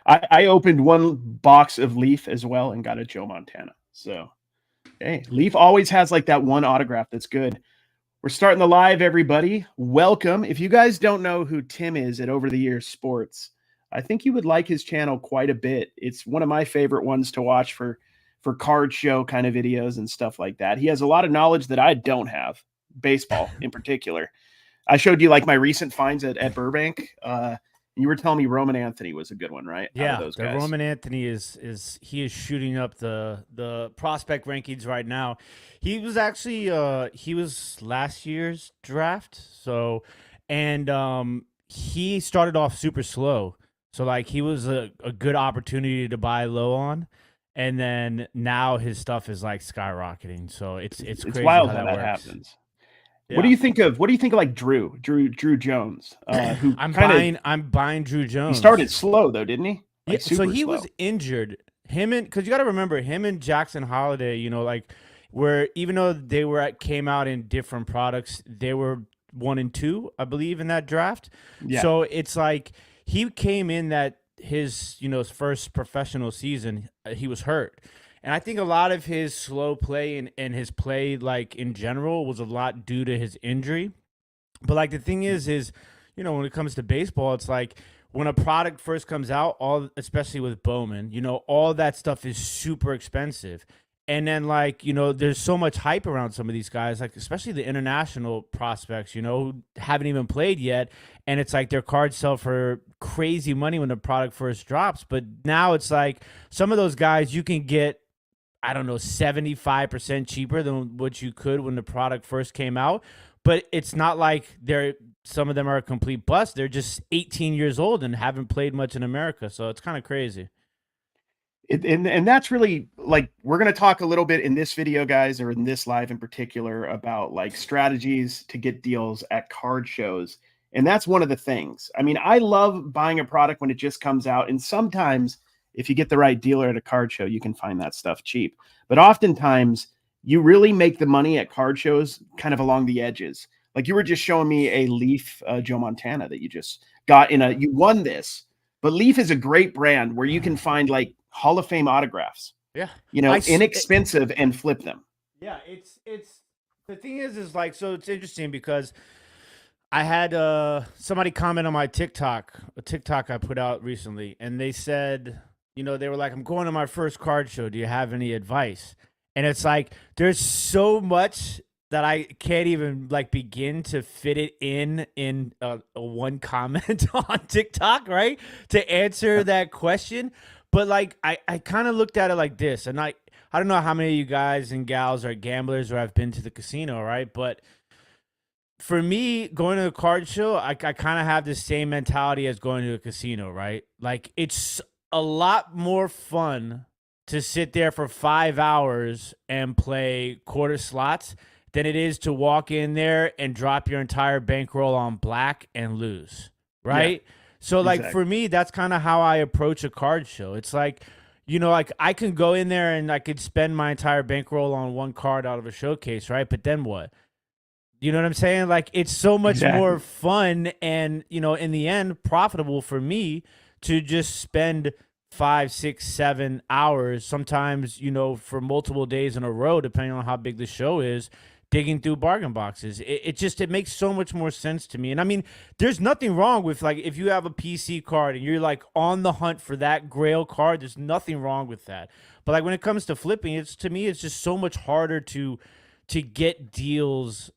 I opened one box of Leaf as well and got a Joe Montana. So, hey, Leaf always has like that one autograph that's good. We're starting the live, everybody. Welcome. If you guys don't know who Tim is at Over the Years Sports, I think you would like his channel quite a bit. It's one of my favorite ones to watch for card show kind of videos and stuff like that. He has a lot of knowledge that I don't have, baseball in particular. I showed you like my recent finds at Burbank. You were telling me Roman Anthony was a good one, right? Out Yeah, of those the guys. Roman Anthony is shooting up the prospect rankings right now. He was actually he was last year's draft. So and he started off super slow. So like he was a good opportunity to buy low on. And then now his stuff is like skyrocketing. So it's crazy wild how how that that works. happens. Yeah. What do you think of like Drew Jones? Who I'm buying Drew he Jones. started slow though, didn't he? Yeah, Like so super he slow. was injured. Because you got to remember him and Jackson Holiday. Like where even though they came out in different products, they were 1 and 2, I believe, in that draft. Yeah. So it's like he came in that his his first professional season, he was hurt. And I think a lot of his slow play and his play, like in general, was a lot due to his injury. But like the thing is when it comes to baseball, it's like when a product first comes out, especially with Bowman, all that stuff is super expensive. And then like, there's so much hype around some of these guys, like especially the international prospects, who haven't even played yet. And it's like their cards sell for crazy money when the product first drops. But now it's like some of those guys you can get, I don't know, 75% cheaper than what you could when the product first came out. But it's not like some of them are a complete bust. They're just 18 years old and haven't played much in America. So it's kind of crazy. And that's really like, we're going to talk a little bit in this video, guys, or in this live in particular, about like strategies to get deals at card shows. And that's one of the things. I mean, I love buying a product when it just comes out. And sometimes if you get the right dealer at a card show, you can find that stuff cheap. But oftentimes you really make the money at card shows kind of along the edges. Like you were just showing me a Leaf Joe Montana that you just got you won this. But Leaf is a great brand where you can find like Hall of Fame autographs. Yeah. Inexpensive and flip them. Yeah, it's the thing is like, so it's interesting because I had somebody comment on my TikTok, a TikTok I put out recently, and they said, they were like, I'm going to my first card show. Do you have any advice? And it's like, there's so much that I can't even like begin to fit it in a one comment on TikTok, right? To answer that question. But like, I kind of looked at it like this, and I don't know how many of you guys and gals are gamblers or have been to the casino, right? But for me, going to a card show, I kind of have the same mentality as going to a casino, right? Like it's a lot more fun to sit there for 5 hours and play quarter slots than it is to walk in there and drop your entire bankroll on black and lose, right? Yeah, so like exactly. For me, that's kind of how I approach a card show. It's like, like I can go in there and I could spend my entire bankroll on one card out of a showcase, right? But then what? You know what I'm saying? Like it's so much more fun and, in the end, profitable for me to just spend 5, 6, 7 hours, sometimes, for multiple days in a row, depending on how big the show is, digging through bargain boxes. It makes so much more sense to me. And I mean, there's nothing wrong with like, if you have a PC card and you're like on the hunt for that grail card, there's nothing wrong with that. But like when it comes to flipping, to me, it's just so much harder to get deals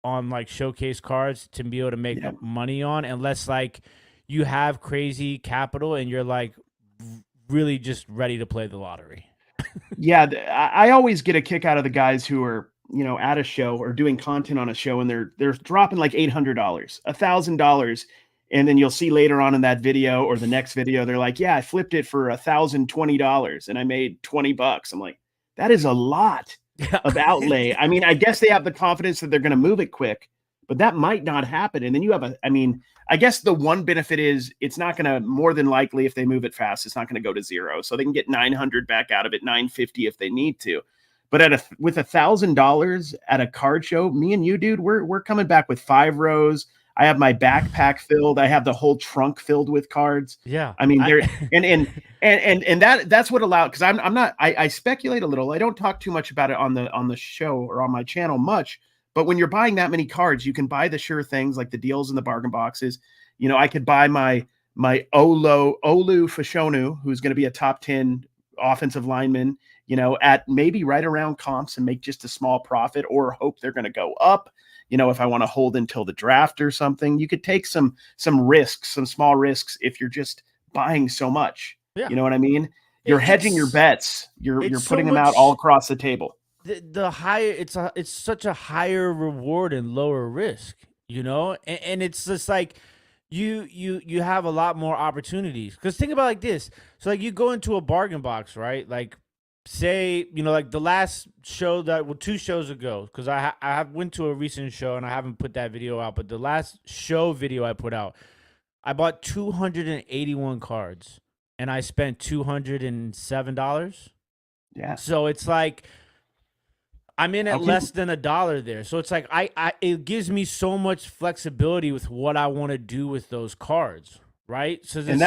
on like showcase cards to be able to make money on, unless like you have crazy capital and you're like really just ready to play the lottery. Yeah, I always get a kick out of the guys who are, at a show or doing content on a show, and they're dropping like $800, $1,000, and then you'll see later on in that video or the next video, they're like, yeah, I flipped it for $1,020 and I made $20. I'm like, that is a lot of outlay. I mean, I guess they have the confidence that they're going to move it quick, but that might not happen. And then you have I guess the one benefit is it's not going to, more than likely, if they move it fast, it's not going to go to zero. So they can get 900 back out of it, 950 if they need to. But with $1,000 at a card show, me and you, dude, we're coming back with 5 rows. I have my backpack filled. I have the whole trunk filled with cards. Yeah. I mean, there and that's what allowed, because I'm not I speculate a little. I don't talk too much about it on the show or on my channel much, but when you're buying that many cards, you can buy the sure things like the deals and the bargain boxes. You know, I could buy my Olu Fashanu, who's going to be a top 10 offensive lineman, you know, at maybe right around comps and make just a small profit, or hope they're going to go up. You know, if I want to hold until the draft or something, you could take some risks, some small risks, if you're just buying so much. Yeah. You know what I mean? You're hedging your bets. You're putting them out all across the table. The higher it's such a higher reward and lower risk, you know, and it's just like you have a lot more opportunities. Because think about it like this. So like you go into a bargain box, right? Like say, you know, like the last show that, well, 2 shows ago, because I went to a recent show and I haven't put that video out, but the last show video I put out, I bought 281 cards and I spent $207. Yeah. So it's like I'm in at less than $1 there. So it's like it gives me so much flexibility with what I want to do with those cards, right? So and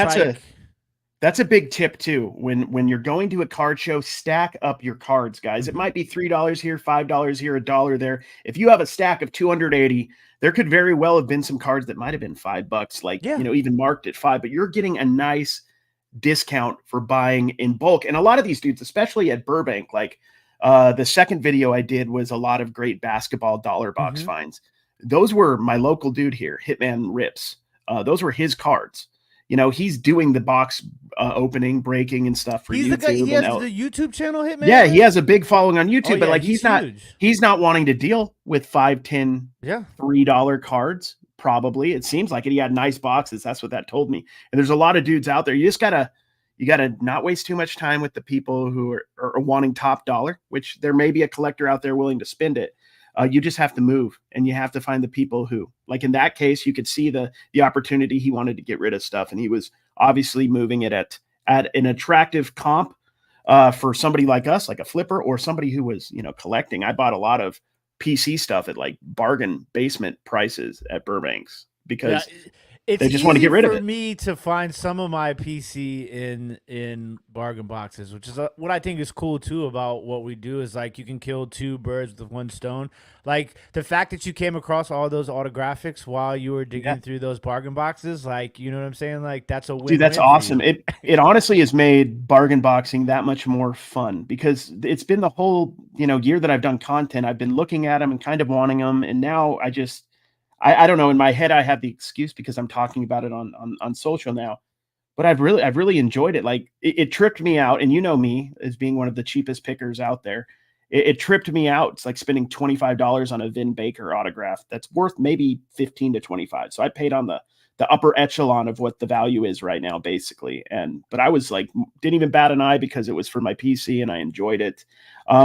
that's a big tip too. When you're going to a card show, stack up your cards, guys. It might be $3 here, $5 here, $1 there. If you have a stack of 280, there could very well have been some cards that might have been $5, like, you know, even marked at 5, but you're getting a nice discount for buying in bulk. And a lot of these dudes, especially at Burbank, like the second video I did was a lot of great basketball dollar box finds. Those were my local dude here, Hitman Rips. Those were his cards. You know, he's doing the box opening, breaking, and stuff for YouTube. He's the guy. He has the YouTube channel, Hitman. Yeah, he has a big following on YouTube, Oh, but yeah, like he's he's not wanting to deal with $5, $10, $3 cards. Probably, it seems like it. He had nice boxes. That's what that told me. And there's a lot of dudes out there. You gotta not waste too much time with the people who are wanting top dollar, which there may be a collector out there willing to spend it. You just have to move, and you have to find the people who, like in that case, you could see the opportunity. He wanted to get rid of stuff, and he was obviously moving it at an attractive comp for somebody like us, like a flipper, or somebody who was, you know, collecting. I bought a lot of PC stuff at like bargain basement prices at Burbanks because it's they just want to get rid of it. For me to find some of my PC in bargain boxes, which is what I think is cool too about what we do, is like you can kill 2 birds with 1 stone. Like the fact that you came across all those autographics while you were digging through those bargain boxes, like, you know what I'm saying? Like that's a win. Dude, that's awesome. It honestly has made bargain boxing that much more fun, because it's been the whole, you know, year that I've done content. I've been looking at them and kind of wanting them, and now I don't know. In my head, I have the excuse because I'm talking about it on social now, but I've really enjoyed it. Like it tripped me out, and you know me as being one of the cheapest pickers out there. It tripped me out. It's like spending $25 on a Vin Baker autograph that's worth maybe 15 to 25. So I paid on the upper echelon of what the value is right now, basically. But I was like, didn't even bat an eye because it was for my PC and I enjoyed it.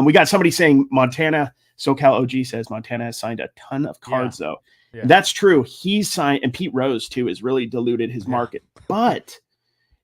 We got somebody saying Montana, SoCal OG says Montana has signed a ton of cards though. Yeah. That's true. He's signed, and Pete Rose too has really diluted his market, but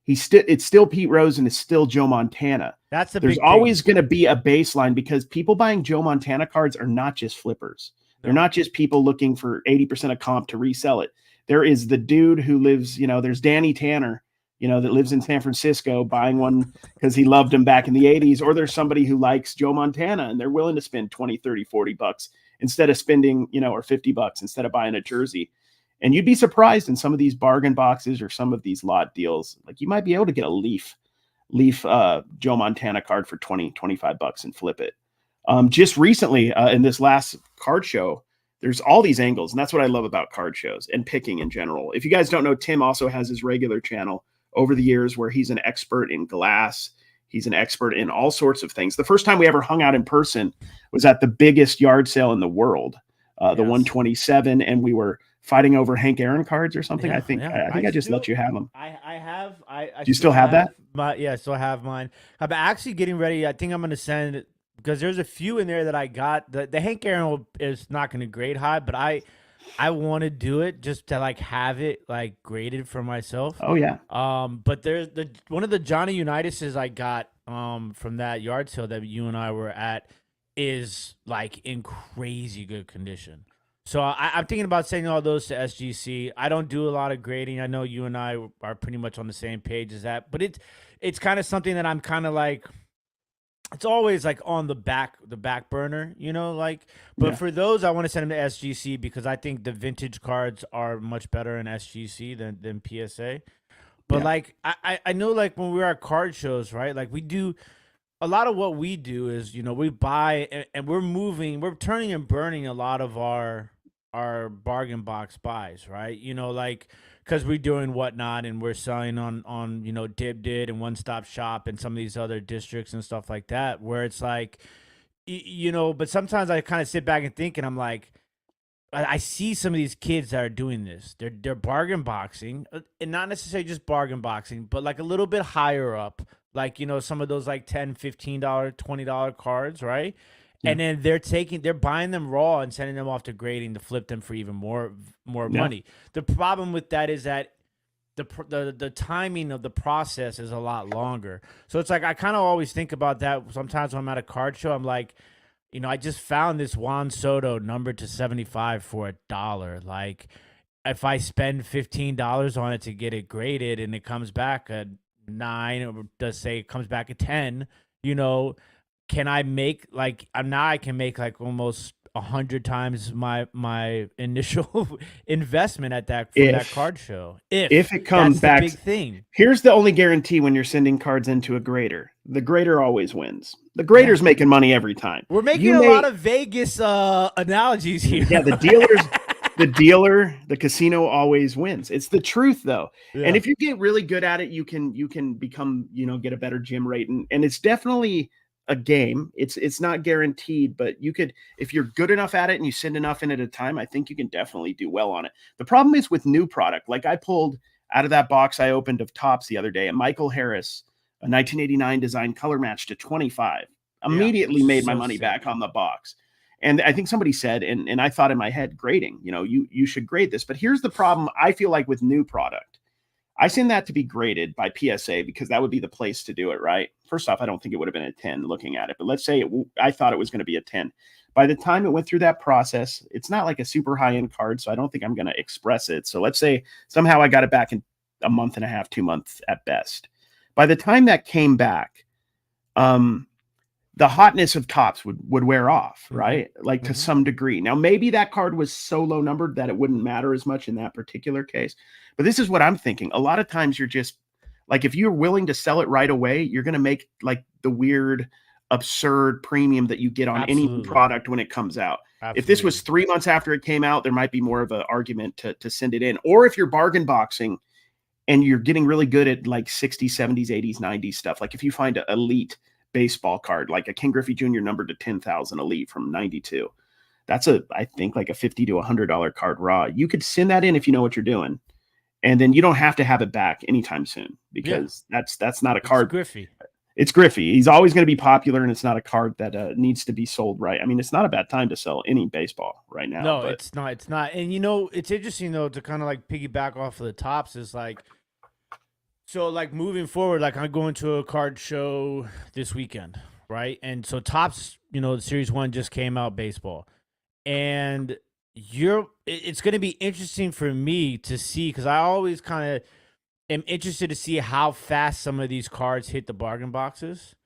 it's still Pete Rose and it's still Joe Montana. There's always going to be a baseline, because people buying Joe Montana cards are not just flippers. They're not just people looking for 80% of comp to resell it. There is the dude who lives, you know, there's Danny Tanner, you know, that lives in San Francisco buying one because he loved him back in the 80s. Or there's somebody who likes Joe Montana and they're willing to spend 20, 30, $40 instead of spending, you know, or $50 instead of buying a jersey. And you'd be surprised in some of these bargain boxes or some of these lot deals, like you might be able to get a Leaf Joe Montana card for 20, $25 and flip it. Just recently in this last card show, there's all these angles. And that's what I love about card shows and picking in general. If you guys don't know, Tim also has his regular channel over the years where he's an expert in glass. He's an expert in all sorts of things. The first time we ever hung out in person was at the biggest yard sale in the world, the 127. And we were fighting over Hank Aaron cards or something. I think I just let you have them. Do you still have that? Yeah, I still have mine. I'm actually getting ready. I think I'm going to send, because there's a few in there that I got. The Hank Aaron is not going to grade high, but I want to do it just to like have it like graded for myself. Oh yeah. But there's one of the Johnny Unitises I got from that yard sale that you and I were at is like in crazy good condition. So I'm thinking about sending all those to SGC. I don't do a lot of grading. I know you and I are pretty much on the same page as that, but it's kind of something that I'm kind of like, it's always like on the back burner, like, but Yeah. for those, I want to send them to SGC because I think the vintage cards are much better in SGC than PSA. But Yeah. like, I know, like, when we're at card shows, right? Like, we do a lot of what we do is, we buy and we're turning and burning a lot of our bargain box buys, right? Like, because we're doing Whatnot and we're selling on Dibdid and One Stop Shop and some of these other districts and stuff like that, where it's like, but sometimes I kind of sit back and think, and I'm like, I see some of these kids that are doing this. They're bargain boxing, and not necessarily just bargain boxing, but like a little bit higher up, like, some of those like $10, $15, $20 cards, right? Yeah. And then they're buying them raw and sending them off to grading to flip them for even more Yeah. money. The problem with that is that the timing of the process is a lot longer. So it's like, I kind of always think about that sometimes when I'm at a card show. I'm like, I just found this Juan Soto numbered to 75 for $1. Like, if I spend $15 on it to get it graded and it comes back at 9, or does say it comes back at 10, can I make like, now I can make like almost 100 times my initial investment at that card show. If it comes back, the big thing. Here's the only guarantee when you're sending cards into a grader: the grader always wins. The grader's making money every time. We're making a lot of Vegas analogies here. Yeah, the casino always wins. It's the truth, though. Yeah. And if you get really good at it, you can become, get a better gym rate, and it's definitely a game. It's not guaranteed, but you could, if you're good enough at it and you send enough in at a time, I think you can definitely do well on it. The problem is with new product. Like, I pulled out of that box I opened of Topps the other day, a Michael Harris, a 1989 design color match to 25. Immediately made my money back on the box. And I think somebody said, and I thought in my head, grading, you should grade this. But here's the problem I feel like with new product. I send that to be graded by PSA because that would be the place to do it, right? First off, I don't think it would have been a 10 looking at it, but let's say I thought it was going to be a 10. By the time it went through that process, it's not like a super high-end card, so I don't think I'm going to express it. So let's say somehow I got it back in a month and a half, 2 months at best. By the time that came back, the hotness of Topps would wear off, right? Like, to some degree. Now, maybe that card was so low numbered that it wouldn't matter as much in that particular case. But this is what I'm thinking. A lot of times you're just like, if you're willing to sell it right away, you're going to make like the weird, absurd premium that you get on any product when it comes out. If this was 3 months after it came out, there might be more of an argument to send it in. Or if you're bargain boxing and you're getting really good at like 60s, 70s, 80s, 90s stuff, like if you find an elite baseball card, like a Ken Griffey Jr. numbered to 10,000 elite from 92, that's I think like a $50 to $100 card raw. You could send that in if you know what you're doing, and then you don't have to have it back anytime soon, because that's not a card. It's Griffey. It's Griffey. He's always going to be popular, and it's not a card that needs to be sold right. I mean, it's not a bad time to sell any baseball right now. No, it's not. It's not. And it's interesting though, to kind of like piggyback off of the Topps, is like, so like moving forward, like I'm going to a card show this weekend, right? And so Topps, the Series 1 just came out, baseball, and it's going to be interesting for me to see, because I always kind of am interested to see how fast some of these cards hit the bargain boxes,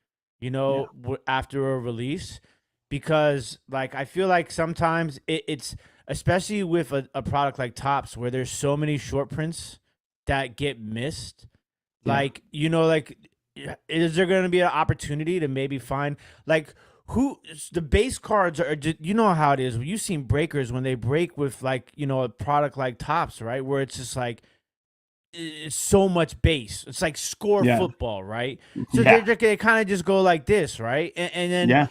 after a release, because like I feel like sometimes it's especially with a product like Topps, where there's so many short prints that get missed. Like, like, is there going to be an opportunity to maybe find like who the base cards are? How it is. You've seen breakers when they break with like, a product like Topps, right? Where it's just like, it's so much base. It's like score football, right? So they kind of just go like this, right? And then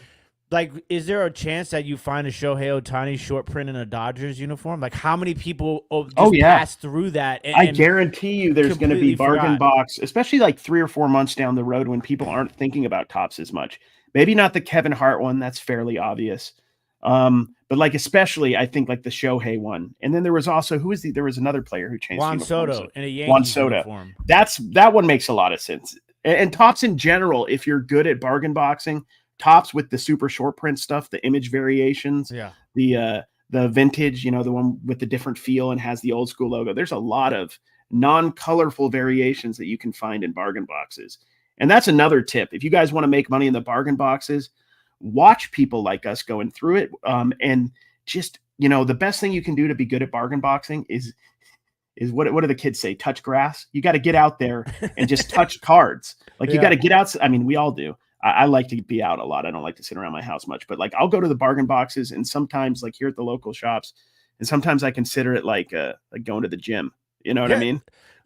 like, is there a chance that you find a Shohei Ohtani short print in a Dodgers uniform? Like, how many people pass through that? I guarantee you there's going to be bargain box, especially like 3 or 4 months down the road when people aren't thinking about Topps as much. Maybe not the Kevin Hart one. That's fairly obvious. But like, especially I think like the Shohei one. And then there was also, there was another player who changed Juan Soto in a Yankees Juan Soto uniform. That one makes a lot of sense. And Topps in general, if you're good at bargain boxing, Topps with the super short print stuff, the image variations, the the vintage, the one with the different feel and has the old school logo. There's a lot of non-colorful variations that you can find in bargain boxes. And that's another tip. If you guys want to make money in the bargain boxes, watch people like us going through it. And just, the best thing you can do to be good at bargain boxing is what do the kids say? Touch grass. You got to get out there and just touch cards. Like you got to get out. I mean, we all do. I like to be out a lot. I don't like to sit around my house much, but like I'll go to the bargain boxes, and sometimes like here at the local shops, and sometimes I consider it like going to the gym. You know what I mean?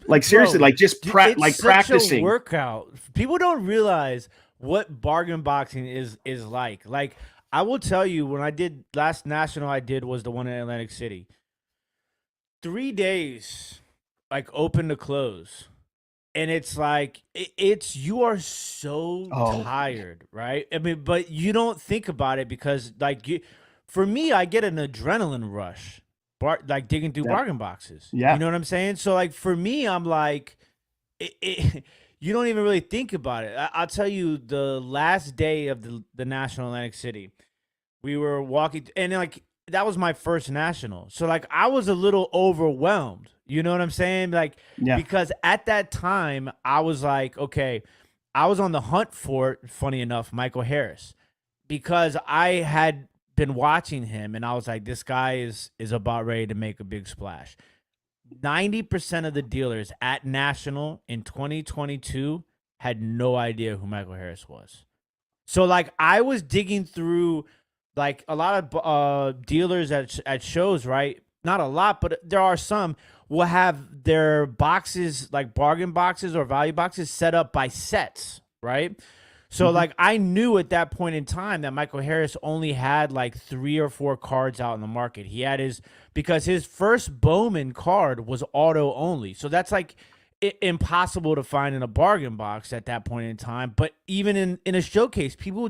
Like seriously, like just practicing. Workout. People don't realize what bargain boxing is like. Like I will tell you, when I did last national, I did was the one in Atlantic City. 3 days, like open to close. And it's like, you are so tired, right? I mean, but you don't think about it because like for me, I get an adrenaline rush, like digging through bargain boxes. Yeah. You know what I'm saying? So like for me, I'm like, you don't even really think about it. I'll tell you, the last day of the National Atlantic City, we were walking and like, that was my first national. So like I was a little overwhelmed. You know what I'm saying? Like, because at that time I was like, okay, I was on the hunt for, funny enough, Michael Harris, because I had been watching him and I was like, this guy is about ready to make a big splash. 90% of the dealers at national in 2022 had no idea who Michael Harris was. So like I was digging through like a lot of dealers at shows, right? Not a lot, but there are some, will have their boxes, like bargain boxes or value boxes, set up by sets, right? So like I knew at that point in time that Michael Harris only had like 3 or 4 cards out in the market. He had because his first Bowman card was auto only. So that's like impossible to find in a bargain box at that point in time. But even in a showcase, people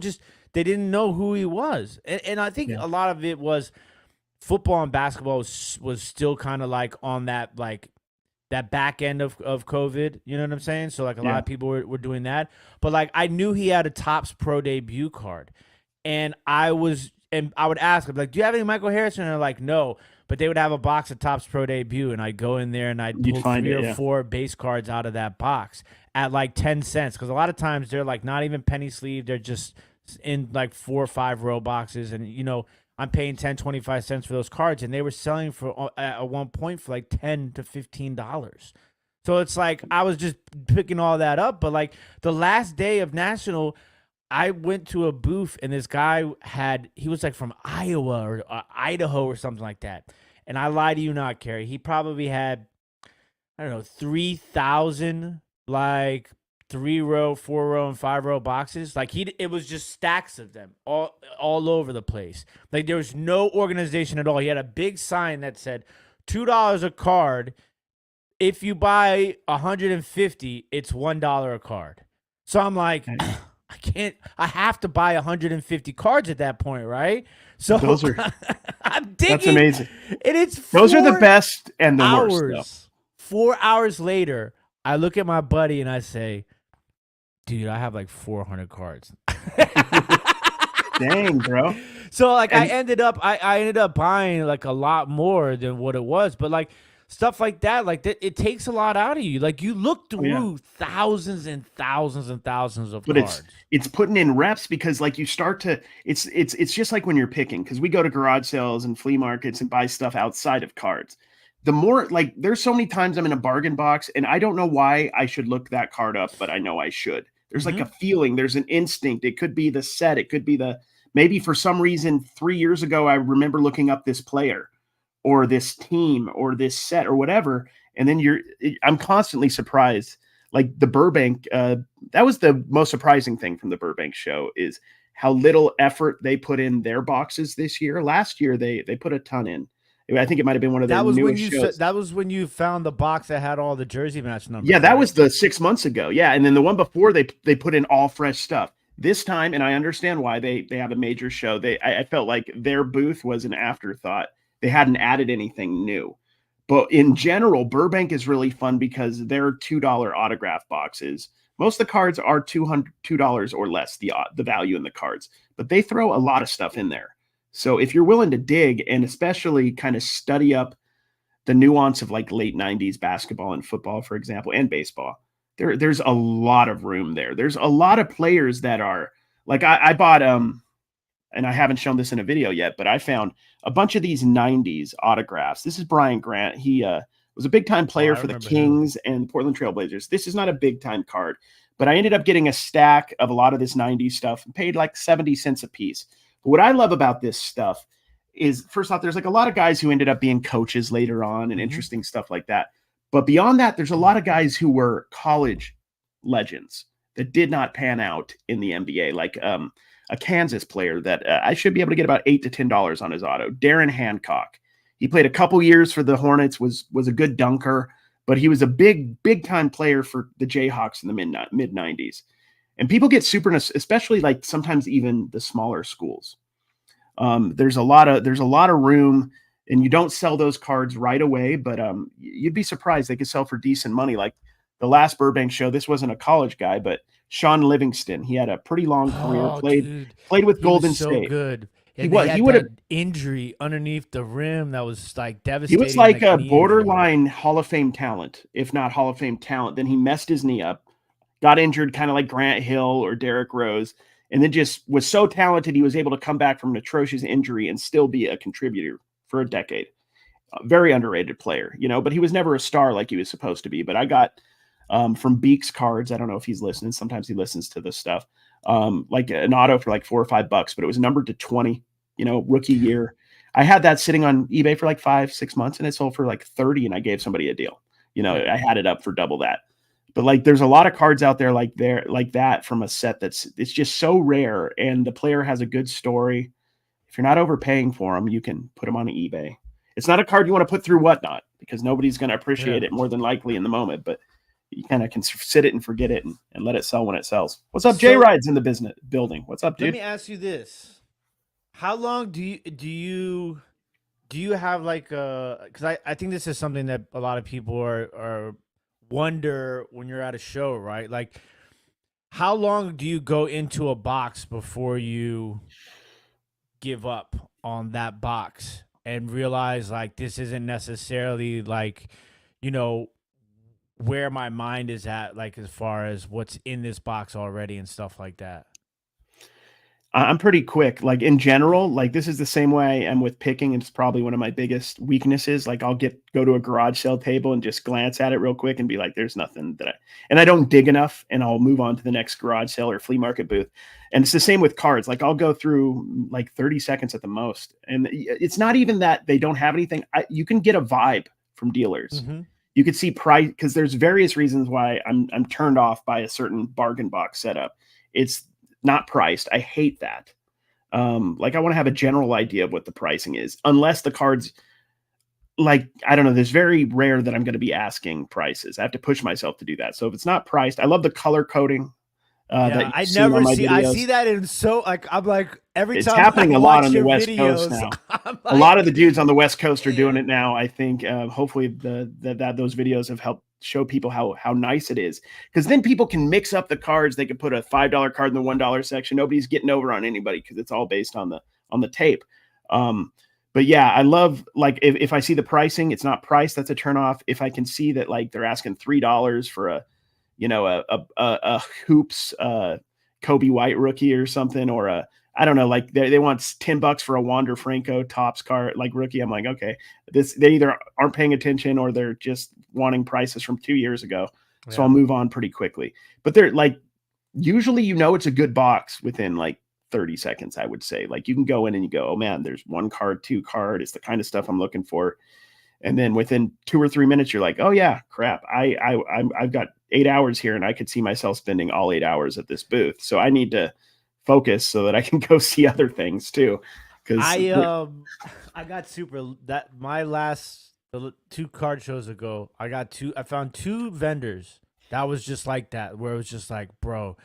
they didn't know who he was. And I think a lot of it was football and basketball was still kind of like on that, like that back end of COVID. You know what I'm saying? So like a lot of people were doing that. But like I knew he had a Topps Pro debut card. And I would ask them, like, do you have any Michael Harris? And they're like, no. But they would have a box of Topps Pro debut, and I'd go in there and I'd pull 3 or 4 base cards out of that box at like 10 cents. Because a lot of times they're like not even penny sleeve. They're just in like 4 or 5 row boxes. And, I'm paying 10, 25 cents for those cards. And they were selling for at one point for like $10 to $15. So it's like I was just picking all that up. But like the last day of National, I went to a booth and this guy he was like from Iowa or Idaho or something like that. And I lie to you not, Kerry. He probably had, I don't know, 3,000 like 3-row, 4-row, and 5-row boxes. Like it was just stacks of them all over the place. Like there was no organization at all. He had a big sign that said $2 a card. If you buy 150, it's $1 a card. So I'm like, I have to buy 150 cards at that point, right? So those are, I'm digging. That's amazing. And those are the best and the worst. Though. 4 hours later, I look at my buddy and I say, dude, I have like 400 cards. Dang, bro. So like I ended up buying like a lot more than what it was, but like stuff like that, like it takes a lot out of you. Like you look through thousands and thousands and thousands of cards. But it's putting in reps because like you start to it's just like when you're picking, because we go to garage sales and flea markets and buy stuff outside of cards. The more like there's so many times I'm in a bargain box and I don't know why I should look that card up, but I know I should. There's like a feeling, there's an instinct. It could be the set. It could be maybe for some reason 3 years ago, I remember looking up this player or this team or this set or whatever. And then I'm constantly surprised. Like the Burbank, that was the most surprising thing from the Burbank show is how little effort they put in their boxes this year. Last year, they put a ton in. I think it might have been one of their newest shows. That was when you found the box that had all the jersey match numbers. Yeah, that was the 6 months ago. Yeah, and then the one before they put in all fresh stuff. This time, and I understand why they have a major show. I felt like their booth was an afterthought. They hadn't added anything new. But in general, Burbank is really fun because they're $2 autograph boxes. Most of the cards are $2 or less, the value in the cards, but they throw a lot of stuff in there. So if you're willing to dig and especially kind of study up the nuance of like late 90s basketball and football, for example, and baseball, there's a lot of room there. There's a lot of players that are like I bought and I haven't shown this in a video yet, but I found a bunch of these 90s autographs. This is Brian Grant. He was a big time player I for the remember Kings and Portland Trailblazers. This is not a big time card, but I ended up getting a stack of a lot of this 90s stuff and paid like 70 cents a piece. But what I love about this stuff is, first off, there's like a lot of guys who ended up being coaches later on and interesting stuff like that. But beyond that, there's a lot of guys who were college legends that did not pan out in the NBA, like a Kansas player that I should be able to get about $8 to $10 on his auto, Darren Hancock. He played a couple years for the Hornets, was a good dunker, but he was a big time player for the Jayhawks in the mid 90s. And people get super, especially like sometimes even the smaller schools. There's a lot of room, and you don't sell those cards right away, but you'd be surprised they could sell for decent money. Like the last Burbank show, this wasn't a college guy, but Sean Livingston. He had a pretty long career. Played with Golden State. Good. He would have injury underneath the rim that was like devastating. He was like a borderline Hall of Fame talent, if not Hall of Fame talent. Then he messed his knee up, got injured, kind of like Grant Hill or Derrick Rose, and then just was so talented he was able to come back from an atrocious injury and still be a contributor for a decade. A very underrated player, but he was never a star like he was supposed to be. But I got from Beeks Cards, I don't know if he's listening. Sometimes he listens to this stuff. Like an auto for like $4 or $5, but it was numbered to 20, rookie year. I had that sitting on eBay for like 5-6 months, and it sold for like 30, and I gave somebody a deal. I had it up for double that. But like, there's a lot of cards out there like that from a set it's just so rare, and the player has a good story. If you're not overpaying for them, you can put them on eBay. It's not a card you want to put through Whatnot because nobody's going to appreciate it more than likely in the moment, but you kind of can sit it and forget it and let it sell when it sells. What's up? J Ride's in the building. What's up, dude? Let me ask you this. How long do you have like because I think this is something that a lot of people are wonder when you're at a show, right? Like, how long do you go into a box before you give up on that box and realize like this isn't necessarily like, where my mind is at, like as far as what's in this box already and stuff like that? I'm pretty quick. Like in general, like this is the same way I am with picking. It's probably one of my biggest weaknesses. Like I'll go to a garage sale table and just glance at it real quick and be like, there's nothing and I don't dig enough, and I'll move on to the next garage sale or flea market booth. And it's the same with cards. Like I'll go through like 30 seconds at the most. And it's not even that they don't have anything. You can get a vibe from dealers. Mm-hmm. You could see price, because there's various reasons why I'm turned off by a certain bargain box setup. It's not priced. I hate that. Like I want to have a general idea of what the pricing is, unless the cards, like, I don't know, there's very rare that I'm going to be asking prices. I have to push myself to do that. So if it's not priced, I love the color coding. I never see. I see that in I'm like every it's time happening a lot on the West videos, Coast now. Like, a lot of the dudes on the West Coast are doing it now. I think hopefully those videos have helped show people how nice it is, because then people can mix up the cards. They can put a $5 card in the $1 section. Nobody's getting over on anybody because it's all based on the tape. But yeah, I love, like, if I see the pricing, it's not priced, that's a turnoff. If I can see that like they're asking $3 for a hoops Kobe White rookie or something, or I don't know, like they want $10 for a Wander Franco Topps card, like rookie. I'm like, okay, they either aren't paying attention or they're just wanting prices from 2 years ago. Yeah. So I'll move on pretty quickly. But they're like, usually, it's a good box within like 30 seconds, I would say. Like you can go in and you go, oh man, there's 1 card, 2 card. It's the kind of stuff I'm looking for. And then within 2 or 3 minutes, you're like, oh yeah, crap. I've got 8 hours here, and I could see myself spending all 8 hours at this booth. So I need to focus so that I can go see other things too. Because I got my last 2 card shows ago, I found 2 vendors that was just like that, where it was just like, bro,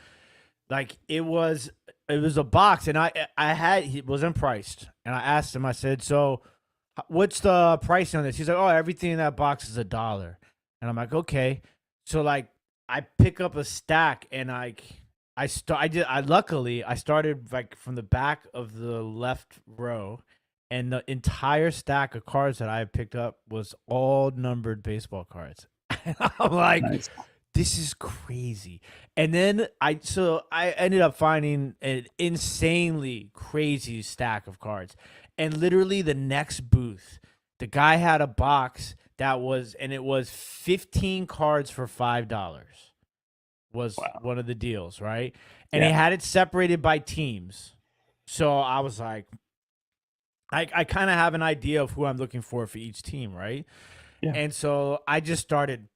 like it was a box, and it wasn't priced, and I asked him, I said, so what's the pricing on this? He's like, oh, everything in that box is $1. And I'm like, okay. So like I pick up a stack, and I luckily I started like from the back of the left row, and the entire stack of cards that I had picked up was all numbered baseball cards. And I'm like, Nice. this is crazy. And then I ended up finding an insanely crazy stack of cards. And literally the next booth, the guy had a box that was, and it was 15 cards for $5 was Wow. one of the deals, right? And he Yeah. had it separated by teams. So I was like, I kind of have an idea of who I'm looking for each team, right? Yeah. And so I just started.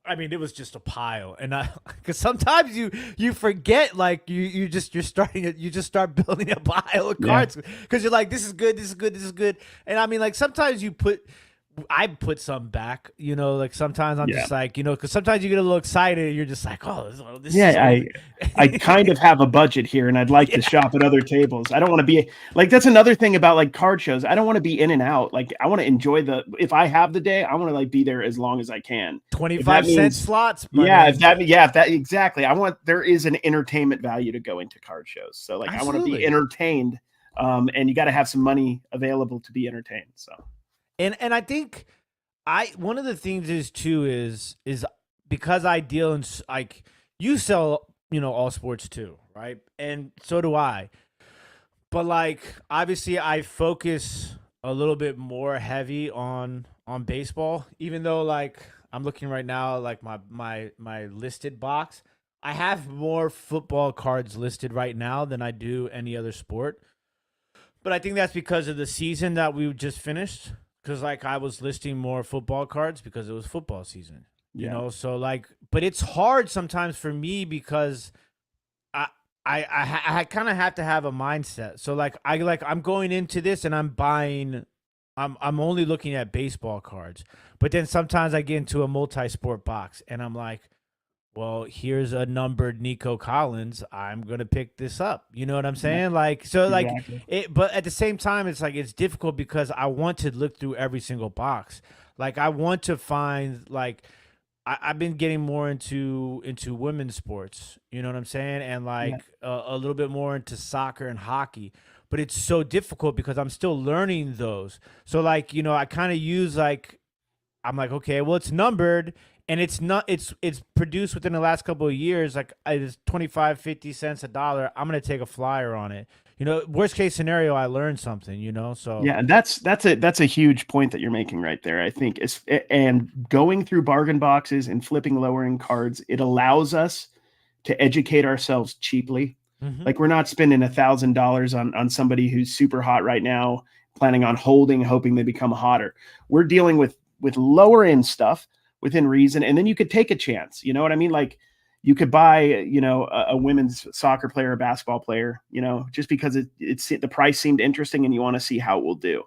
I mean, it was just a pile, and I because sometimes you forget, like you just you're starting it, you just start building a pile of Yeah. cards because you're like, this is good, this is good, this is good, and I mean, like sometimes I put some back, like sometimes I'm Yeah. just like, because sometimes you get a little excited, and you're just like, oh, this is Yeah. really I kind of have a budget here and I'd like to yeah, shop at other tables. I don't want to be like, that's another thing about like card shows. I don't want to be in and out. Like I want to enjoy if I have the day, I want to like be there as long as I can. If that 25-cent means, slots, my yeah, man. if that exactly. There is an entertainment value to going to card shows. So like I want to be Absolutely. entertained. And you got to have some money available to be entertained. So And I think I one of the things is too is because I deal in like you sell, all sports too, right? And so do I. But like obviously I focus a little bit more heavy on baseball, even though like I'm looking right now like my listed box. I have more football cards listed right now than I do any other sport. But I think that's because of the season that we just finished. Because like I was listing more football cards because it was football season, yeah. So like, but it's hard sometimes for me because I I kind of have to have a mindset. So like I'm going into this and I'm buying. I'm only looking at baseball cards, but then sometimes I get into a multi-sport box and I'm like, well, here's a numbered Nico Collins. I'm gonna pick this up. You know what I'm Yeah. saying? Like, so like Exactly. it, but at the same time, it's like it's difficult because I want to look through every single box. Like, I want to find like I've been getting more into women's sports. You know what I'm saying? And Yeah. like a little bit more into soccer and hockey. But it's so difficult because I'm still learning those. So like, I kind of use like I'm like, okay, well, it's numbered and it's not it's produced within the last couple of years. Like it's 25, 50 cents, a dollar. I'm gonna take a flyer on it. Worst case scenario, I learned something, so Yeah, and that's a huge point that you're making right there. I think and going through bargain boxes and flipping lowering cards, it allows us to educate ourselves cheaply. hmm Like we're not spending $1,000 on somebody who's super hot right now, planning on holding, hoping they become hotter. We're dealing with lower end stuff within reason, and then you could take a chance. You know what I mean? Like you could buy, a women's soccer player, a basketball player, just because it's the price seemed interesting and you want to see how it will do.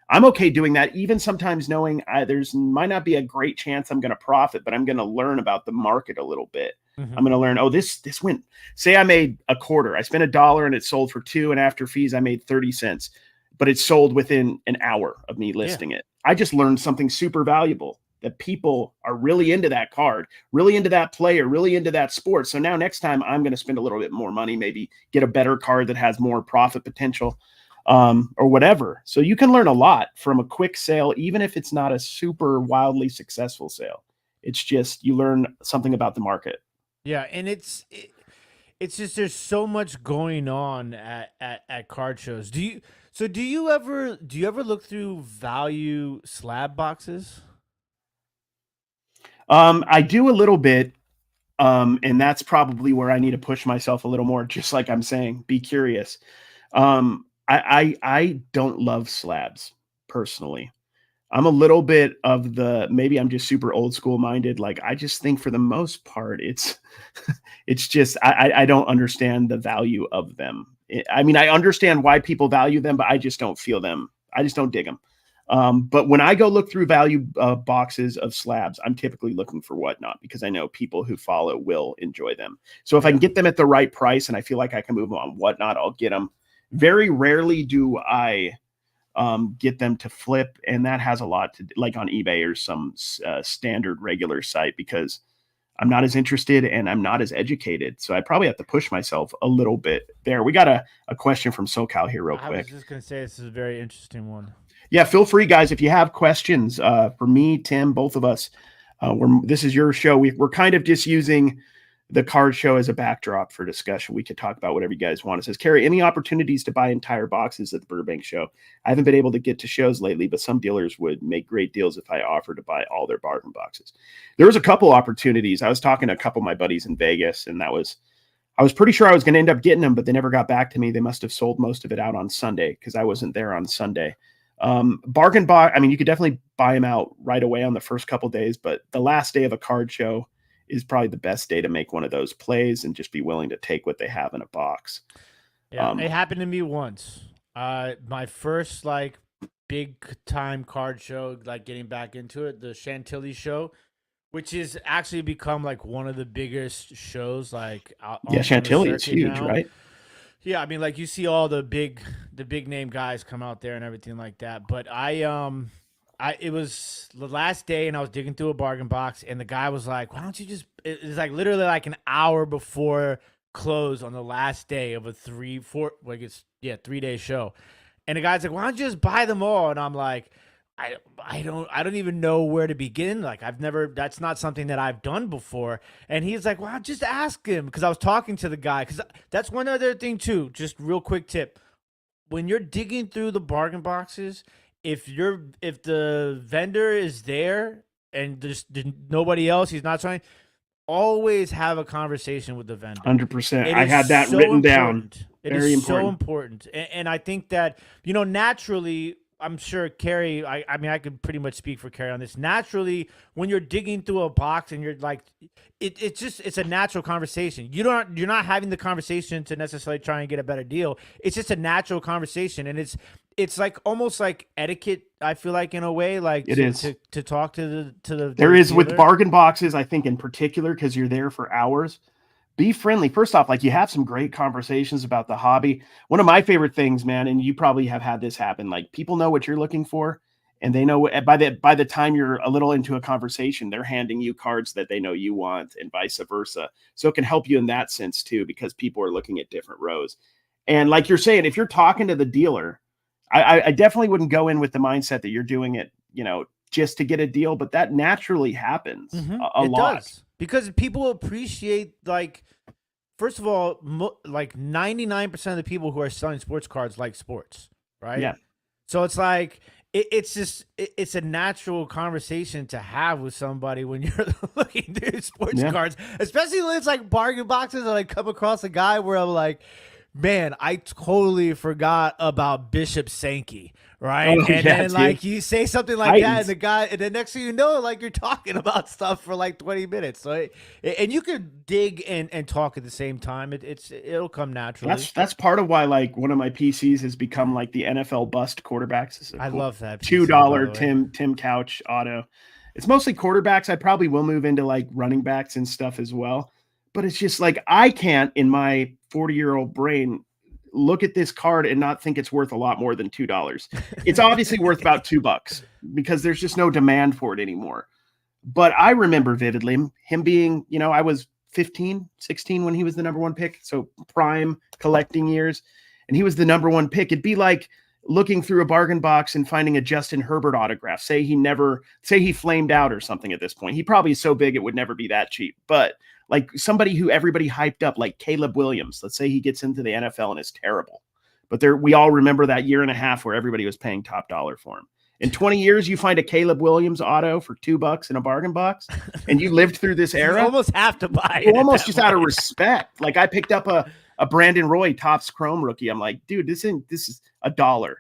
I'm okay doing that, even sometimes knowing there's might not be a great chance I'm going to profit, but I'm going to learn about the market a little bit. hmm I'm going to learn. Oh, this went. Say I made a quarter. I spent $1 and it sold for 2, and after fees I made 30 cents, but it sold within an hour of me yeah, listing it. I just learned something super valuable, that people are really into that card, really into that player, really into that sport. So now next time I'm going to spend a little bit more money, maybe get a better card that has more profit potential, or whatever. So you can learn a lot from a quick sale, even if it's not a super wildly successful sale. It's just you learn something about the market. yeah, and it's just there's so much going on at card shows. Do you ever look through value slab boxes? I do a little bit, and that's probably where I need to push myself a little more. Just like I'm saying, be curious. I don't love slabs personally. I'm a little bit of maybe I'm just super old school minded. Like I just think for the most part, it's just I don't understand the value of them. I mean, I understand why people value them, but I just don't feel them. I just don't dig them. But when I go look through value boxes of slabs, I'm typically looking for whatnot because I know people who follow will enjoy them. So if I can Yeah. get them at the right price and I feel like I can move them on whatnot, I'll get them. Very rarely do I get them to flip, and that has a lot to like on eBay or some standard regular site because I'm not as interested and I'm not as educated. So I probably have to push myself a little bit there. We got a question from SoCal here real quick. I was just going to say, this is a very interesting one. Yeah, feel free, guys, if you have questions for me, Tim, both of us. This is your show. We're kind of just using the card show as a backdrop for discussion. We could talk about whatever you guys want. It says, Kerry, any opportunities to buy entire boxes at the Burbank show? I haven't been able to get to shows lately, but some dealers would make great deals if I offered to buy all their bargain boxes. There was a couple opportunities. I was talking to a couple of my buddies in Vegas, and I was pretty sure I was going to end up getting them, but they never got back to me. They must have sold most of it out on Sunday because I wasn't there on Sunday. Bargain box, I mean, you could definitely buy them out right away on the first couple days, but the last day of a card show is probably the best day to make one of those plays and just be willing to take what they have in a box. Yeah, it happened to me once. My first like big time card show, like getting back into it, the Chantilly show, which is actually become like one of the biggest shows. Like Chantilly is huge, now. Right? Yeah, I mean, like you see all the big name guys come out there and everything like that. But it was the last day and I was digging through a bargain box and the guy was like, why don't you just, it's like literally like an hour before close on the last day of a 3-day show. And the guy's like, why don't you just buy them all? And I'm like, I don't even know where to begin. Like that's not something that I've done before. And he's like, well, just ask him. Cause I was talking to the guy. Cause that's one other thing too. Just real quick tip. When you're digging through the bargain boxes, if the vendor is there and there's nobody else, he's not trying, always have a conversation with the vendor. 100%. I had that written down. It is so important. And I think that, naturally, I'm sure Kerry, I mean, I could pretty much speak for Kerry on this. Naturally, when you're digging through a box and you're like, it's a natural conversation. You're not having the conversation to necessarily try and get a better deal. It's just a natural conversation. And it's like almost like etiquette, I feel like, in a way, like to talk to the there is dealer. With bargain boxes, I think in particular, because you're there for hours. Be friendly. First off, like you have some great conversations about the hobby. One of my favorite things, man, and you probably have had this happen, like people know what you're looking for and they know by the time you're a little into a conversation, they're handing you cards that they know you want and vice versa. So it can help you in that sense too, because people are looking at different rows. And like you're saying, if you're talking to the dealer, I definitely wouldn't go in with the mindset that you're doing it, just to get a deal, but that naturally happens a lot. Does. Because people appreciate, like, first of all, like 99% of the people who are selling sports cards like sports, right? Yeah. So it's like, it's a natural conversation to have with somebody when you're looking through sports cards, especially when it's like bargain boxes and I come across a guy where I'm like, man, I totally forgot about Bishop Sankey, right? And then like you say something like that, and the guy, and the next thing you know, like you're talking about stuff for like 20 minutes. So, and you could dig and talk at the same time. It'll come naturally. That's part of why like one of my PCs has become like the NFL bust quarterbacks. I love that $2 Tim Couch auto. It's mostly quarterbacks. I probably will move into like running backs and stuff as well. But it's just like I can't, in my 40-year-old brain, look at this card and not think it's worth a lot more than $2. It's obviously worth about $2 because there's just no demand for it anymore. But I remember vividly him being, I was 15, 16 when he was the number one pick. So prime collecting years. And he was the number one pick. It'd be like looking through a bargain box and finding a Justin Herbert autograph. Say he flamed out or something at this point. He probably is so big it would never be that cheap. But like somebody who everybody hyped up, like Caleb Williams. Let's say he gets into the NFL and is terrible. But we all remember that year and a half where everybody was paying top dollar for him. In 20 years, you find a Caleb Williams auto for $2 in a bargain box, and you lived through this era. You almost have to buy it. Almost just out of respect. Like I picked up a Brandon Roy Topps Chrome rookie. I'm like, dude, this is $1.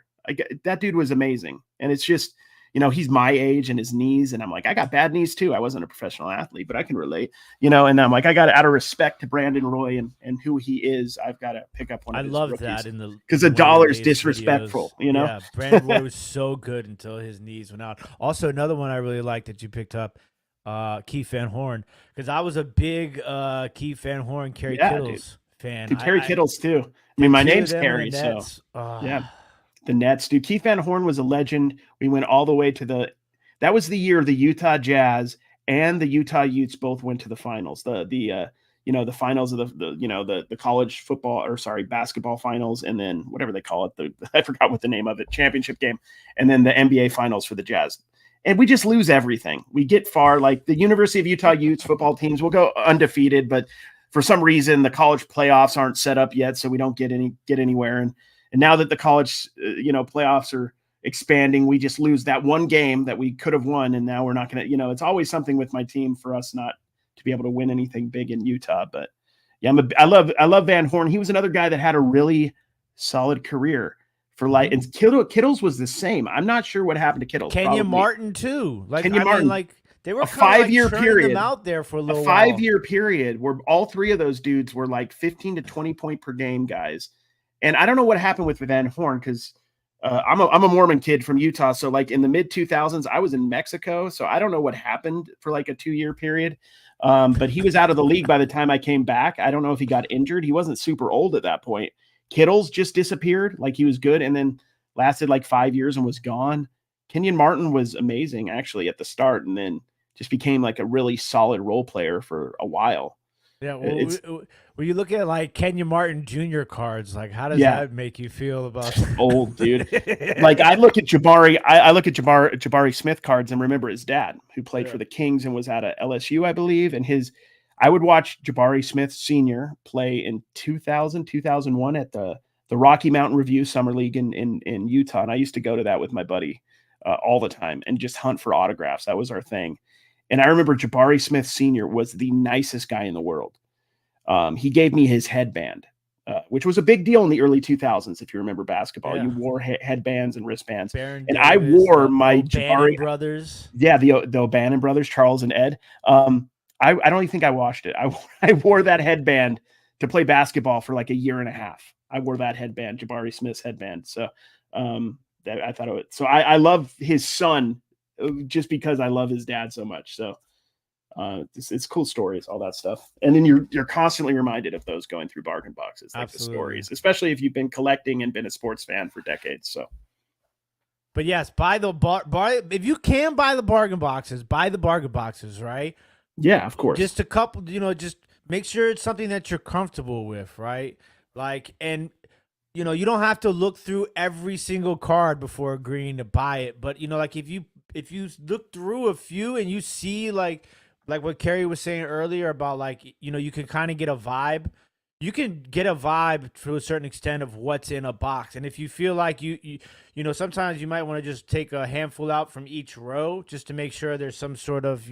That dude was amazing. And it's just, he's my age and his knees. And I'm like, I got bad knees too. I wasn't a professional athlete, but I can relate, and I'm like, I got out of respect to Brandon Roy and who he is. I've got to pick up one of his rookies. I love that because $1 disrespectful, Yeah, Brandon Roy was so good until his knees went out. Also, another one I really liked that you picked up, Keith Van Horn, because I was a big Keith Van Horn, Kerry Kittles fan. Dude, Kerry Kittles too. I mean, my name's Kerry, so yeah. The Nets, dude. Keith Van Horn was a legend. We went all the way to that was the year of the Utah Jazz and the Utah Utes both went to the finals. The finals of the college football, or sorry, basketball finals, and then whatever they call it, I forgot what the name of it, championship game, and then the NBA finals for the Jazz. And we just lose everything. We get far, like the University of Utah Utes football teams will go undefeated, but for some reason the college playoffs aren't set up yet, so we don't get anywhere. And now that the college playoffs are expanding, we just lose that one game that we could have won, and now we're not going to. It's always something with my team for us not to be able to win anything big in Utah. But yeah, I love Van Horn. He was another guy that had a really solid career for like, and Kittles was the same. I'm not sure what happened to Kittles. Kenyon Martin too. Kenyon Martin. Like they were a 5-year period out there for a little while. 5-year period where all three of those dudes were like 15 to 20 point per game guys. And I don't know what happened with Van Horn, because I'm a Mormon kid from Utah. So like in the mid 2000s, I was in Mexico. So I don't know what happened for like a 2-year period. But he was out of the league by the time I came back. I don't know if he got injured. He wasn't super old at that point. Kittles just disappeared. Like he was good and then lasted like 5 years and was gone. Kenyon Martin was amazing actually at the start, and then just became like a really solid role player for a while. Yeah, well, when you look at like Kenyon Martin Jr. cards, like how does that make you feel about old dude? Like I look at Jabari, I look at Jabari Smith cards and remember his dad, who played for the Kings and was at a LSU, I believe. And I would watch Jabari Smith Sr. play in 2001 at the Rocky Mountain Review Summer League in Utah, and I used to go to that with my buddy all the time and just hunt for autographs. That was our thing. And I remember Jabari Smith Sr. was the nicest guy in the world. He gave me his headband, which was a big deal in the early 2000s. If you remember basketball, you wore headbands and wristbands. Baron and Davis, I wore my O'Bannon brothers. Yeah, the O'Bannon brothers, Charles and Ed. I don't even think I washed it. I wore that headband to play basketball for like a year and a half. I wore that headband, Jabari Smith's headband. So I thought of it. So I love his son just because I love his dad so much. So it's cool stories, all that stuff. And then you're constantly reminded of those going through bargain boxes, like the stories, especially if you've been collecting and been a sports fan for decades. So. But yes, buy if you can buy the bargain boxes, right? Yeah, of course. Just a couple, just make sure it's something that you're comfortable with, right? Like, and you don't have to look through every single card before agreeing to buy it. But like if you look through a few and you see like what Kerry was saying earlier about like, you can kind of get a vibe. You can get a vibe to a certain extent of what's in a box. And if you feel like you sometimes you might want to just take a handful out from each row just to make sure there's some sort of,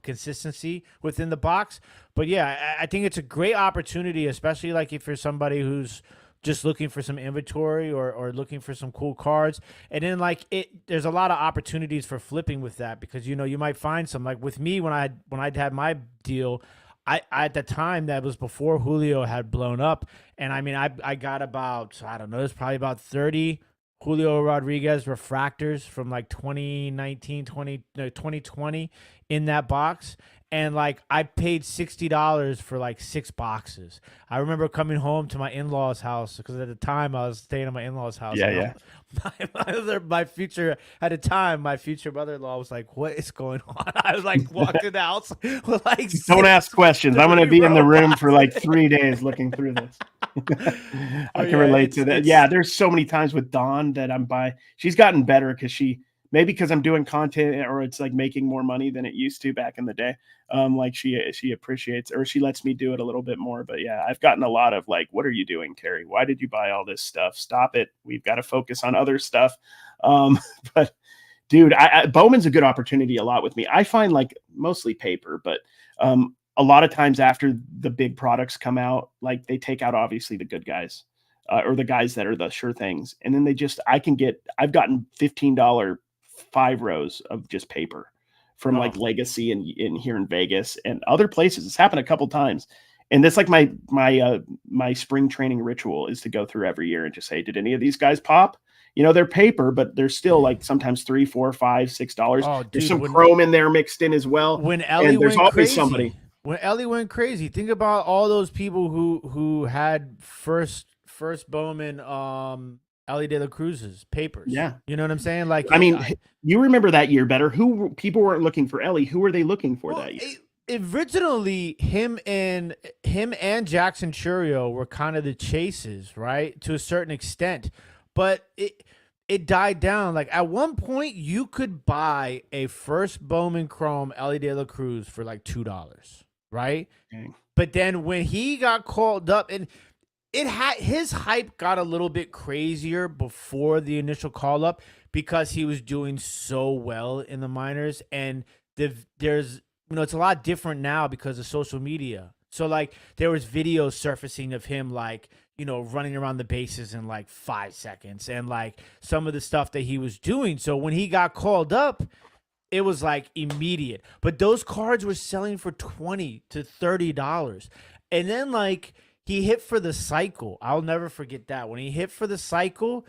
consistency within the box. But yeah, I think it's a great opportunity, especially like if you're somebody who's just looking for some inventory or looking for some cool cards. And then like there's a lot of opportunities for flipping with that, because, you might find some, like with me, when I'd had my deal, I at the time, that was before Julio had blown up. And I mean, I got about, I don't know, it's probably about 30 Julio Rodriguez refractors from like 2020 in that box. And like I paid $60 for like 6 boxes. I remember coming home to my in-laws' house, because at the time I was staying at my in-laws' house. Yeah. My future mother-in-law was like, "What is going on?" I was like, walked in the house with like, don't ask questions. I'm going to be in the room for like 3 days looking through this. I can relate to that. Yeah, there's so many times with Dawn that I'm by. She's gotten better maybe because I'm doing content, or it's like making more money than it used to back in the day. Like she appreciates, or she lets me do it a little bit more. But yeah, I've gotten a lot of like, "What are you doing, Kerry? Why did you buy all this stuff? Stop it. We've got to focus on other stuff." But dude, Bowman's a good opportunity a lot with me. I find like mostly paper, but a lot of times after the big products come out, like they take out obviously the good guys. Or the guys that are the sure things. And then I've gotten $15 5 rows of just paper from like Legacy and in here in Vegas and other places. It's happened a couple times. And that's like my spring training ritual is to go through every year and just say, did any of these guys pop? They're paper, but they're still like sometimes $3, $4, $5, $6. Oh, dude, there's some chrome in there mixed in as well. When Ellie there's went always crazy. somebody. When Ellie went crazy, think about all those people who had first Bowman Ellie De La Cruz's papers. Yeah. You know what I'm saying? Like, I mean, you remember that year better. People weren't looking for Ellie. Who were they looking for well, that year? originally him and Jackson Churio were kind of the chases, right? To a certain extent. But it died down. Like at one point you could buy a first Bowman Chrome Ellie De La Cruz for like $2, right? Okay. But then when he got called up, and his hype got a little bit crazier before the initial call up because he was doing so well in the minors, and there's it's a lot different now because of social media. So like there was videos surfacing of him like running around the bases in like 5 seconds, and like some of the stuff that he was doing. So when he got called up, it was like immediate. But those cards were selling for $20 to $30. And then like he hit for the cycle. I'll never forget that. When he hit for the cycle,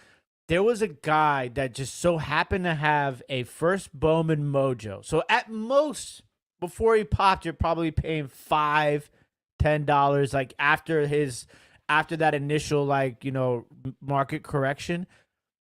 there was a guy that just so happened to have a first Bowman Mojo. So at most, before he popped, you're probably paying $5, $10. Like after that initial market correction,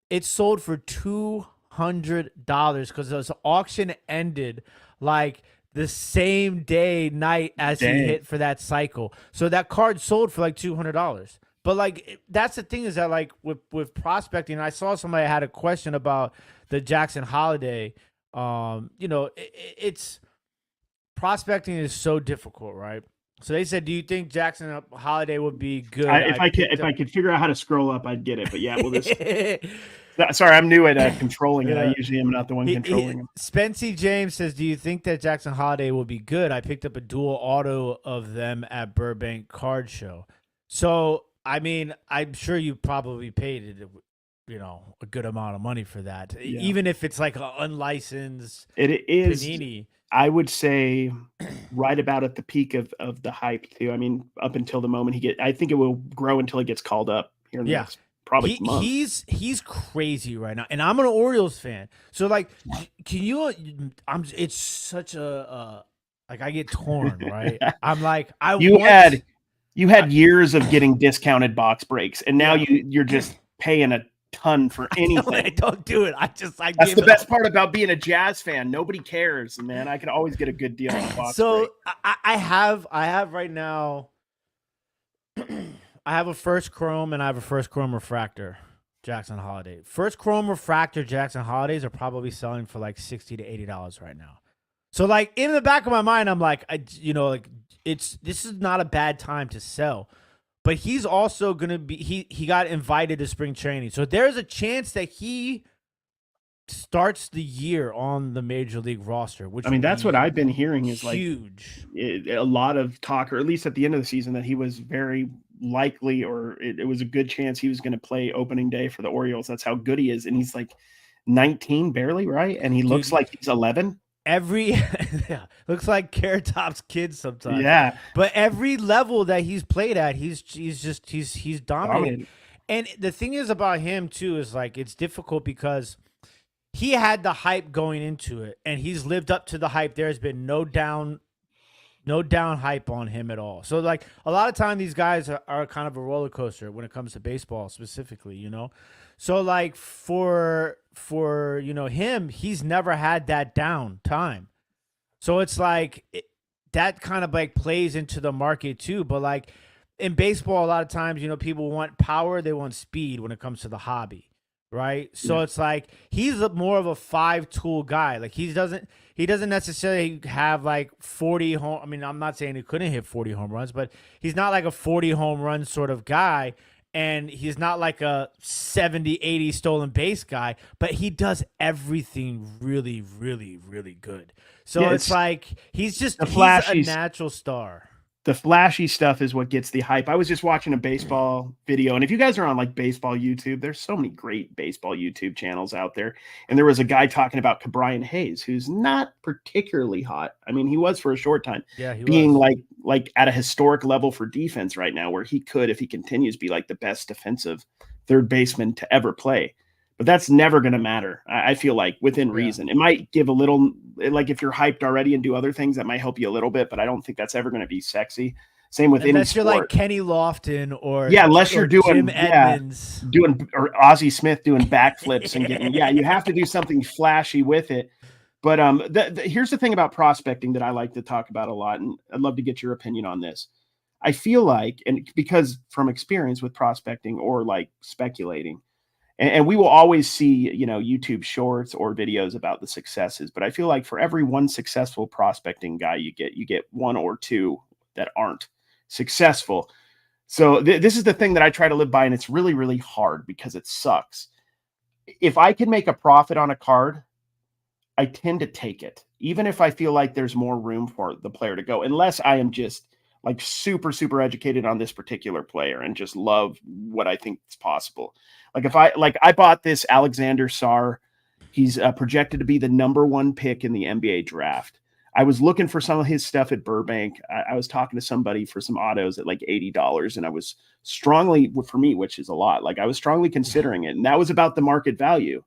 it sold for $200 because the auction ended like the same night as he hit for that cycle. So that card sold for like $200. But like that's the thing, is that like with prospecting, I saw somebody had a question about the Jackson Holiday. It's prospecting is so difficult, right? So they said, do you think Jackson Holiday would be good? If I could figure out how to scroll up, I'd get it. But yeah, sorry, I'm new at controlling it. I usually am not the one controlling it. Spency James says, do you think that Jackson Holiday will be good? I picked up a dual auto of them at Burbank Card Show. So, I mean, I'm sure you probably paid a good amount of money for that. Yeah. Even if it's like an unlicensed Panini. I would say right about at the peak of the hype too. I mean, up until the moment I think it will grow until he gets called up here in the next probably month. He's crazy right now, and I'm an Orioles fan. So like, can you? It's such a like I get torn, right? I'm like you had years of getting discounted box breaks, and now you're just paying a ton for anything. I don't do it. That's the best part about being a Jazz fan. Nobody cares, man. I can always get a good deal on box break. I have right now. I have a first Chrome and I have a first Chrome Refractor Jackson Holiday. First Chrome Refractor Jackson Holidays are probably selling for like $60 to $80 right now. So like in the back of my mind, I'm like, this is not a bad time to sell. But he's also going to be he got invited to spring training. So there's a chance that he starts the year on the major league roster, which that's what I've been hearing is huge. Like a lot of talk, or at least at the end of the season, that he was very likely, or it was a good chance he was going to play opening day for the Orioles. That's how good he is. And he's like 19 barely, right? And he looks like he's 11. Looks like Carrot Top's kid sometimes. Yeah, but every level that he's played at, he's dominating. And the thing is about him too is like it's difficult because he had the hype going into it, and he's lived up to the hype. There's been no down hype on him at all. So like a lot of time these guys are kind of a roller coaster when it comes to baseball specifically, So like for him, he's never had that down time. So it's like that kind of like plays into the market too. But like in baseball, a lot of times, people want power, they want speed when it comes to the hobby, right? So it's like he's more of a 5-tool guy. Like he doesn't necessarily have like 40 home. I mean, I'm not saying he couldn't hit 40 home runs, but he's not like a 40 home run sort of guy. And he's not like a 70, 80 stolen base guy, but he does everything really, really, really good. So it's like he's a natural star. The flashy stuff is what gets the hype. I was just watching a baseball video, and if you guys are on like baseball YouTube, there's so many great baseball YouTube channels out there. And there was a guy talking about Ke'Bryan Hayes, who's not particularly hot. I mean, he was for a short time. Yeah, he being was. like at a historic level for defense right now, where he could, if he continues, be like the best defensive third baseman to ever play. But that's never going to matter. I feel like within reason. It might give a little, like if you're hyped already and do other things, that might help you a little bit, but I don't think that's ever going to be sexy. Same with any Unless you're like sport. Kenny Lofton Yeah, unless you're Jim doing Edmonds. doing or Ozzie Smith doing backflips and getting you have to do something flashy with it. But here's the thing about prospecting that I like to talk about a lot, and I'd love to get your opinion on this. I feel like, and because from experience with prospecting or like speculating, and we will always see, YouTube shorts or videos about the successes, but I feel like for every one successful prospecting guy you get one or two that aren't successful. So this is the thing that I try to live by, and it's really, really hard because it sucks. If I can make a profit on a card, I tend to take it, even if I feel like there's more room for the player to go, unless I am just like super, super educated on this particular player and just love what I think is possible. Like if I bought this Alexander Sarr, he's projected to be the #1 pick in the NBA draft. I was looking for some of his stuff at Burbank. I was talking to somebody for some autos at like $80, and I was strongly, for me, which is a lot, like I was strongly considering it, and that was about the market value.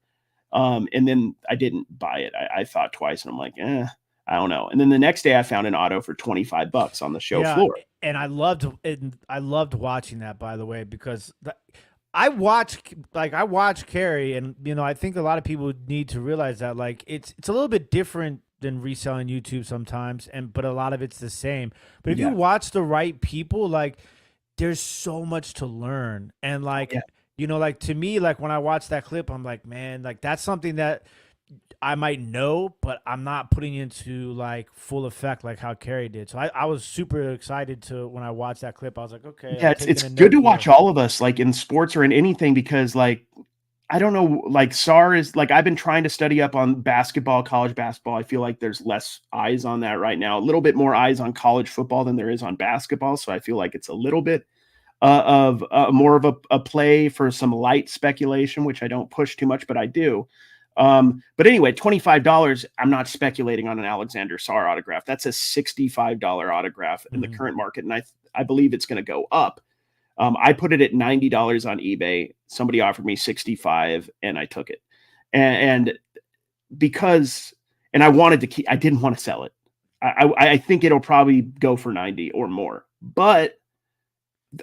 And then I didn't buy it. I thought twice, and I'm like, I don't know. And then the next day I found an auto for $25 on the show floor. And I loved watching that, by the way, because I watch Carey, and I think a lot of people need to realize that like it's a little bit different than reselling YouTube sometimes, but a lot of it's the same. But if you watch the right people, like there's so much to learn, and like like to me, like when I watch that clip, I'm like, man, like that's something that I might know, but I'm not putting into like full effect like how Carey did. So I was super excited when I watched that clip. I was like, okay. Yeah, it's good to watch all of us, like in sports or in anything, because like, I don't know, like Sarr is like, I've been trying to study up on basketball, college basketball. I feel like there's less eyes on that right now, a little bit more eyes on college football than there is on basketball. So I feel like it's a little bit of more of a play for some light speculation, which I don't push too much, but I do. But anyway, $25, I'm not speculating on an Alexander Sarr autograph. That's a $65 autograph in the current market. And I believe it's going to go up. I put it at $90 on eBay. Somebody offered me 65 and I took it. And because, and I didn't want to sell it. I think it'll probably go for 90 or more, but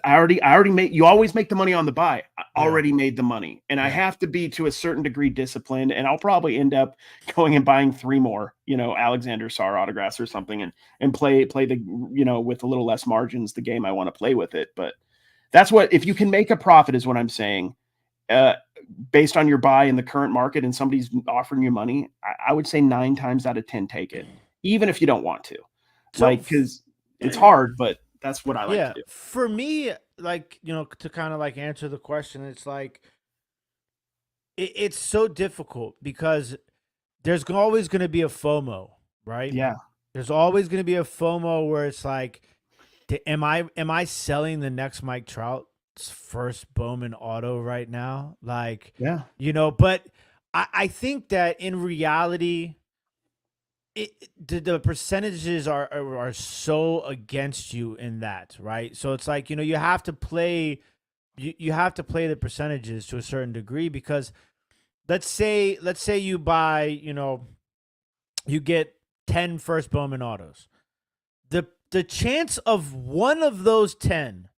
I already made, you always make the money on the buy. I already made the money, and I have to be to a certain degree disciplined, and I'll probably end up going and buying 3 more, Alexander Sarr autographs or something, and play the, with a little less margins, the game I want to play with it. But that's what, if you can make a profit is what I'm saying, based on your buy in the current market and somebody's offering you money, I would say 9 times out of 10, take it, even if you don't want to, because it's hard, but that's what I like to do. For me, like, to kind of like answer the question, it's like, it's so difficult because there's always going to be a FOMO, right? Yeah. There's always going to be a FOMO where it's like, am I selling the next Mike Trout's first Bowman auto right now? Like, but I think that in reality, the percentages are so against you in that, right? So it's like, you have to play, you have to play the percentages to a certain degree, because let's say you buy, you get 10 first Bowman autos. The chance of one of those 10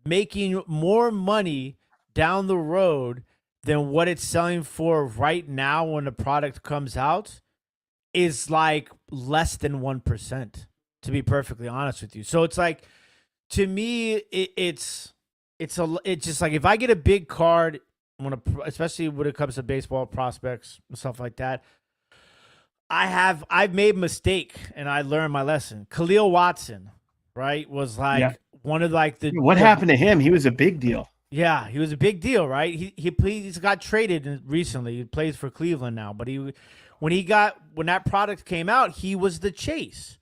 making more money down the road than what it's selling for right now when the product comes out is like less than 1%, to be perfectly honest with you. So it's like, to me, it's just like, if I get a big card, especially when it comes to baseball prospects and stuff like that, I've made a mistake and I learned my lesson. Khalil Watson, right, was like one of like the. What happened to him? He was a big deal. Yeah, he was a big deal, right? He's got traded recently. He plays for Cleveland now, but when that product came out, he was the chase.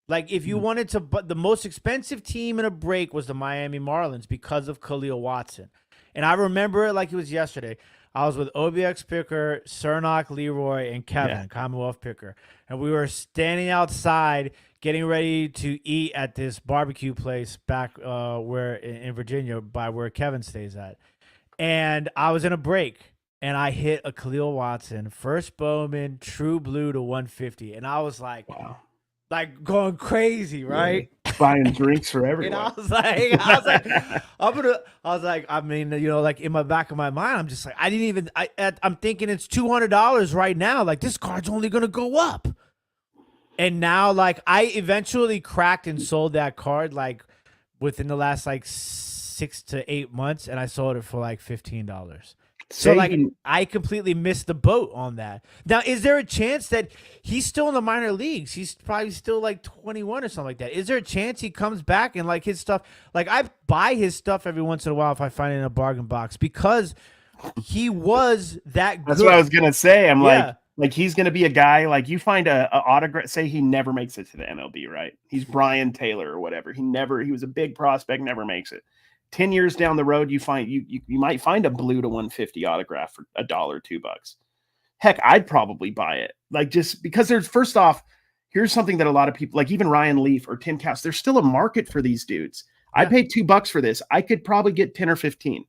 Like, if you wanted to, but the most expensive team in a break was the Miami Marlins because of Khalil Watson. And I remember it like it was yesterday. I was with OBX Picker, Cernock, Leroy, and Kevin, Commonwealth Picker. And we were standing outside getting ready to eat at this barbecue place back where in Virginia by where Kevin stays at. And I was in a break. And I hit a Khalil Watson, first Bowman, true blue to 150. And I was like, wow, like going crazy, right? buying drinks for And everyone. I mean, you know, like in my back of my mind, I'm just like, I'm thinking it's $200 right now. Like this card's only gonna go up. And now, like, I eventually cracked and sold that card like within the last like 6 to 8 months, and I sold it for like $15. So Say like he, I completely missed the boat on that. Now, is there a chance that he's still in the minor leagues? He's probably still like 21 or something like that. Is there a chance he comes back and like his stuff? Like I buy his stuff every once in a while if I find it in a bargain box because he was that good. that's what I was gonna say. I'm Yeah. like he's gonna be a guy like you find a autograph. Say he never makes it to the MLB, right? He's Brian Taylor or whatever. He was a big prospect, never makes it. 10 years down the road, you might find a blue to 150 autograph for $1, $2. Heck, I'd probably buy it. Like just because there's first off, here's something that a lot of people like even Ryan Leaf or Tim Couch, there's still a market for these dudes. I Yeah. paid $2 for this. I could probably get 10 or 15,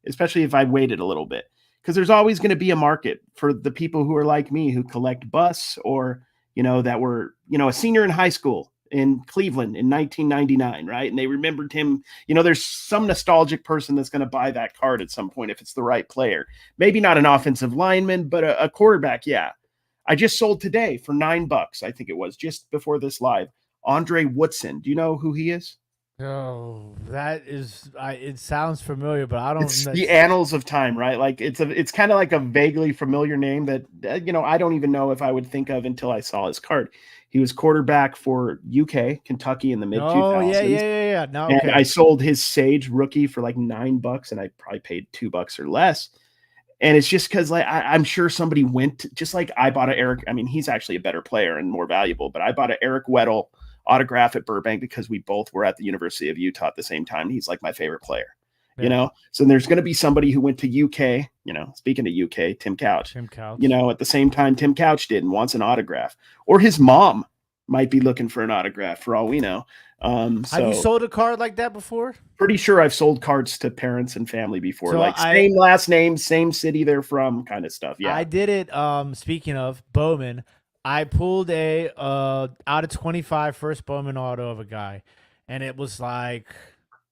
especially if I waited a little bit. Because there's always going to be a market for the people who are like me who collect busts or, that were, a senior in high school in Cleveland in 1999, right? And they remembered him. There's some nostalgic person that's going to buy that card at some point if it's the right player. Maybe not an offensive lineman, but a quarterback, yeah. I just sold today for $9, I think it was, just before this live. Andre Woodson. Do you know who he is? Oh, it sounds familiar, but I don't It's know. the annals of time, right? Like it's kind of like a vaguely familiar name that I don't even know if I would think of until I saw his card. He was quarterback for UK, Kentucky in the mid 2000s. Oh, yeah. No, and okay. I sold his Sage rookie for like $9, and I probably paid $2 or less. And it's just because like I'm sure somebody went just like I bought an Eric. I mean, he's actually a better player and more valuable, but I bought an Eric Weddle autograph at Burbank because we both were at the University of Utah at the same time. He's like my favorite player. Yeah. So there's going to be somebody who went to UK, speaking of UK, Tim Couch, at the same time Tim Couch did and wants an autograph, or his mom might be looking for an autograph for all we know. Have you sold a card like that before? Pretty sure I've sold cards to parents and family before, So like same last name, same city they're from kind of stuff. Yeah. I did it. Speaking of Bowman, I pulled a out of 25 first Bowman auto of a guy, and it was like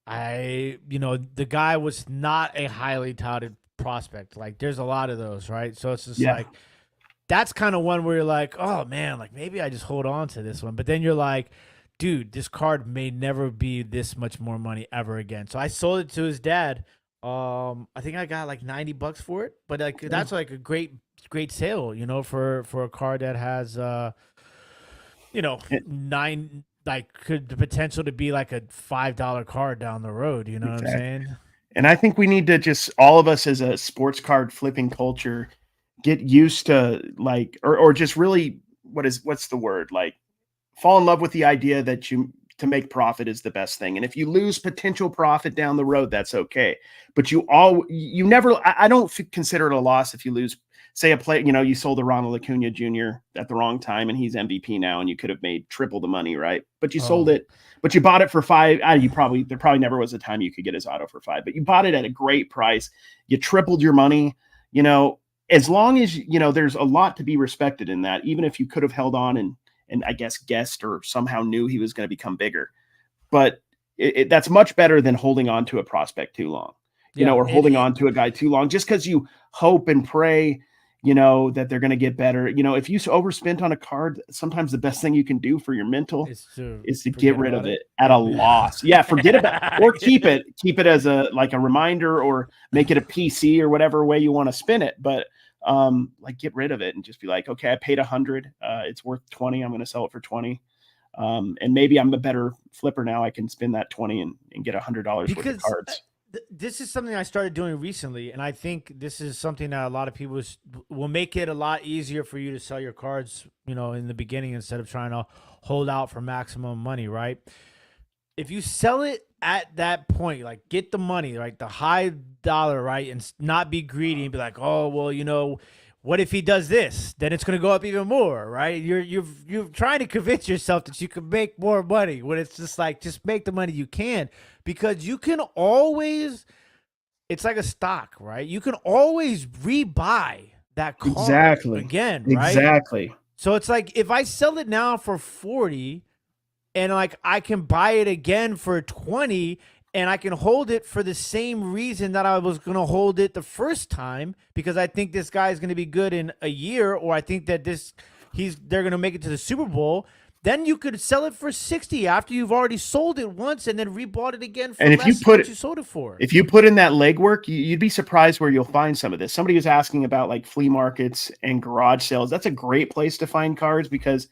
the guy was not a highly touted prospect. Like there's a lot of those, right? So it's just like that's kind of one where you're like, oh man, like maybe I just hold on to this one, but then you're like, dude, this card may never be this much more money ever again. So I sold it to his dad. I think I got like $90 for it, but like that's like a great sale, for a card that has nine, like could the potential to be like a $5 card down the road. You know what I'm saying? And I think we need to just all of us as a sports card flipping culture get used to like or just really what's the word, like fall in love with the idea that to make profit is the best thing. And if you lose potential profit down the road, that's okay. But I don't consider it a loss if you lose, say a play, you sold a Ronald Acuna Jr. at the wrong time and he's MVP now and you could have made triple the money, right? But you sold it, but you bought it for $5. There probably never was a time you could get his auto for $5, but you bought it at a great price. You tripled your money, as long as, there's a lot to be respected in that, even if you could have held on and I guess guessed or somehow knew he was going to become bigger. But that's much better than holding on to a prospect too long, or holding on to a guy too long just because you hope and pray, that they're going to get better. If you overspent on a card, sometimes the best thing you can do for your mental is to get rid of it at a loss. Yeah, forget about or keep it as a reminder or make it a PC or whatever way you want to spin it. But get rid of it and just be like, okay, I paid 100. It's worth 20. I'm going to sell it for 20. And maybe I'm a better flipper now. I can spend that 20 and get $100 worth of cards. This is something I started doing recently, and I think this is something that a lot of people will make it a lot easier for you to sell your cards, in the beginning instead of trying to hold out for maximum money, right? If you sell it at that point, like get the money, right, the high dollar, right, and not be greedy and be like, oh, well, what if he does this? Then it's going to go up even more, right? You're trying to convince yourself that you can make more money when it's just like, just make the money you can, because you can always, it's like a stock, right? You can always rebuy that card again, right? Exactly. So it's like, if I sell it now for 40, and like I can buy it again for 20 and I can hold it for the same reason that I was going to hold it the first time, because I think this guy is going to be good in a year, or I think that they're going to make it to the Super Bowl. Then you could sell it for 60 after you've already sold it once and then rebought it again for And less than what you sold it for. if you put in that legwork, you'd be surprised where you'll find some of this. Somebody was asking about like flea markets and garage sales. That's a great place to find cards, because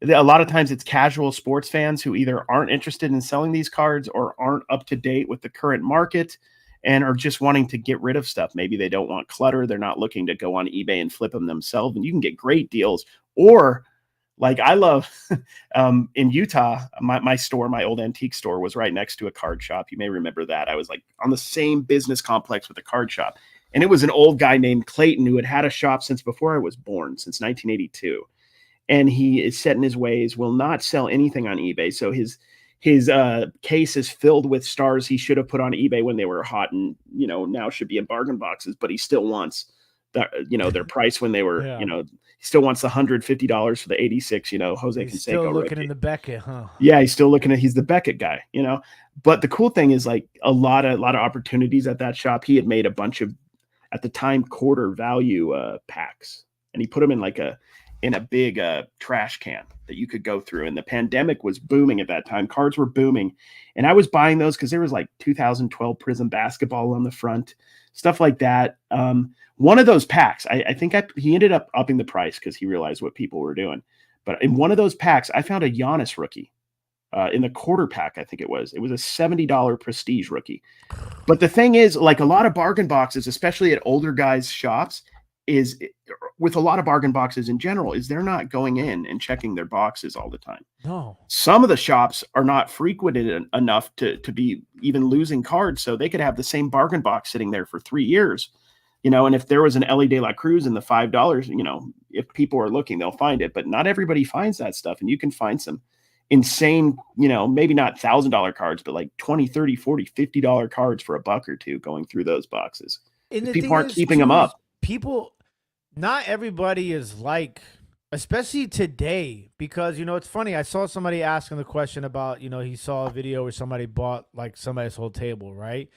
a lot of times it's casual sports fans who either aren't interested in selling these cards or aren't up to date with the current market and are just wanting to get rid of stuff. Maybe they don't want clutter. They're not looking to go on eBay and flip them themselves. And you can get great deals. Or like I love in Utah, my store, my old antique store was right next to a card shop. You may remember that. I was like on the same business complex with a card shop. And it was an old guy named Clayton who had a shop since before I was born, since 1982. And he is set in his ways, will not sell anything on eBay. So his case is filled with stars he should have put on eBay when they were hot, and now should be in bargain boxes. But he still wants their price when they were he still wants the $150 for the 86. Jose Canseco. Still looking in the Beckett, huh? Yeah, he's still looking at. He's the Beckett guy. But the cool thing is like a lot of opportunities at that shop. He had made a bunch of, at the time, quarter value packs, and he put them in a big trash can that you could go through. And the pandemic was booming at that time. Cards were booming. And I was buying those because there was like 2012 Prism basketball on the front, stuff like that. One of those packs, I think he ended up upping the price because he realized what people were doing. But in one of those packs, I found a Giannis rookie in the quarter pack. I think it was a $70 prestige rookie. But the thing is, like a lot of bargain boxes, especially at older guys' shops, is with a lot of bargain boxes in general, is they're not going in and checking their boxes all the time. No. Some of the shops are not frequented enough to be even losing cards. So they could have the same bargain box sitting there for 3 years, and if there was an Ellie De La Cruz in the $5, if people are looking, they'll find it, but not everybody finds that stuff. And you can find some insane, maybe not $1,000 cards, but like $20, $30, $40, $50 cards for $1 or $2 going through those boxes. People aren't keeping them up. Not everybody is like, especially today, because it's funny. I saw somebody asking the question about, he saw a video where somebody bought like somebody's whole table, right?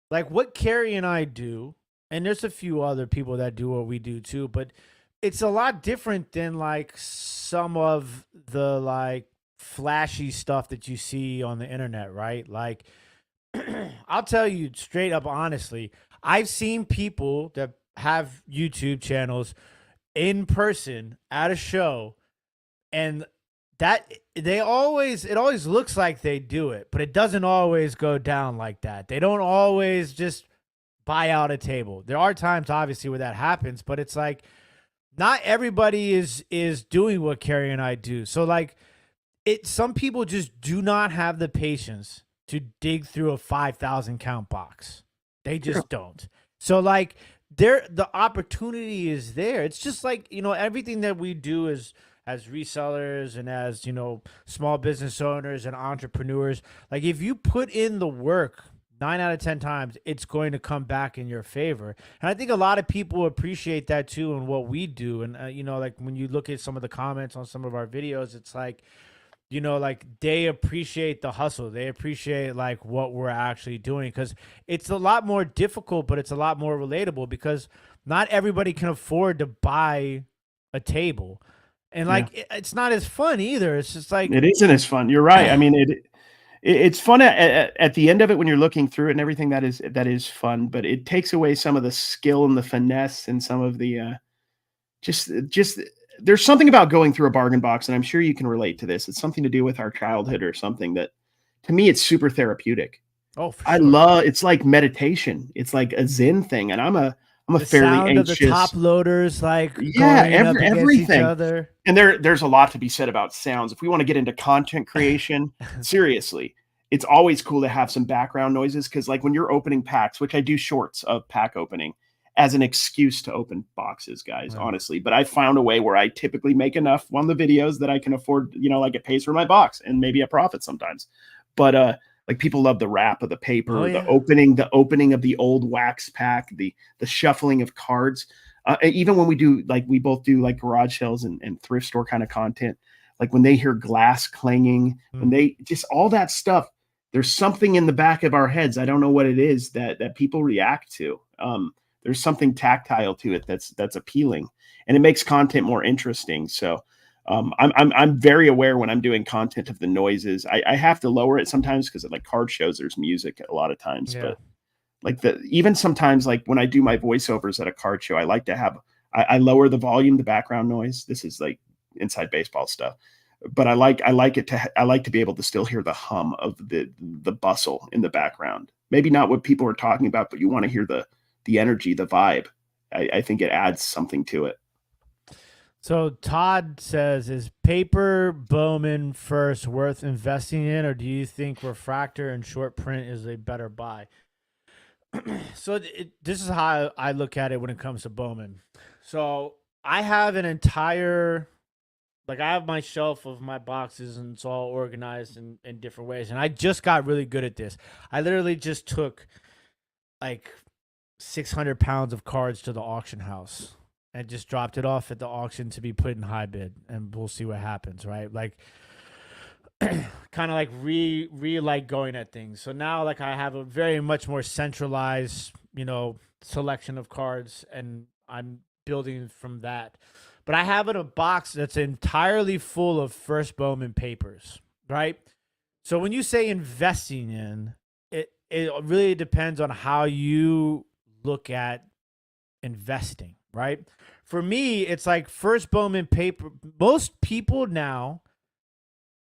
Like what Carrie and I do, and there's a few other people that do what we do too, but it's a lot different than like some of the like flashy stuff that you see on the internet, right? Like I'll tell you straight up honestly, I've seen people that have YouTube channels in person at a show, and that it always looks like they do it, but it doesn't always go down like that. They don't always just buy out a table. There are times obviously where that happens, but it's like not everybody is doing what Carrie and I do. So like some people just do not have the patience to dig through a 5,000 count box. They just don't. So like the opportunity is there. It's just like, everything that we do as resellers and as, small business owners and entrepreneurs, like if you put in the work 9 out of 10 times, it's going to come back in your favor. And I think a lot of people appreciate that too in what we do. And, like when you look at some of the comments on some of our videos, it's like, like they appreciate the hustle. They appreciate like what we're actually doing, because it's a lot more difficult, but it's a lot more relatable, because not everybody can afford to buy a table. And like, it's not as fun either. It's just like, it isn't as fun. You're right. I mean, it's fun at the end of it when you're looking through it and everything. That is fun, but it takes away some of the skill and the finesse and some of the just there's something about going through a bargain box, and I'm sure you can relate to this. It's something to do with our childhood or something that, to me, it's super therapeutic. Oh, for sure. It's like meditation. It's like a Zen thing, and I'm a fairly sound anxious. Of the top loaders, like everything. Each other. And there's a lot to be said about sounds. If we want to get into content creation, seriously, it's always cool to have some background noises, because like when you're opening packs, which I do shorts of pack opening as an excuse to open boxes, guys, honestly. But I found a way where I typically make enough on the videos that I can afford, like it pays for my box and maybe a profit sometimes. But like people love the wrap of the paper, the opening of the old wax pack, the shuffling of cards. Even when we both do like garage sales and thrift store kind of content, like when they hear glass clanging, when they just all that stuff, there's something in the back of our heads. I don't know what it is that people react to. There's something tactile to it that's appealing, and it makes content more interesting. So I'm very aware when I'm doing content of the noises. I have to lower it sometimes because at like card shows, there's music a lot of times, but like even sometimes like when I do my voiceovers at a card show, I like to have I lower the volume, the background noise. This is like inside baseball stuff, but I like to be able to still hear the hum of the bustle in the background. Maybe not what people are talking about, but you want to hear the energy, the vibe. I think it adds something to it. So Todd says, is paper Bowman first worth investing in, or do you think refractor and short print is a better buy? So this is how I look at it when it comes to Bowman. So I have an entire, like I have my shelf of my boxes and it's all organized in different ways. And I just got really good at this. I literally just took like 600 pounds of cards to the auction house and just dropped it off at the auction to be put in high bid, and we'll see what happens, right? Like kind of like like going at things. So now like I have a very much more centralized, selection of cards, and I'm building from that. But I have a box that's entirely full of first Bowman papers, right? So when you say investing in, it really depends on how you look at investing, right? For me, it's like first Bowman paper. Most people now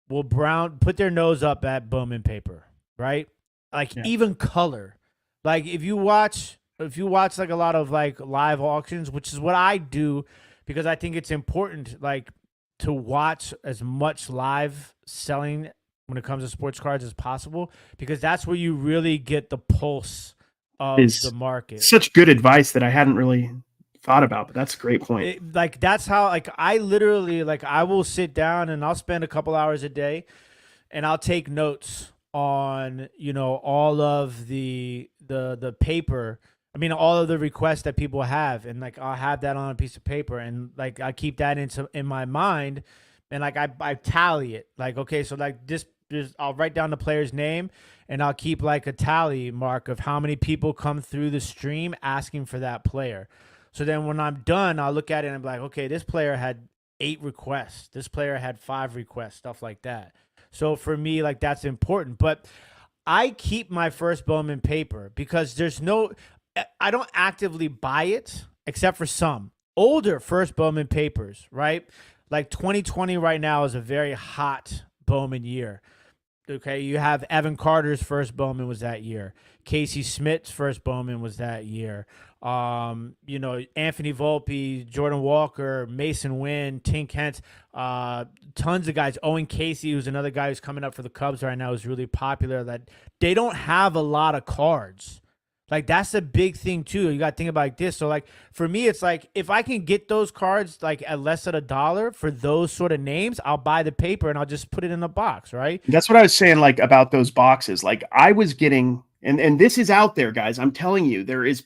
will put their nose up at Bowman paper, right? Like even color. Like if you watch like a lot of like live auctions, which is what I do because I think it's important like to watch as much live selling when it comes to sports cards as possible, because that's where you really get the pulse of the market. Such good advice that I hadn't really thought about, but that's a great point. That's how like I literally like I will sit down and I'll spend a couple hours a day and I'll take notes on all of the paper. I mean, all of the requests that people have, and like I'll have that on a piece of paper, and like I keep that in my mind, and like I tally it. Like okay, so like this I'll write down the player's name, and I'll keep like a tally mark of how many people come through the stream asking for that player. So then when I'm done, I'll look at it and I'm like, okay, this player had 8 requests. This player had 5 requests, stuff like that. So for me, like that's important. But I keep my first Bowman paper because I don't actively buy it except for some older first Bowman papers, right? Like 2020 right now is a very hot Bowman year. Okay, you have Evan Carter's first Bowman was that year. Casey Smith's first Bowman was that year. Anthony Volpe, Jordan Walker, Mason Wynn, Tink Hence, tons of guys. Owen Casey, who's another guy who's coming up for the Cubs right now, is really popular. That they don't have a lot of cards. Like that's a big thing too. You got to think about like this. So like for me, it's like if I can get those cards like at less than $1 for those sort of names, I'll buy the paper and I'll just put it in a box, right? That's what I was saying like about those boxes. Like I was getting, and this is out there, guys. I'm telling you, there is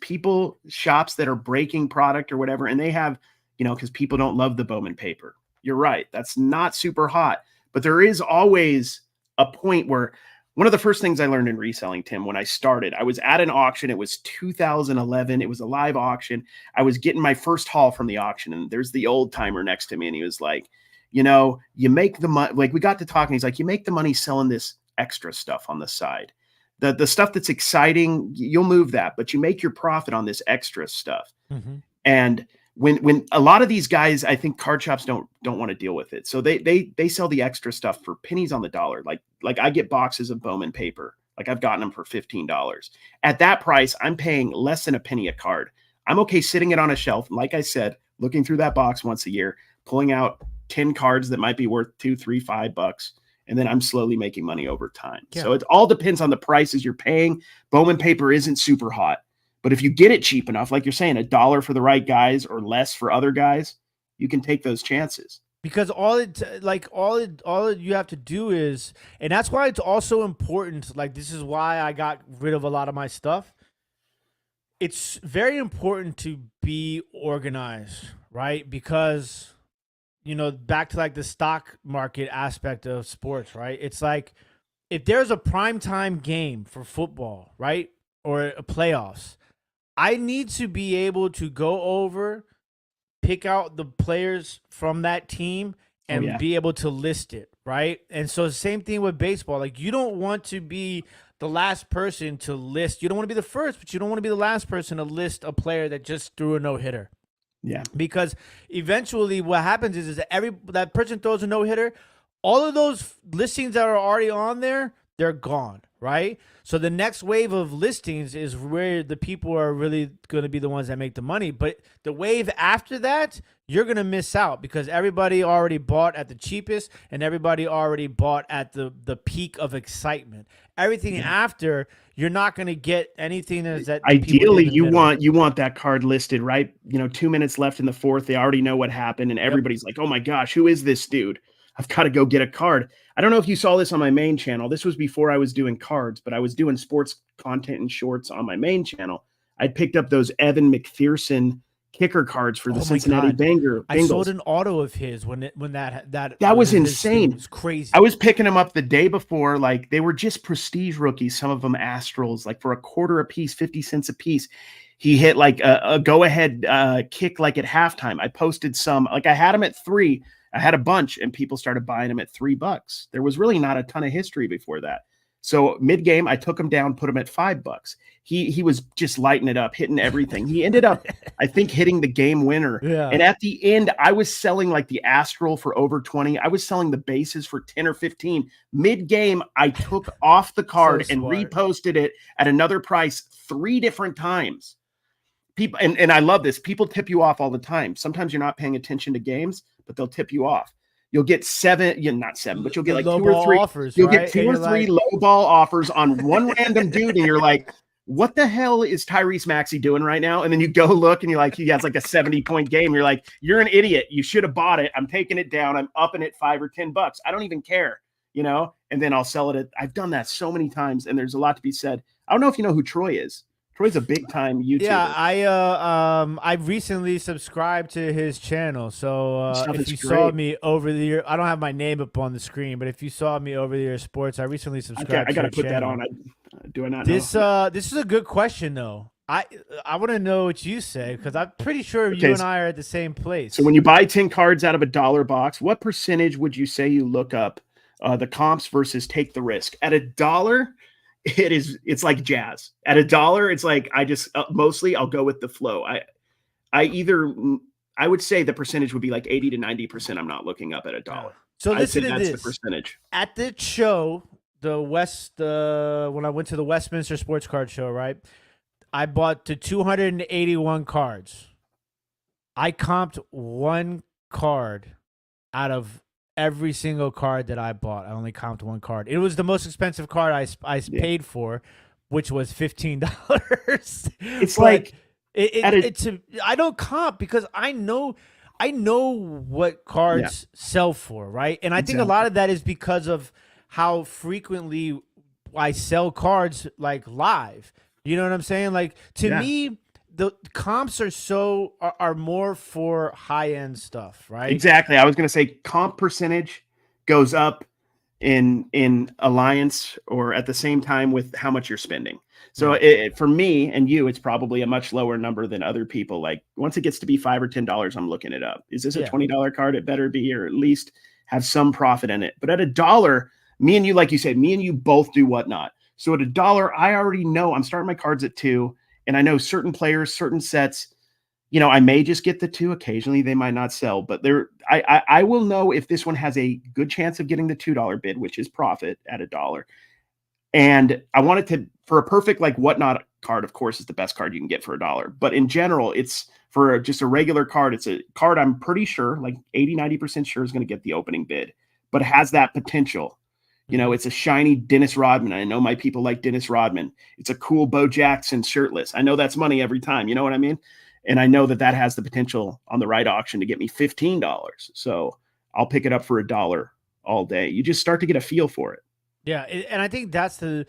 shops that are breaking product or whatever, and they have, because people don't love the Bowman paper. You're right. That's not super hot, but there is always a point where one of the first things I learned in reselling, Tim, when I started, I was at an auction. It was 2011. It was a live auction. I was getting my first haul from the auction, and there's the old timer next to me, and he was like, you make the money. Like we got to talking. He's like, you make the money selling this extra stuff on the side. The stuff that's exciting, you'll move that, but you make your profit on this extra stuff. Mm-hmm. And when a lot of these guys, I think card shops don't want to deal with it. So they sell the extra stuff for pennies on the dollar. Like I get boxes of Bowman paper. Like I've gotten them for $15. At that price, I'm paying less than a penny a card. I'm okay sitting it on a shelf. Like I said, looking through that box once a year, pulling out 10 cards that might be worth $2, $3, $5. And then I'm slowly making money over time. Yeah. So it all depends on the prices you're paying. Bowman paper isn't super hot. But if you get it cheap enough, like you're saying, $1 for the right guys or less for other guys, you can take those chances. Because all you have to do is, and that's why it's also important. Like this is why I got rid of a lot of my stuff. It's very important to be organized, right? Because back to like the stock market aspect of sports, right? It's like if there's a primetime game for football, right? Or a playoffs, I need to be able to go over, pick out the players from that team Oh and yeah. be able to list it, right? And so same thing with baseball. Like you don't want to be the last person to list. You don't want to be the first, but you don't want to be the last person to list a player that just threw a no-hitter. Yeah. Because eventually what happens is that that person throws a no-hitter, all of those listings that are already on there, they're gone, right? So the next wave of listings is where the people are really going to be the ones that make the money. But the wave after that, you're going to miss out because everybody already bought at the cheapest and everybody already bought at the peak of excitement. Everything after, you're not going to get anything that Ideally you want that card listed, right? 2 minutes left in the fourth. They already know what happened and everybody's like, oh my gosh, who is this dude? I've got to go get a card. I don't know if you saw this on my main channel. This was before I was doing cards, but I was doing sports content and shorts on my main channel. I picked up those Evan McPherson kicker cards for the Cincinnati Bengals. I sold an auto of his when that was insane. It was crazy. I was picking them up the day before, like they were just prestige rookies. Some of them Astrals, like for a quarter a piece, 50 cents a piece. He hit like a go-ahead kick like at halftime. I posted some, like I had him at $3. I had a bunch and people started buying them at $3. There was really not a ton of history before that. So mid-game, I took him down, put him at $5. He was just lighting it up, hitting everything. He ended up, I think, hitting the game winner. Yeah. And at the end, I was selling like the Astral for over 20. I was selling the bases for 10 or 15. Mid-game, I took off the card and reposted it at another price 3 different times. People, and I love this. People tip you off all the time. Sometimes you're not paying attention to games, but they'll tip you off. You'll get not 7, but you'll get like 2 or 3 offers. You'll get 2 or 3 low ball offers on one random dude, and you're like, "What the hell is Tyrese Maxey doing right now?" And then you go look, and you're like, he has like a 70-point game. You're like, "You're an idiot. You should have bought it. I'm taking it down. I'm upping it $5 or $10. I don't even care, And then I'll sell it. I've done that so many times, and there's a lot to be said. I don't know if you know who Troy is. Troy's a big time YouTuber. Yeah, I recently subscribed to his channel. So if you saw me over the year, I don't have my name up on the screen, but if you saw me over the year sports, I recently subscribed. I got to put that on. Do I not this? Know? This is a good question though. I want to know what you say because I'm pretty sure you and I are at the same place. So when you buy 10 cards out of $1 box, what percentage would you say you look up the comps versus take the risk at $1? It's like jazz. At $1, it's like I just mostly I'll go with the flow. I would say the percentage would be like 80 to 90%. I'm not looking up at $1. So listen to that's this. The percentage. At the show, when I went to the Westminster Sports Card Show, right? I bought the 281 cards. I comped 1 card out of every single card that I bought. I only comped 1 card. It was the most expensive card I paid for, which was $15. It's like I don't comp because I know what cards sell for, right? And I think a lot of that is because of how frequently I sell cards like live. You know what I'm saying? Like to me, the comps are more for high-end stuff, right? Exactly. I was going to say comp percentage goes up in alliance or at the same time with how much you're spending. So for me and you, it's probably a much lower number than other people. Like once it gets to be $5 or $10, I'm looking it up. Is this a $20 card? It better be, or at least have some profit in it. But at $1, me and you, like you said, me and you both do whatnot. So at $1, I already know I'm starting my cards at 2. And I know certain players, certain sets, I may just get the 2. Occasionally they might not sell, but I will know if this one has a good chance of getting the $2 bid, which is profit at $1. And I want it to, for a perfect, like whatnot card, of course, is the best card you can get for $1. But in general, it's for just a regular card. It's a card I'm pretty sure, like 80, 90% sure is going to get the opening bid, but has that potential. It's a shiny Dennis Rodman. I know my people like Dennis Rodman. It's a cool Bo Jackson shirtless. I know that's money every time. You know what I mean? And I know that has the potential on the right auction to get me $15. So I'll pick it up for $1 all day. You just start to get a feel for it. Yeah. And I think that's the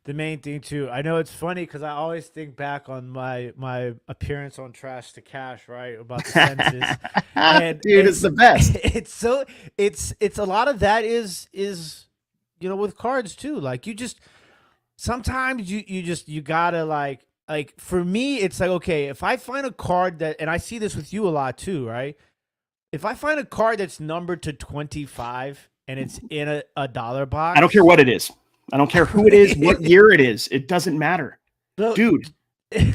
the main thing too. I know it's funny because I always think back on my appearance on Trash to Cash, right, about the census, and Dude, it's the best. it's so it's a lot of that is with cards too. Like you just sometimes you gotta like for me it's like, okay, if I find a card that, and I see this with you a lot too, right? If I find a card that's numbered to 25 and it's in a dollar box, I don't care what it is. I don't care who it is, what year it is. It doesn't matter. so, Dude,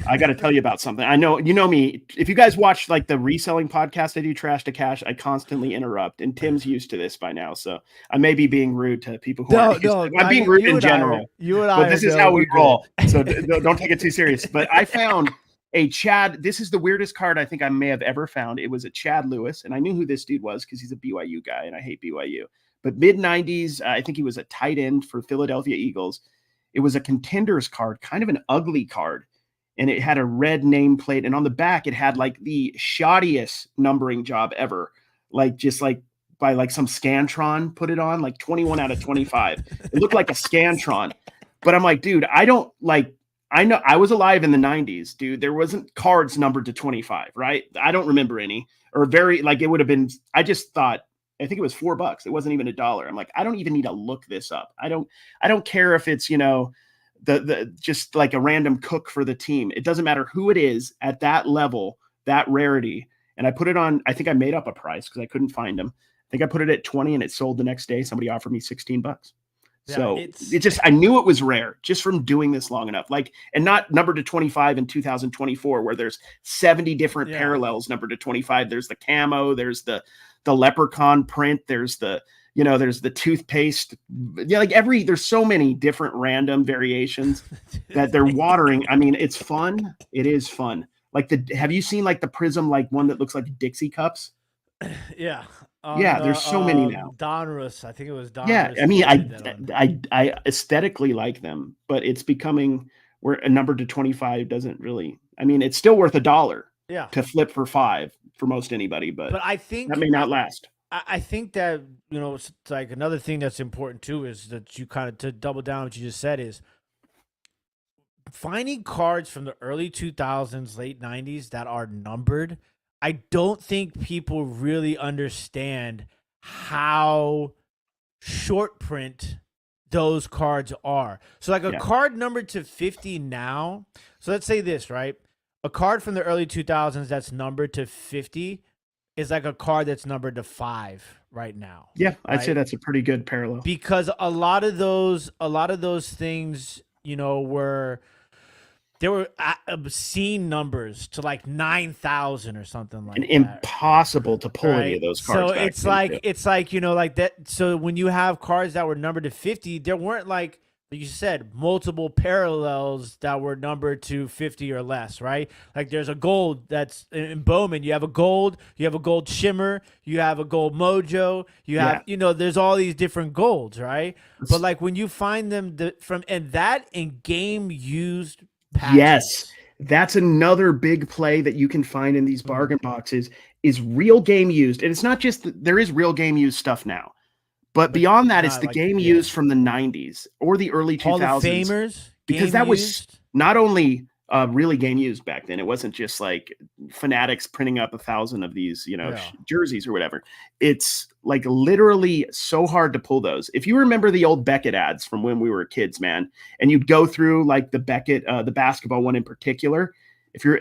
I got to tell you about something. I know, you know me. If you guys watch like the reselling podcast I do, Trash to Cash, I constantly interrupt, and Tim's used to this by now. So I may be being rude to people who aren't. I'm being rude in general. You and I, but this is how we roll. So don't take it too serious. But I found a Chad. This is the weirdest card I think I may have ever found. It was a Chad Lewis, and I knew who this dude was because he's a BYU guy, and I hate BYU. But mid 90s, I think he was a tight end for Philadelphia Eagles. It was a contenders card, kind of an ugly card. And it had a red nameplate. And on the back, it had like the shoddiest numbering job ever. Like just like by like some Scantron put it on, like 21 out of 25. It looked like a Scantron. But I'm like, dude, I know I was alive in the 90s, dude. There wasn't cards numbered to 25, right? I don't remember any. Or very, like it would have been, I just thought, I think it was $4. It wasn't even $1. I'm like, I don't even need to look this up. I don't care if it's, the just like a random cook for the team. It doesn't matter who it is at that level, that rarity. And I put it on, I think I made up a price because I couldn't find them. I think I put it at 20 and it sold the next day. Somebody offered me $16. Yeah, so I knew it was rare just from doing this long enough. Like, and not numbered to 25 in 2024, where there's 70 different parallels numbered to 25. There's the camo, there's the leprechaun print, there's the toothpaste. Yeah, like there's so many different random variations that they're watering. I mean, it's fun. It is fun. Like have you seen like the Prism, like one that looks like Dixie cups? Yeah. There's so many now. Donruss, I think it was Donruss. Yeah, I mean, I aesthetically like them, but it's becoming where a number to 25 doesn't really. I mean, it's still worth $1. Yeah. To flip for $5 for most anybody, but I think that may not last. I think that it's like another thing that's important too is that you kind of, to double down what you just said, is finding cards from the early 2000s, late 90s that are numbered. I don't think people really understand how short print those cards are. So like a card numbered to 50 now. So let's say this, right? A card from the early 2000s that's numbered to 50 is like a card that's numbered to 5 right now. Yeah, I'd say that's a pretty good parallel. Because a lot of those things, there were obscene numbers to like 9,000 or something like that. Impossible to pull any of those cards. So it's like like that. So when you have cards that were numbered to 50, there weren't like you said, multiple parallels that were numbered to 50 or less, right? Like there's a gold that's in Bowman. You have a gold shimmer, you have a gold mojo, you have, there's all these different golds, right? But like when you find them in game used patches. Yes. That's another big play that you can find in these bargain boxes is real game used. And it's not just there is real game used stuff now. But beyond that, it's the game used from the 90s or the early 2000s. Hall of Famers? Because that was not only really game used back then. It wasn't just like Fanatics printing up 1,000 of these, jerseys or whatever. It's like literally so hard to pull those. If you remember the old Beckett ads from when we were kids, man, and you'd go through like the Beckett, the basketball one in particular,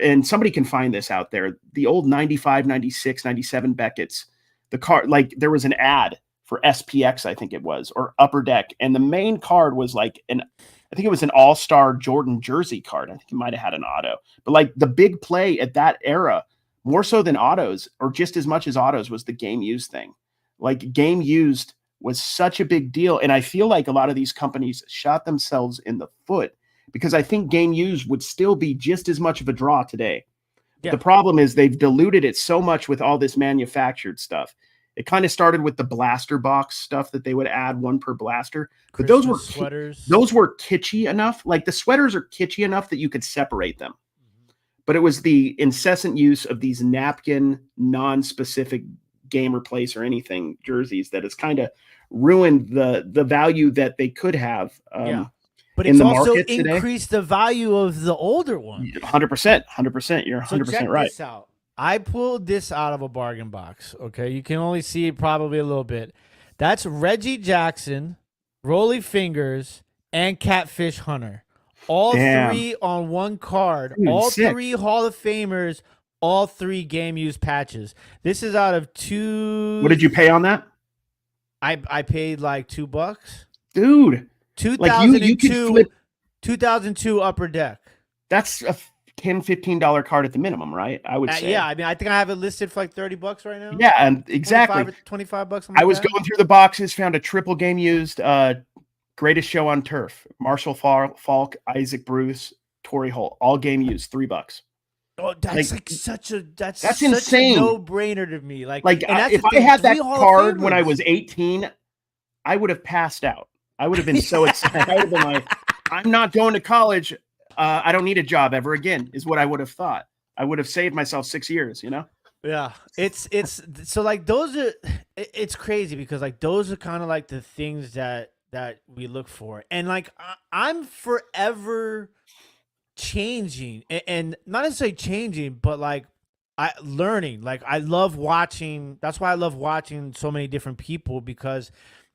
and somebody can find this out there, the old 95, 96, 97 Beckett's, the card, like there was an ad for SPX, I think it was, or Upper Deck. And the main card was like I think it was an all-star Jordan jersey card. I think it might've had an auto, but like the big play at that era, more so than autos or just as much as autos, was the game used thing. Like game used was such a big deal. And I feel like a lot of these companies shot themselves in the foot because I think game used would still be just as much of a draw today. Yeah. The problem is they've diluted it so much with all this manufactured stuff. It kind of started with the blaster box stuff that they would add one per blaster, but those were sweaters. Those were kitschy enough. Like the sweaters are kitschy enough that you could separate them, but it was the incessant use of these napkin, non-specific game replace or anything jerseys that has kind of ruined the value that they could have. But in it's the also market today. increased the value of the older one. 100%, 100%. You're So 100% check right. this out. I pulled this out of a bargain box. Okay, you can only see it probably a little bit. That's Reggie Jackson, Rolly Fingers, and Catfish Hunter. All Damn. three on one card. Dude, All sick. three Hall of Famers. All three game used patches. This is out of two. What did you pay on that? I paid like $2. Dude, like you could 2002, flip. 2002 Upper Deck. That's a $10, $15 card at the minimum, right? I would say. Yeah, I mean, I think I have it listed for like $30 right now. Yeah, and exactly. 25 bucks. I was going through the boxes, found a triple game used, greatest show on turf. Marshall Falk, Isaac Bruce, Torrey Holt, all game used, $3. Oh, that's like such a that's such insane. a no-brainer to me. Like if I had that card when I was 18, I would have passed out. I would have been so excited. I would have been like, I'm not going to college. I don't need a job ever again, is what I would have thought. I would have saved myself 6 years, you know? Yeah. It's so like those are it's crazy because like those are kind of like the things that we look for. And like I'm forever changing and not necessarily changing, but like I learning. Like I love watching. That's why I love watching so many different people because,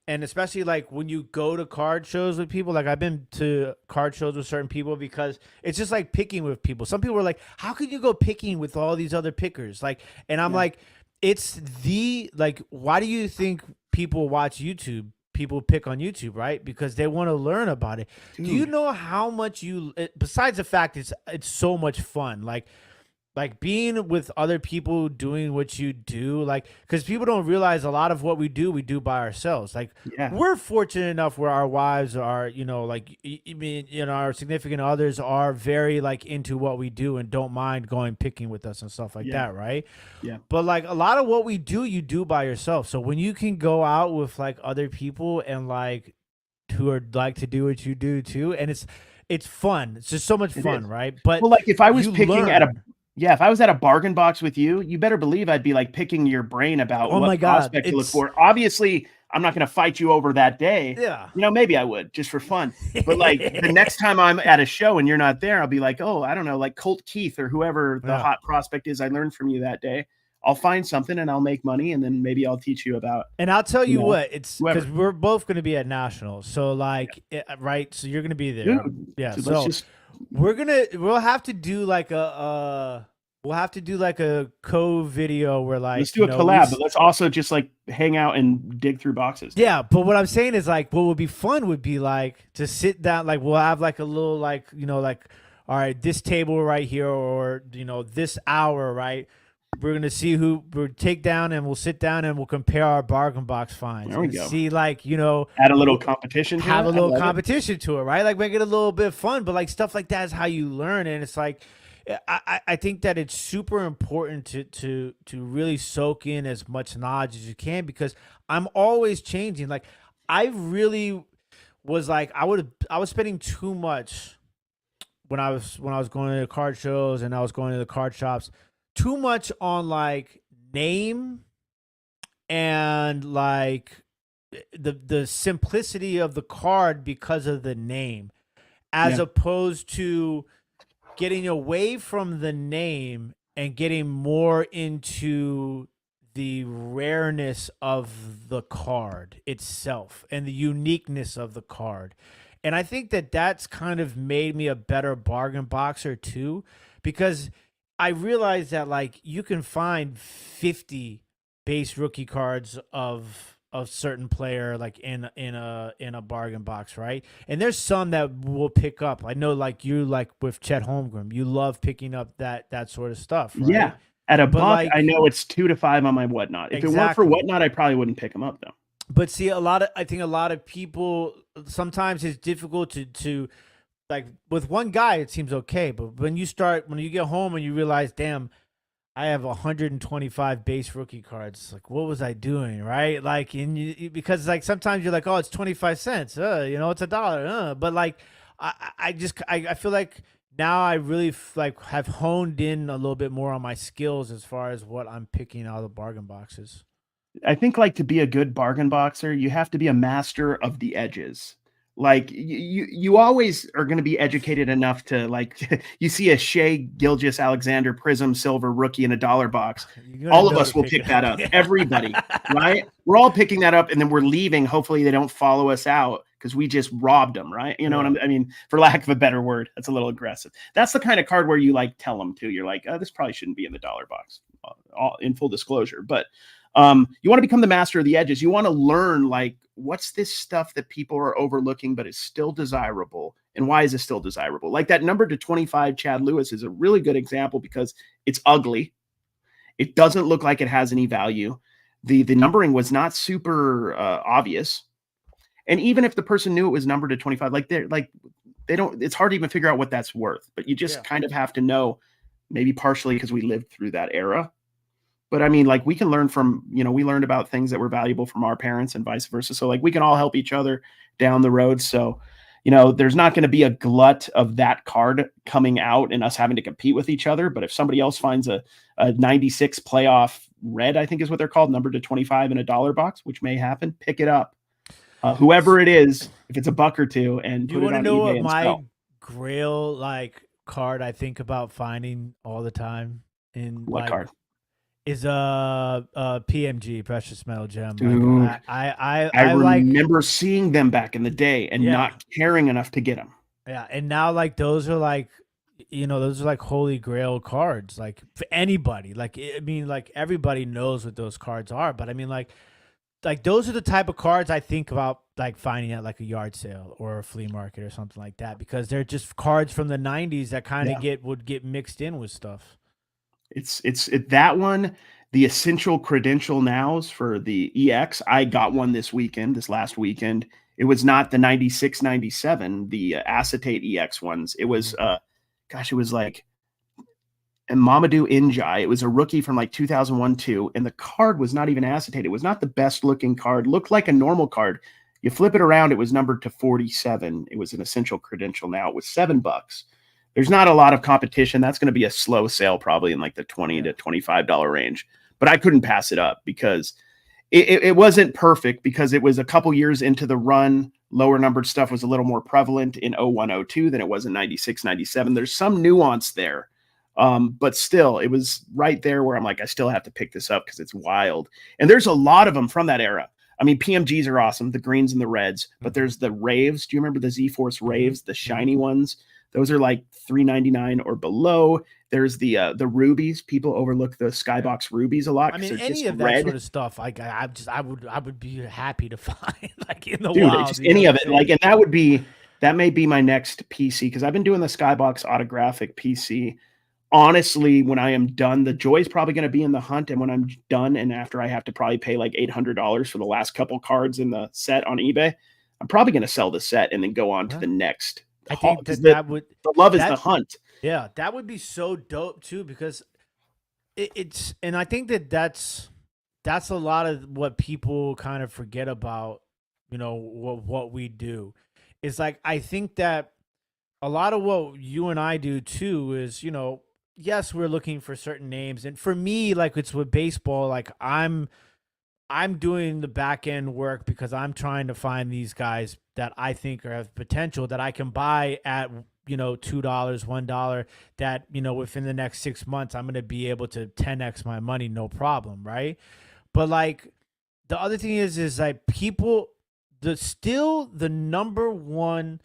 and especially like when you go to card shows with people, like I've been to card shows with certain people because it's just like picking with people. Some people are like, how can you go picking with all these other pickers? Like, and I'm like, it's like, why do you think people watch YouTube? People pick on YouTube, right? Because they want to learn about it. Dude. Do you know how much besides the fact it's so much fun, like being with other people doing what you do, like, because people don't realize a lot of what we do by ourselves. Like, we're fortunate enough where our wives are, like, our significant others are very like into what we do and don't mind going picking with us and stuff like that, right? Yeah. But like a lot of what we do, you do by yourself. So when you can go out with like other people and like who are like to do what you do too, and it's fun. It's just so much fun, right? But well, like if I was picking if I was at a bargain box with you, you better believe I'd be like picking your brain about what prospect to look for. Obviously, I'm not going to fight you over that day. Yeah. Maybe I would just for fun. But like the next time I'm at a show and you're not there, I'll be like, oh, I don't know, like Colt Keith or whoever the hot prospect is I learned from you that day. I'll find something and I'll make money and then maybe I'll teach you about. And I'll tell you what, it's because we're both going to be at nationals. So like, right. So you're going to be there. Dude, yeah. So we'll have to do like a co-video where like let's do a collab, but let's also just like hang out and dig through boxes. Yeah, but what I'm saying is like what would be fun would be like to sit down, like we'll have like a little like like all right, this table right here or this hour, right? We're gonna see who we'll take down and we'll sit down and we'll compare our bargain box finds. There we go. See like add a little competition. Have a little competition to it, right? Like make it a little bit fun, but like stuff like that is how you learn, and it's like. I think that it's super important to really soak in as much knowledge as you can because I'm always changing. Like I really was like I was spending too much when I was going to the card shows and I was going to the card shops, too much on like name and like the simplicity of the card because of the name, as opposed to getting away from the name and getting more into the rareness of the card itself and the uniqueness of the card. And I think that that's kind of made me a better bargain boxer too, because I realized that like you can find 50 base rookie cards of certain player like in a bargain box, right? And there's some that we'll pick up. I know like you, like with Chet Holmgren, you love picking up that sort of stuff, right? Yeah, at a buck, like, I know it's 2 to 5 on my Whatnot. If it weren't for Whatnot, I probably wouldn't pick them up though. But see, I think a lot of people, sometimes it's difficult to like with one guy it seems okay, but when you get home and you realize, damn, I have 125 base rookie cards. Like, what was I doing, right? Like, because like sometimes you're like, oh, it's 25 cents. It's $1. But like, I feel like now I really like have honed in a little bit more on my skills as far as what I'm picking out of the bargain boxes. I think like to be a good bargain boxer, you have to be a master of the edges, Like you always are going to be educated enough to like you see a Shea Gilgeous Alexander Prism Silver rookie in a dollar box. You're gonna All of know us to will pick pick it that up. up. Everybody, right? We're all picking that up, and then we're leaving. Hopefully, they don't follow us out because we just robbed them, right? You know what I mean? For lack of a better word, that's a little aggressive. That's the kind of card where you like tell them to. You're like, oh, this probably shouldn't be in the dollar box. All in full disclosure, but you want to become the master of the edges. You want to learn like what's this stuff that people are overlooking but is still desirable, and why is it still desirable? Like that number to 25 Chad Lewis is a really good example because it's ugly. It doesn't look like it has any value. The numbering was not super obvious, and even if the person knew it was numbered to 25, they don't. It's hard to even figure out what that's worth. But you just kind of have to know, maybe partially because we lived through that era. But I mean, like we can learn from, we learned about things that were valuable from our parents and vice versa. So like we can all help each other down the road. So, there's not going to be a glut of that card coming out and us having to compete with each other. But if somebody else finds a 96 playoff red, I think is what they're called, numbered to 25 in a dollar box, which may happen, pick it up. Whoever it is, if it's a buck or two, and You put it want to on know eBay what and my sell. grail like card I think about finding all the time in What like card? is a PMG precious metal gem. Dude, Like I I like remember seeing them back in the day and not caring enough to get them. yeah, and now like those are like those are like holy grail cards like for anybody. Like I mean like everybody knows what those cards are, but I mean like those are the type of cards I think about like finding at like a yard sale or a flea market or something like that because they're just cards from the 90s that kind of would get mixed in with stuff. It's that one, the essential credential nows for the EX. I got one this last weekend. It was not the 96, 97, the acetate EX ones. It was, it was like Mamadou Njai. It was a rookie from like 2001, 2, and the card was not even acetate. It was not the best looking card. Looked like a normal card. You flip it around, it was numbered to 47. It was an essential credential now. It was $7. There's not a lot of competition. That's going to be a slow sale, probably in like the $20 to $25 range. But I couldn't pass it up because it wasn't perfect because it was a couple years into the run. Lower numbered stuff was a little more prevalent in 01, 02 than it was in 96, 97. There's some nuance there. But still, it was right there where I'm like, I still have to pick this up because it's wild. And there's a lot of them from that era. I mean, PMGs are awesome, the greens and the reds, but there's the Raves. Do you remember the Z-Force Raves, the shiny ones? Those are like $3.99 or below. There's the rubies. People overlook the Skybox rubies a lot. I mean, any of red. that sort of stuff, like I would be happy to find like in the Dude, wild. just any of it. Like, and that may be my next PC because I've been doing the Skybox autographic PC. Honestly, when I am done, the joy is probably going to be in the hunt. And when I'm done, and after I have to probably pay like $800 for the last couple cards in the set on eBay, I'm probably going to sell the set and then go on to the next. I think the love is the hunt. Yeah, that would be so dope too because it's and I think that's a lot of what people kind of forget about, what we do. It's like I think that a lot of what you and I do too is, yes, we're looking for certain names. And for me, like it's with baseball, like I'm doing the back end work because I'm trying to find these guys that I think have potential that I can buy at, $2, $1 that, within the next 6 months, I'm going to be able to 10X my money. No problem. Right. But like the other thing is like people, the number one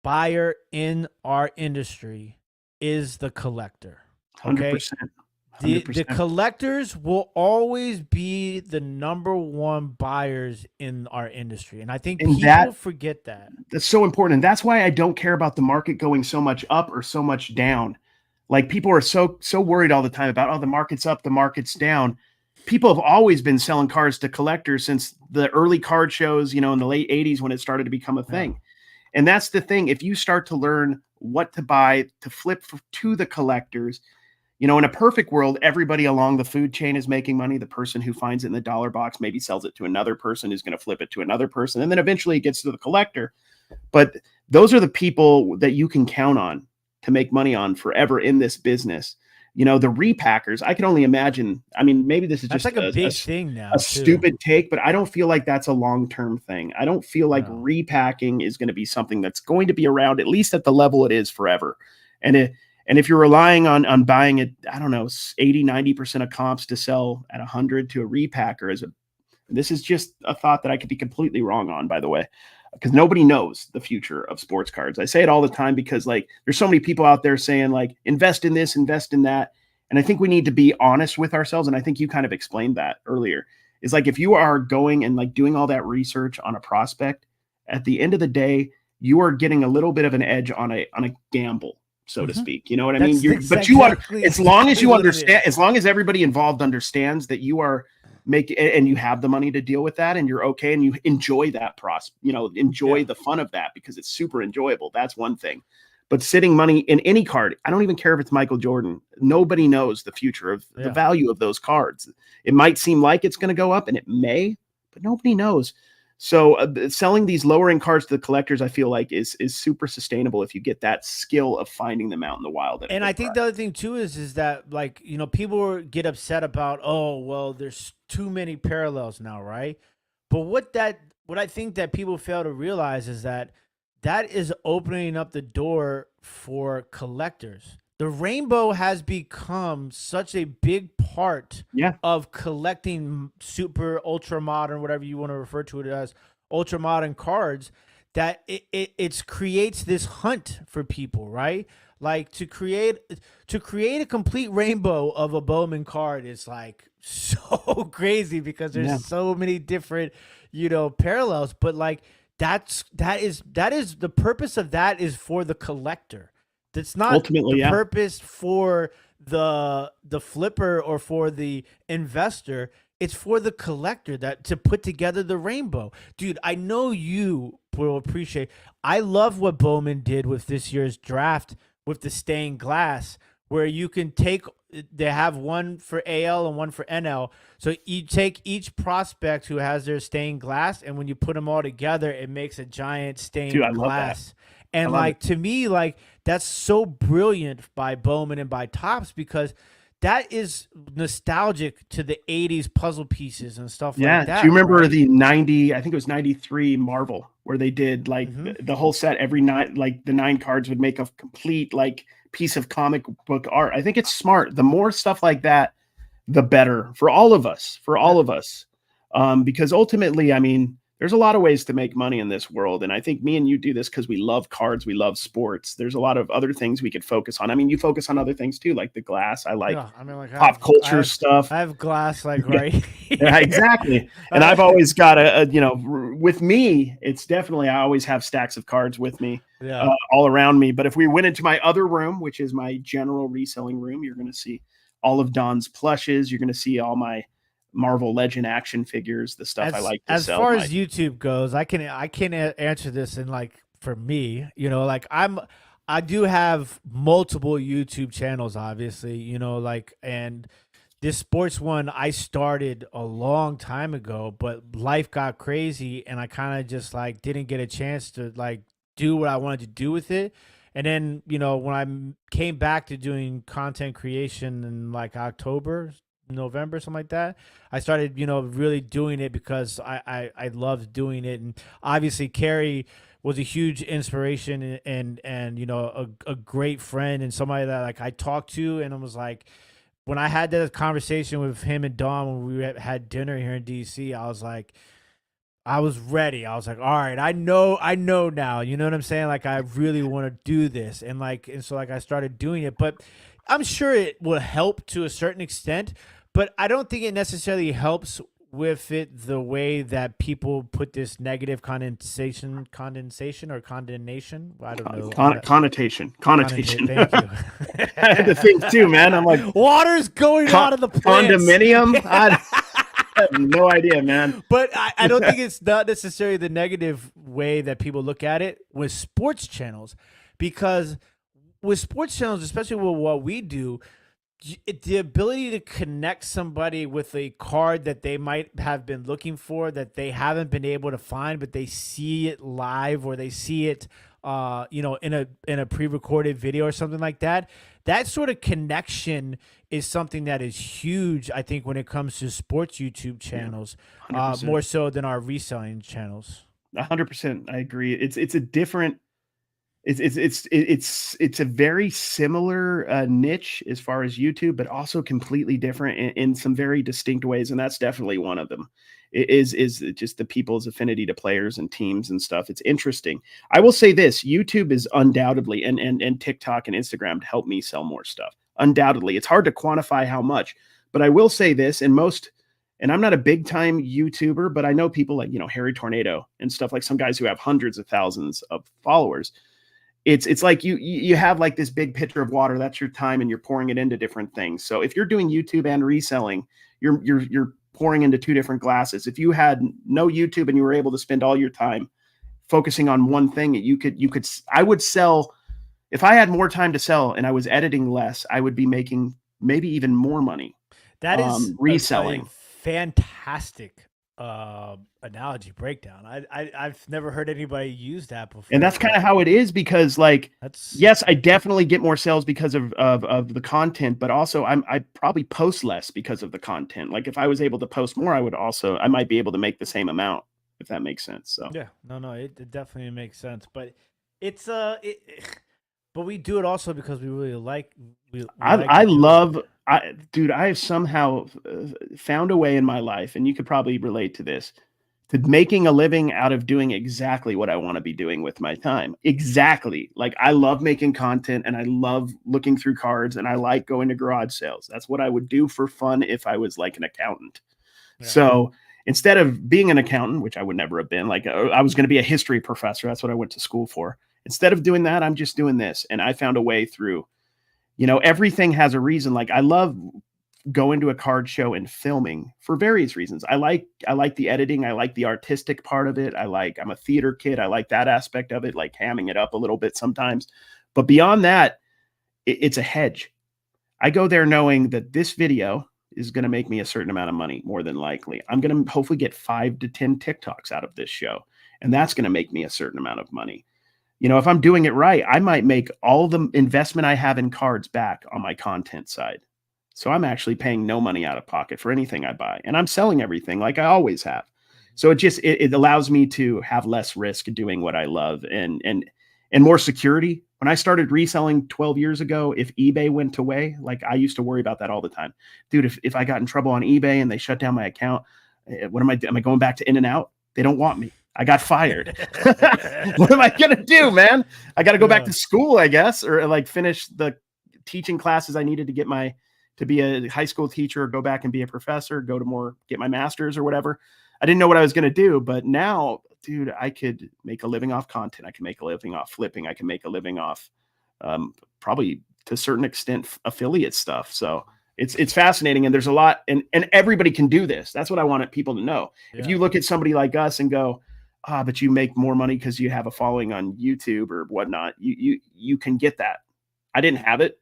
buyer in our industry is the collector. Okay. 100%. The collectors will always be the number one buyers in our industry. And I think people forget that. That's so important. And that's why I don't care about the market going so much up or so much down. Like people are so worried all the time about, the market's up, the market's down. People have always been selling cards to collectors since the early card shows, in the late 80s when it started to become a thing. And that's the thing. If you start to learn what to buy to flip to the collectors, in a perfect world, everybody along the food chain is making money. The person who finds it in the dollar box maybe sells it to another person who's going to flip it to another person. And then eventually it gets to the collector. But those are the people that you can count on to make money on forever in this business. You know, the repackers, I can only imagine. I mean, maybe this is That's just like a big thing now, a too. stupid take, but I don't feel like that's a long-term thing. I don't feel like No. repacking is going to be something that's going to be around at least at the level it is forever. And if you're relying on buying it, I don't know, 80, 90% of comps to sell at 100 to a repacker this is just a thought that I could be completely wrong on, by the way, because nobody knows the future of sports cards. I say it all the time because like there's so many people out there saying like invest in this, invest in that. And I think we need to be honest with ourselves. And I think you kind of explained that earlier. Is like if you are going and like doing all that research on a prospect, at the end of the day, you are getting a little bit of an edge on a gamble, so to speak. You know what I mean? But you are, as long as you understand, as long as everybody involved understands that you are and you have the money to deal with that and you're okay and you enjoy that enjoy the fun of that because it's super enjoyable. That's one thing. But sitting money in any card, I don't even care if it's Michael Jordan. Nobody knows the future of the value of those cards. It might seem like it's going to go up and it may, but nobody knows. So selling these lower end cards to the collectors, I feel like is super sustainable if you get that skill of finding them out in the wild. And I think the other thing too is that like, you know, people get upset about, oh, well, there's too many parallels now, right? But what I think that people fail to realize is that is opening up the door for collectors. The rainbow has become such a big part of collecting super ultra modern, whatever you want to refer to it as, ultra modern cards, that it creates this hunt for people, right? Like to create a complete rainbow of a Bowman card is like so crazy because there's so many different, you know, parallels. But like that is the purpose of that is for the collector. That's not ultimately the purpose for the flipper or for the investor. It's for the collector that to put together the rainbow. Dude, I know you will appreciate. I love what Bowman did with this year's draft with the stained glass, where you can take, they have one for AL and one for NL. So you take each prospect who has their stained glass, and when you put them all together, it makes a giant stained glass. And like to me, like that's so brilliant by Bowman and by Topps because that is nostalgic to the 80s puzzle pieces and stuff like that. Do you remember the 90, I think it was 93 Marvel, where they did like the whole set every night, like the 9 cards would make a complete like piece of comic book art. I think it's smart. The more stuff like that, the better for all of us, because ultimately, I mean, there's a lot of ways to make money in this world. And I think me and you do this because we love cards. We love sports. There's a lot of other things we could focus on. I mean, you focus on other things too, like the glass. I like pop culture stuff. I have glass like right here. Yeah, exactly. And I've always got with me, it's definitely, I always have stacks of cards with me all around me. But if we went into my other room, which is my general reselling room, you're going to see all of Don's plushes. You're going to see all my Marvel Legend action figures, the stuff I like to sell. As far as YouTube goes, I can answer this in like, for me, you know, like I do have multiple YouTube channels, obviously, you know, like, and this sports one I started a long time ago, but life got crazy and I kind of just like didn't get a chance to like do what I wanted to do with it. And then, you know, when I came back to doing content creation in like November, something like that, I started, you know, really doing it because I loved doing it. And obviously Kerry was a huge inspiration and you know, a great friend and somebody that like I talked to, and I was like, when I had that conversation with him and Don when we had dinner here in DC, I was like, I was ready. I was like, all right, I know now, you know what I'm saying? Like, I really want to do this. And so I started doing it, but I'm sure it will help to a certain extent, but I don't think it necessarily helps with it the way that people put this negative condensation or condemnation. I don't know. Connotation. Thank you. I had to think too, man. I'm like, water's going out of the plants. Condominium? I have no idea, man. But I don't think it's not necessarily the negative way that people look at it with sports channels, because with sports channels, especially with what we do, the ability to connect somebody with a card that they might have been looking for that they haven't been able to find, but they see it live or they see it, you know, in a pre-recorded video or something like that. that sort of connection is something that is huge, I think, when it comes to sports YouTube Yeah, channels, 100%. more so than our reselling channels. 100%. I agree. It's a different. It's a very similar niche as far as YouTube, but also completely different in some very distinct ways, and that's definitely one of them. Is just the people's affinity to players and teams and stuff. It's interesting. I will say this: YouTube is undoubtedly, and TikTok and Instagram to help me sell more stuff. Undoubtedly, it's hard to quantify how much, but I will say this: in most, and I'm not a big time YouTuber, but I know people like Harry Tornado and stuff, like some guys who have hundreds of thousands of followers. It's like you have like this big pitcher of water. That's your time, and you're pouring it into different things. So if you're doing YouTube and reselling, you're pouring into two different glasses. If you had no YouTube and you were able to spend all your time focusing on one thing, you could I would sell. If I had more time to sell and I was editing less, I would be making maybe even more money That is a reselling. fantastic analogy breakdown. I've never heard anybody use that before. And that's kind of how it is, because like, That's yes, I definitely get more sales because of the content, but also I probably post less because of the content. Like if I was able to post more, I might be able to make the same amount, if that makes sense. So yeah, no, it definitely makes sense. But it's but we do it also because we really like we like I to do it. love dude, I have somehow found a way in my life, and you could probably relate to this, to making a living out of doing exactly what I want to be doing with my time. Exactly. Like I love making content, and I love looking through cards, and I like going to garage sales. That's what I would do for fun if I was like an accountant. Yeah. So instead of being an accountant, which I would never have been, like I was going to be a history professor. That's what I went to school for. Instead of doing that, I'm just doing this. And I found a way through, everything has a reason. Like I love going to a card show and filming for various reasons. I like the editing. I like the artistic part of it. I'm a theater kid. I like that aspect of it, like hamming it up a little bit sometimes. But beyond that, it's a hedge. I go there knowing that this video is going to make me a certain amount of money, more than likely. I'm going to hopefully get 5 to 10 TikToks out of this show, and that's going to make me a certain amount of money. If I'm doing it right, I might make all the investment I have in cards back on my content side. So I'm actually paying no money out of pocket for anything I buy, and I'm selling everything like I always have. So it allows me to have less risk doing what I love, and more security. When I started reselling 12 years ago, if eBay went away, like I used to worry about that all the time. Dude, if I got in trouble on eBay and they shut down my account, what am I going back to In-N-Out? They don't want me. I got fired. What am I going to do, man? I got to go back to school, I guess, or like finish the teaching classes I needed to be a high school teacher, or go back and be a professor, get my master's or whatever. I didn't know what I was going to do, but now, dude, I could make a living off content. I can make a living off flipping. I can make a living off probably to a certain extent affiliate stuff. So it's fascinating, and there's a lot, and everybody can do this. That's what I wanted people to know. Yeah. If you look at somebody like us and go, but you make more money because you have a following on YouTube or whatnot, you can get that. I didn't have it.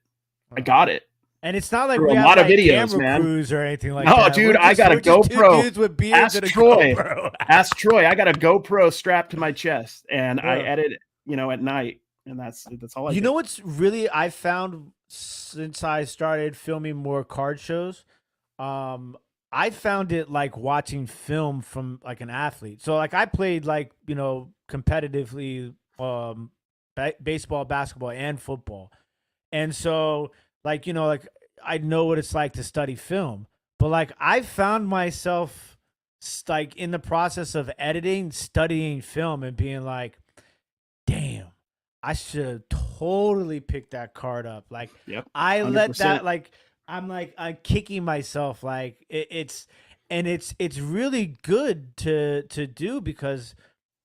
I got it. And it's not like we have a lot of videos, man, crews or anything like that. No, dude, I got a GoPro. Ask Troy. Ask Troy. I got a GoPro strapped to my chest, and I edit, at night, and that's all I do. You know what's really I found since I started filming more card shows? I found it like watching film from like an athlete. So like I played like, competitively baseball, basketball, and football. And so like, like I know what it's like to study film, but like I found myself like in the process of editing, studying film, and being like, damn, I should totally pick that card up. Like, yep, I let that, like, I'm kicking myself. Like it's really good to do, because,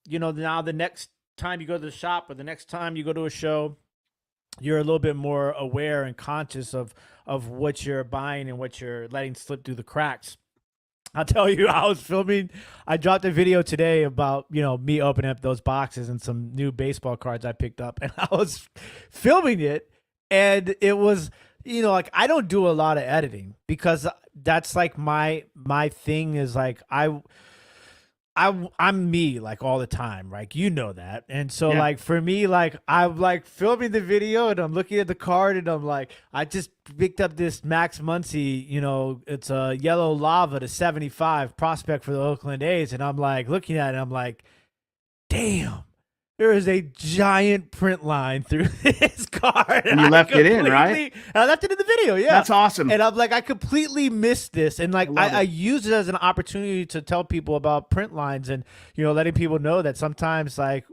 now the next time you go to the shop or the next time you go to a show, you're a little bit more aware and conscious of what you're buying and what you're letting slip through the cracks. I'll tell you, I dropped a video today about, me opening up those boxes and some new baseball cards I picked up, and I was filming it, and it was, like I don't do a lot of editing, because that's like my thing is like I'm me like all the time, like you know that. And so Yeah. like for me, like I'm like filming the video and I'm looking at the card and I'm like, I just picked up this Max Muncy, it's a yellow lava to 75 prospect for the Oakland A's, and I'm like looking at it, I'm like, damn, there is a giant print line through this card. And you left it in, right? I left it in the video, yeah. That's awesome. And I'm like, I completely missed this. And like, I love I it. use it as an opportunity to tell people about print lines and, letting people know that sometimes like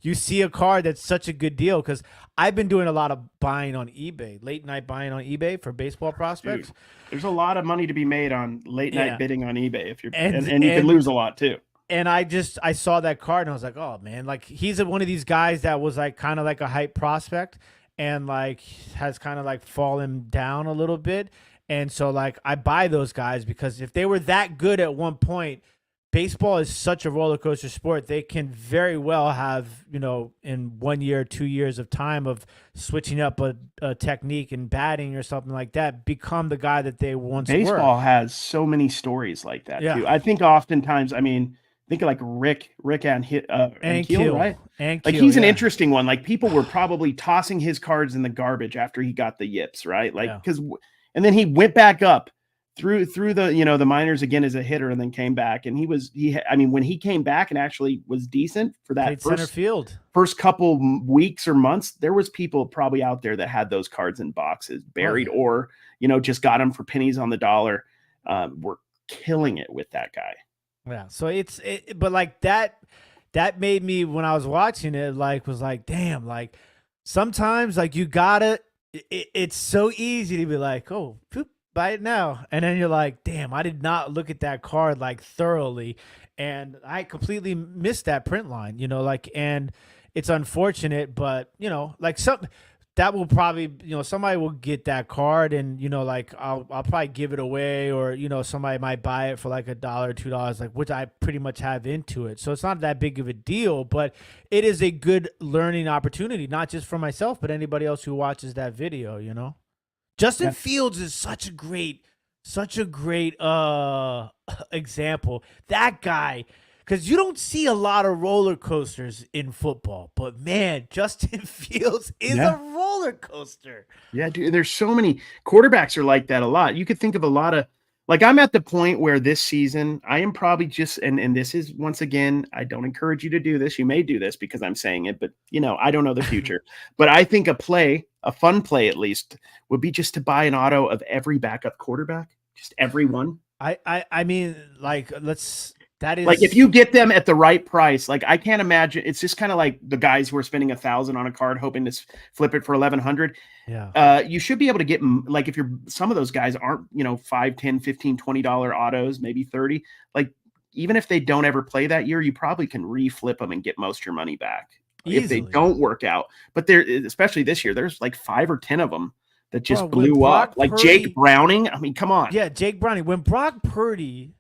you see a card that's such a good deal. Cause I've been doing a lot of buying on eBay, late night buying on eBay for baseball prospects. Dude, there's a lot of money to be made on late night bidding on eBay if you're, and you can lose a lot too. And I saw that card and I was like, oh man, like he's one of these guys that was like kind of like a hype prospect and like has kind of like fallen down a little bit. And so like I buy those guys because if they were that good at one point, baseball is such a roller coaster sport. They can very well have, in 1 year, 2 years of time of switching up a technique and batting or something like that, become the guy that they once were. Baseball has so many stories like that Yeah. too. I think oftentimes, I mean, think of like Rick Ankiel, right? Like he's an interesting one. Like people were probably tossing his cards in the garbage after he got the yips, right? Like and then he went back up through the the minors again as a hitter, and then came back. And when he came back and actually was decent for that center field first couple weeks or months, there was people probably out there that had those cards in boxes buried, or just got them for pennies on the dollar. Were killing it with that guy. Yeah. So but like that made me, when I was watching it, like was like, damn, like sometimes like you gotta, it's so easy to be like, oh, poop, buy it now. And then you're like, damn, I did not look at that card like thoroughly. And I completely missed that print line, and it's unfortunate, but like that will probably, somebody will get that card and, like I'll probably give it away, or, somebody might buy it for like $1, $2, like, which I pretty much have into it. So it's not that big of a deal, but it is a good learning opportunity, not just for myself, but anybody else who watches that video, Justin Fields is such a great example. That guy, because you don't see a lot of roller coasters in football, but man, Justin Fields is a roller coaster. Yeah, dude, there's so many quarterbacks are like that a lot. You could think of a lot of, like, I'm at the point where this season I am probably just, and this is, once again, I don't encourage you to do this. You may do this because I'm saying it, but I don't know the future. But I think a fun play at least, would be just to buy an auto of every backup quarterback, just every one. I mean, like, that is like if you get them at the right price, like I can't imagine. It's just kind of like the guys who are spending $1,000 on a card hoping to flip it for 1,100. Yeah. You should be able to get, like, if some of those guys aren't, $5, $10, $15, $20 autos, maybe 30. Like even if they don't ever play that year, you probably can reflip them and get most of your money back easily if they don't work out. But there, especially this year, there's like 5 or 10 of them that just blew up. Like Jake Browning. I mean, come on. Yeah, Jake Browning. When Brock Purdy,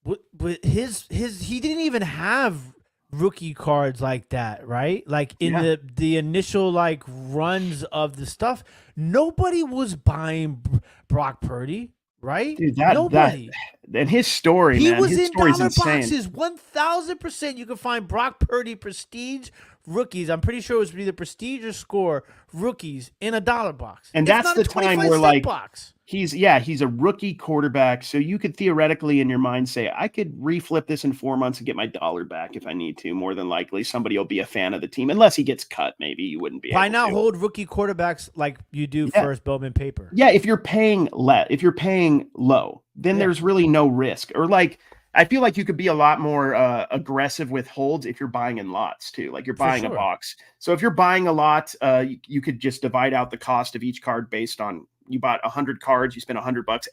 he didn't even have rookie cards like that, right? Like in the initial like runs of the stuff, nobody was buying Brock Purdy, right? Dude, nobody. And his story, he man, was his in dollar insane. boxes. 1,000%, you can find Brock Purdy Prestige rookies. I'm pretty sure it was either Prestige or Score rookies in a dollar box. And that's the time where like he's a rookie quarterback. So you could theoretically in your mind say, I could reflip this in 4 months and get my dollar back if I need to. More than likely somebody will be a fan of the team, unless he gets cut. Maybe you wouldn't be. Why not hold rookie quarterbacks like you do first Bowman paper? Yeah, if you're paying low, then there's really no risk. Or like, I feel like you could be a lot more aggressive with holds if you're buying in lots too. Like you're buying a box. So if you're buying a lot, you could just divide out the cost of each card based on, you bought 100 cards, you spent $100.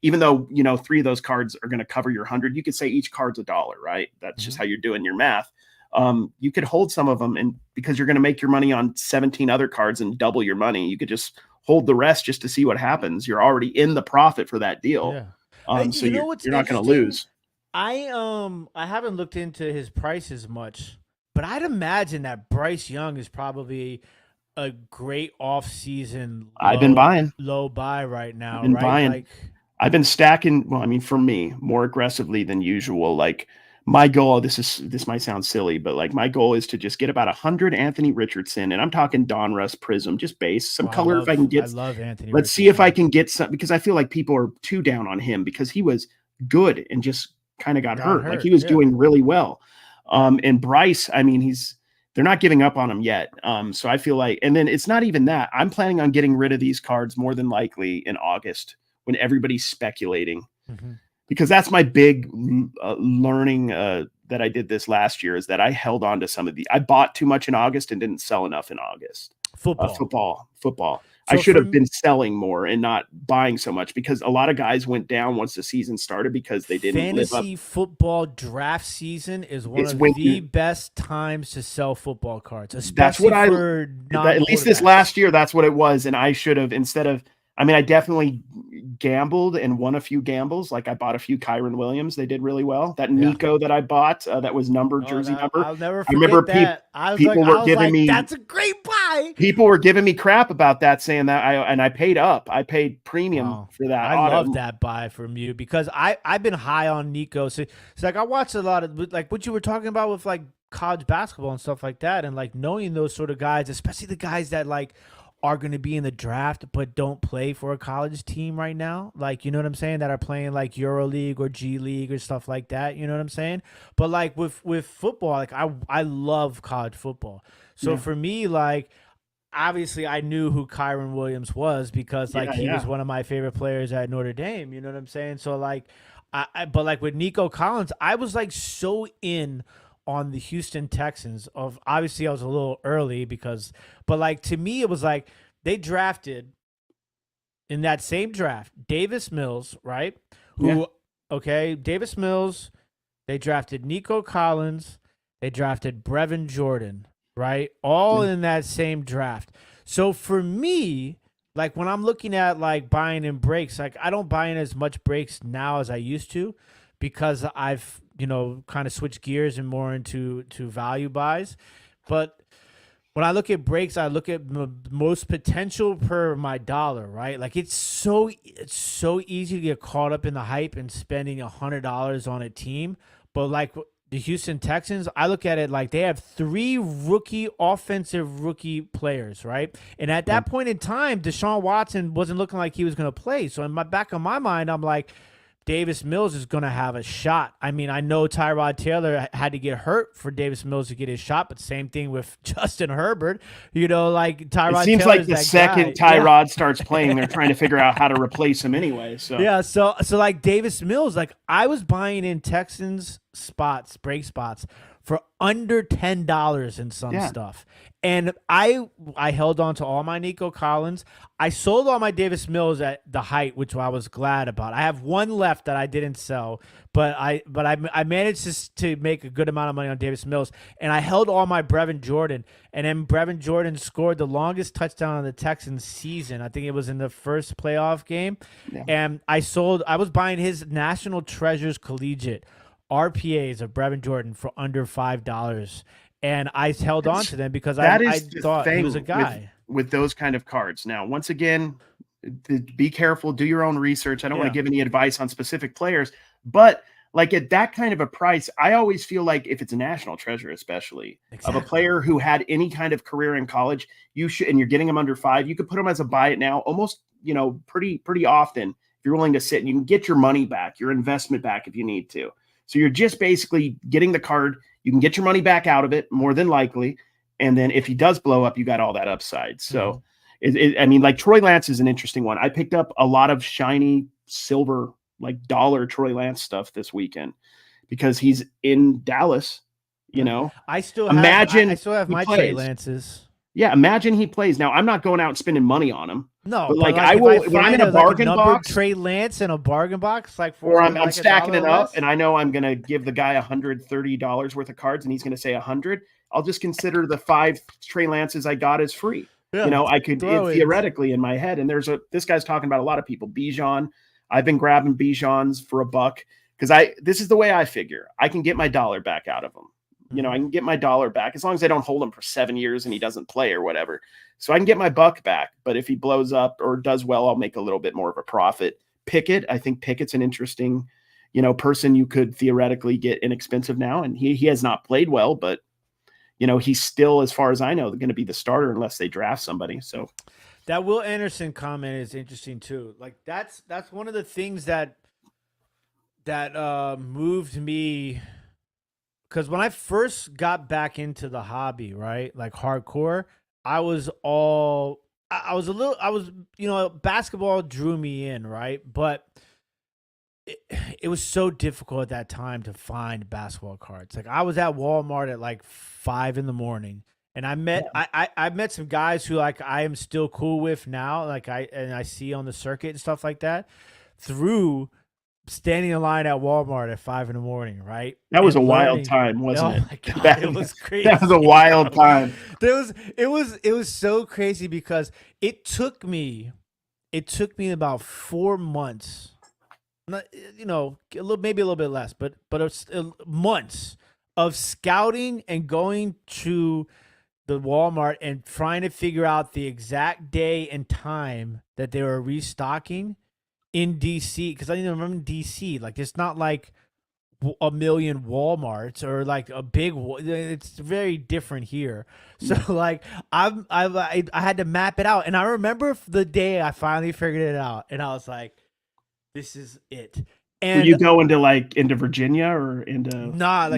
Even though 3 of those cards are going to cover your 100, you could say each card's $1, right? That's just how you're doing your math. You could hold some of them, and because you're going to make your money on 17 other cards and double your money, you could just hold the rest just to see what happens. You're already in the profit for that deal. Yeah. So you're not going to lose. I haven't looked into his prices much, but I'd imagine that Bryce Young is probably a great off-season. I've been buying low buy right now. I've been buying. I've been stacking. Well, I mean, for me, more aggressively than usual. Like My goal, this might sound silly, but like my goal is to just get about 100 Anthony Richardson, and I'm talking Donruss Prism, just base some Oh, color if I can I get. love Anthony Let's see if I Richardson. can get some, because I feel like people are too down on him because he was good and just kind of got hurt. Like he was Yeah. doing really well. And Bryce, I mean, they're not giving up on him yet. So I feel like, and then it's not even that. I'm planning on getting rid of these cards more than likely in August when everybody's speculating, because that's my big learning that I did this last year, is that I held on to some of I bought too much in August and didn't sell enough in August. Football. I should have been selling more and not buying so much, because a lot of guys went down once the season started because they didn't live up. Fantasy football draft season is one of the best times to sell football cards, especially for at least this last year, that's what it was. And I should have, I definitely gambled and won a few gambles. Like I bought a few Kyron Williams. They did really well. That Nico that I bought, that was jersey number. I'll never forget that. People were giving me, that's a great buy. People were giving me crap about that, saying that I paid up. I paid premium for that. I love that buy from you, because I've been high on Nico. So it's like I watched a lot of like what you were talking about with like college basketball and stuff like that, and like knowing those sort of guys, especially the guys that like are going to be in the draft but don't play for a college team right now, like, you know what I'm saying, that are playing like EuroLeague or G League or stuff like that, you know what I'm saying? But like with football, like I love college football. So for me, like obviously I knew who Kyron Williams was, because like he was one of my favorite players at Notre Dame, you know what I'm saying? So like but like with Nico Collins, I was like so in on the Houston Texans. Obviously I was a little early but like to me it was like they drafted in that same draft Davis Mills, right? Davis Mills, they drafted Nico Collins, they drafted Brevin Jordan, right? All in that same draft. So for me, like when I'm looking at like buying in breaks, like I don't buy in as much breaks now as I used to, because I've, kind of switched gears and more into value buys. But when I look at breaks, I look at most potential per my dollar, right? Like it's so easy to get caught up in the hype and spending $100 on a team. But like the Houston Texans, I look at it like they have 3 offensive rookie players, right? And at that point in time, Deshaun Watson wasn't looking like he was going to play. So in my back of my mind, I'm like, Davis Mills is going to have a shot. I mean, I know Tyrod Taylor had to get hurt for Davis Mills to get his shot, but same thing with Justin Herbert. Like Tyrod. It seems Taylor's like the second Tyrod starts playing, they're trying to figure out how to replace him anyway. So so like Davis Mills, like I was buying in Texans break spots for under $10 in some stuff. And I held on to all my Nico Collins. I sold all my Davis Mills at the height, which I was glad about. I have one left that I didn't sell, but I managed to make a good amount of money on Davis Mills, and I held all my Brevin Jordan. And then Brevin Jordan scored the longest touchdown in the Texans season. I think it was in the first playoff game. Yeah. And I was buying his National Treasures Collegiate RPAs of Brevin Jordan for under $5. And I held on to them because I thought he was a guy with those kind of cards. Now, once again, be careful, do your own research. I don't want to give any advice on specific players, but like at that kind of a price, I always feel like if it's a national treasure, especially of a player who had any kind of career in college, you should, and you're getting them under $5, you could put them as a buy it now almost, pretty often. If you're willing to sit, and you can get your money back, your investment back if you need to. So you're just basically getting the card. You can get your money back out of it more than likely. And then if he does blow up, you got all that upside. So, like Troy Lance is an interesting one. I picked up a lot of shiny silver, like dollar Troy Lance stuff this weekend because he's in Dallas, I still have my Trey Lances. Yeah, imagine he plays. Now, I'm not going out and spending money on him. No, but I will when I'm in a bargain box. Trey Lance in a bargain box, or I'm stacking it up, and I know I'm going to give the guy $130 worth of cards, and he's going to say 100. I'll just consider the 5 Trey Lances I got as free. Yeah, I could theoretically in my head. And this guy's talking about a lot of people. Bijan, I've been grabbing Bijans for $1 because this is the way I figure. I can get my dollar back out of him. I can get my dollar back as long as I don't hold him for 7 years and he doesn't play or whatever. So I can get my $1 back. But if he blows up or does well, I'll make a little bit more of a profit. Pickett, I think Pickett's an interesting, person you could theoretically get inexpensive now. And he has not played well, but he's still, as far as I know, going to be the starter unless they draft somebody. So that Will Anderson comment is interesting too. Like that's one of the things that moved me, because when I first got back into the hobby, right, like hardcore, I was basketball drew me in, right, but it was so difficult at that time to find basketball cards. Like I was at Walmart at like 5 a.m. and I met some guys who like I am still cool with now, like I see on the circuit and stuff like that, through standing in line at Walmart at 5 a.m, right? That was a wild time, wasn't it? My God, it was crazy. That was a wild time. It was so crazy because it took me about 4 months. Not, maybe a little bit less, but months of scouting and going to the Walmart and trying to figure out the exact day and time that they were restocking in DC. Because I didn't remember DC. Like, it's not like a million Walmarts or like a big. It's very different here. So like I had to map it out, and I remember the day I finally figured it out, and I was like, this is it. And were you going to into Virginia or into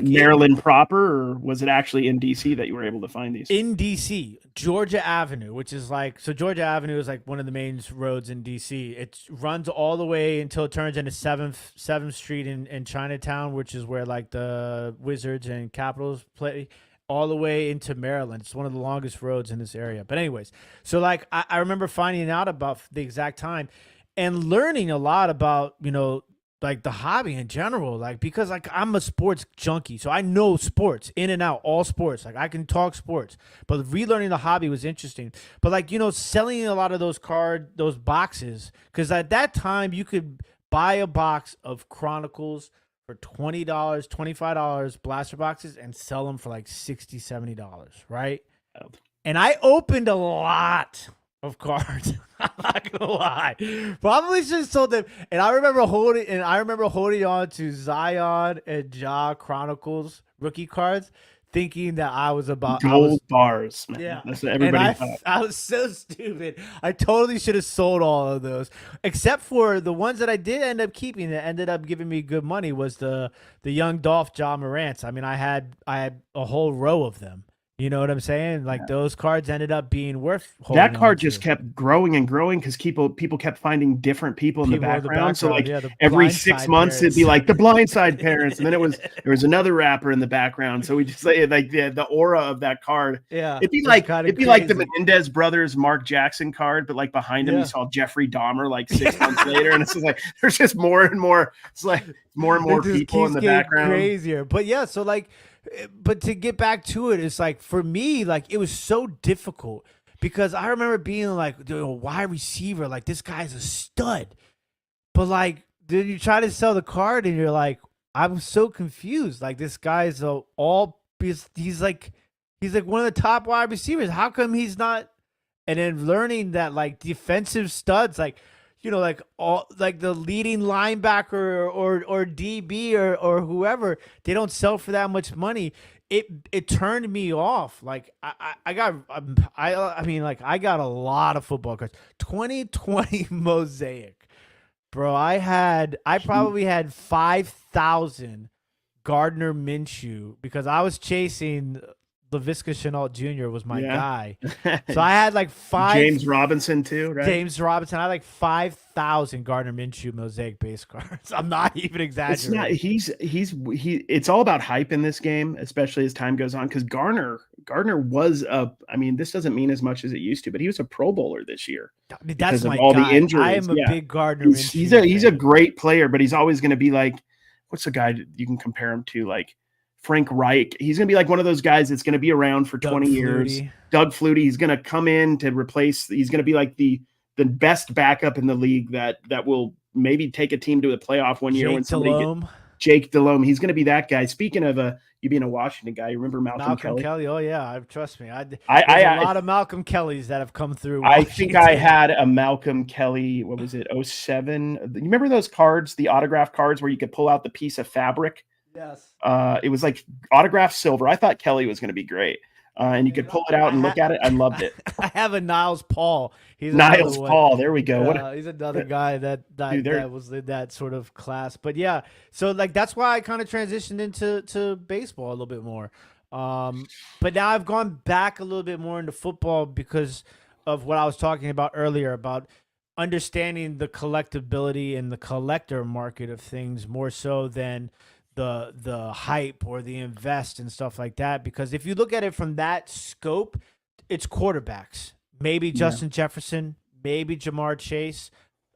Maryland proper, or was it actually in DC that you were able to find these? In DC, Georgia Avenue, which is Georgia Avenue is like one of the main roads in DC. It runs all the way until it turns into 7th Street in Chinatown, which is where like the Wizards and Capitals play, all the way into Maryland. It's one of the longest roads in this area. But anyways, so like I remember finding out about the exact time and learning a lot about, like the hobby in general, like, because like I'm a sports junkie, so I know sports in and out, all sports. Like I can talk sports, but relearning the hobby was interesting. But like, selling a lot of those boxes, because at that time you could buy a box of Chronicles for $20, $25 blaster boxes and sell them for like $60, $70, right? And I opened a lot of cards. I'm not gonna lie. Probably should have sold them. And I remember holding on to Zion and Ja Chronicles rookie cards, thinking that I was about gold bars. Man. Yeah, that's what everybody thought. I was so stupid. I totally should have sold all of those, except for the ones that I did end up keeping that ended up giving me good money. Was the young Dolph Ja Morants. I mean, I had a whole row of them. You know what I'm saying? Like those cards ended up being worth holding. That card just kept growing and growing because people kept finding different people in the background. So like every 6 months it'd be like the Blindside parents, and then there was another rapper in the background. So we just say like the aura of that card. Yeah, it'd be like the Menendez brothers Mark Jackson card, but like behind him you saw Jeffrey Dahmer like 6 months later, and it's just like there's just more and more. It's like more and more people in the background. Crazier, but yeah. So like. But to get back to it, it's like for me, like it was so difficult because I remember being like, a wide receiver, like this guy's a stud. But like, then you try to sell the card and you're like, I'm so confused. Like this guy's he's like one of the top wide receivers. How come he's not? And then learning that like defensive studs, like, like all like the leading linebacker or DB or whoever, they don't sell for that much money. It turned me off. Like I got a lot of football cards. 2020 Mosaic, bro. I probably had 5,000 Gardner Minshew because I was chasing. LaVisca Chenault Jr. was my guy. So I had like James Robinson too, right? James Robinson. I had like 5,000 Gardner Minshew Mosaic base cards. I'm not even exaggerating. It's all about hype in this game, especially as time goes on. Because Gardner was this doesn't mean as much as it used to, but he was a Pro Bowler this year. I mean, that's my all guy. the injuries. I am a big Gardner Minshew. He's a great player, but he's always going to be like, what's the guy you can compare him to? Like Frank Reich. He's going to be like one of those guys that's going to be around for 20 years. Doug Flutie. He's going to come in to replace. He's going to be like the best backup in the league that will maybe take a team to the playoff one year when somebody Jake Delhomme. He's going to be that guy. Speaking of you being a Washington guy, you remember Malcolm Kelly? Oh yeah, trust me. There's I, a lot of Malcolm Kellys that have come through. I think I had a Malcolm Kelly. What was it? 07. You remember those cards, the autograph cards where you could pull out the piece of fabric? Yes. It was like autographed silver. I thought Kelly was going to be great. And you could pull it out and look at it. I loved it. I have a Niles Paul. He's Niles Paul. There we go. He's another guy that was in that sort of class. But yeah, so like that's why I kind of transitioned into baseball a little bit more. But now I've gone back a little bit more into football because of what I was talking about earlier about understanding the collectability and the collector market of things more so than the hype or the invest and stuff like that. Because if you look at it from that scope, it's quarterbacks. Maybe Justin Jefferson, maybe Jamar Chase.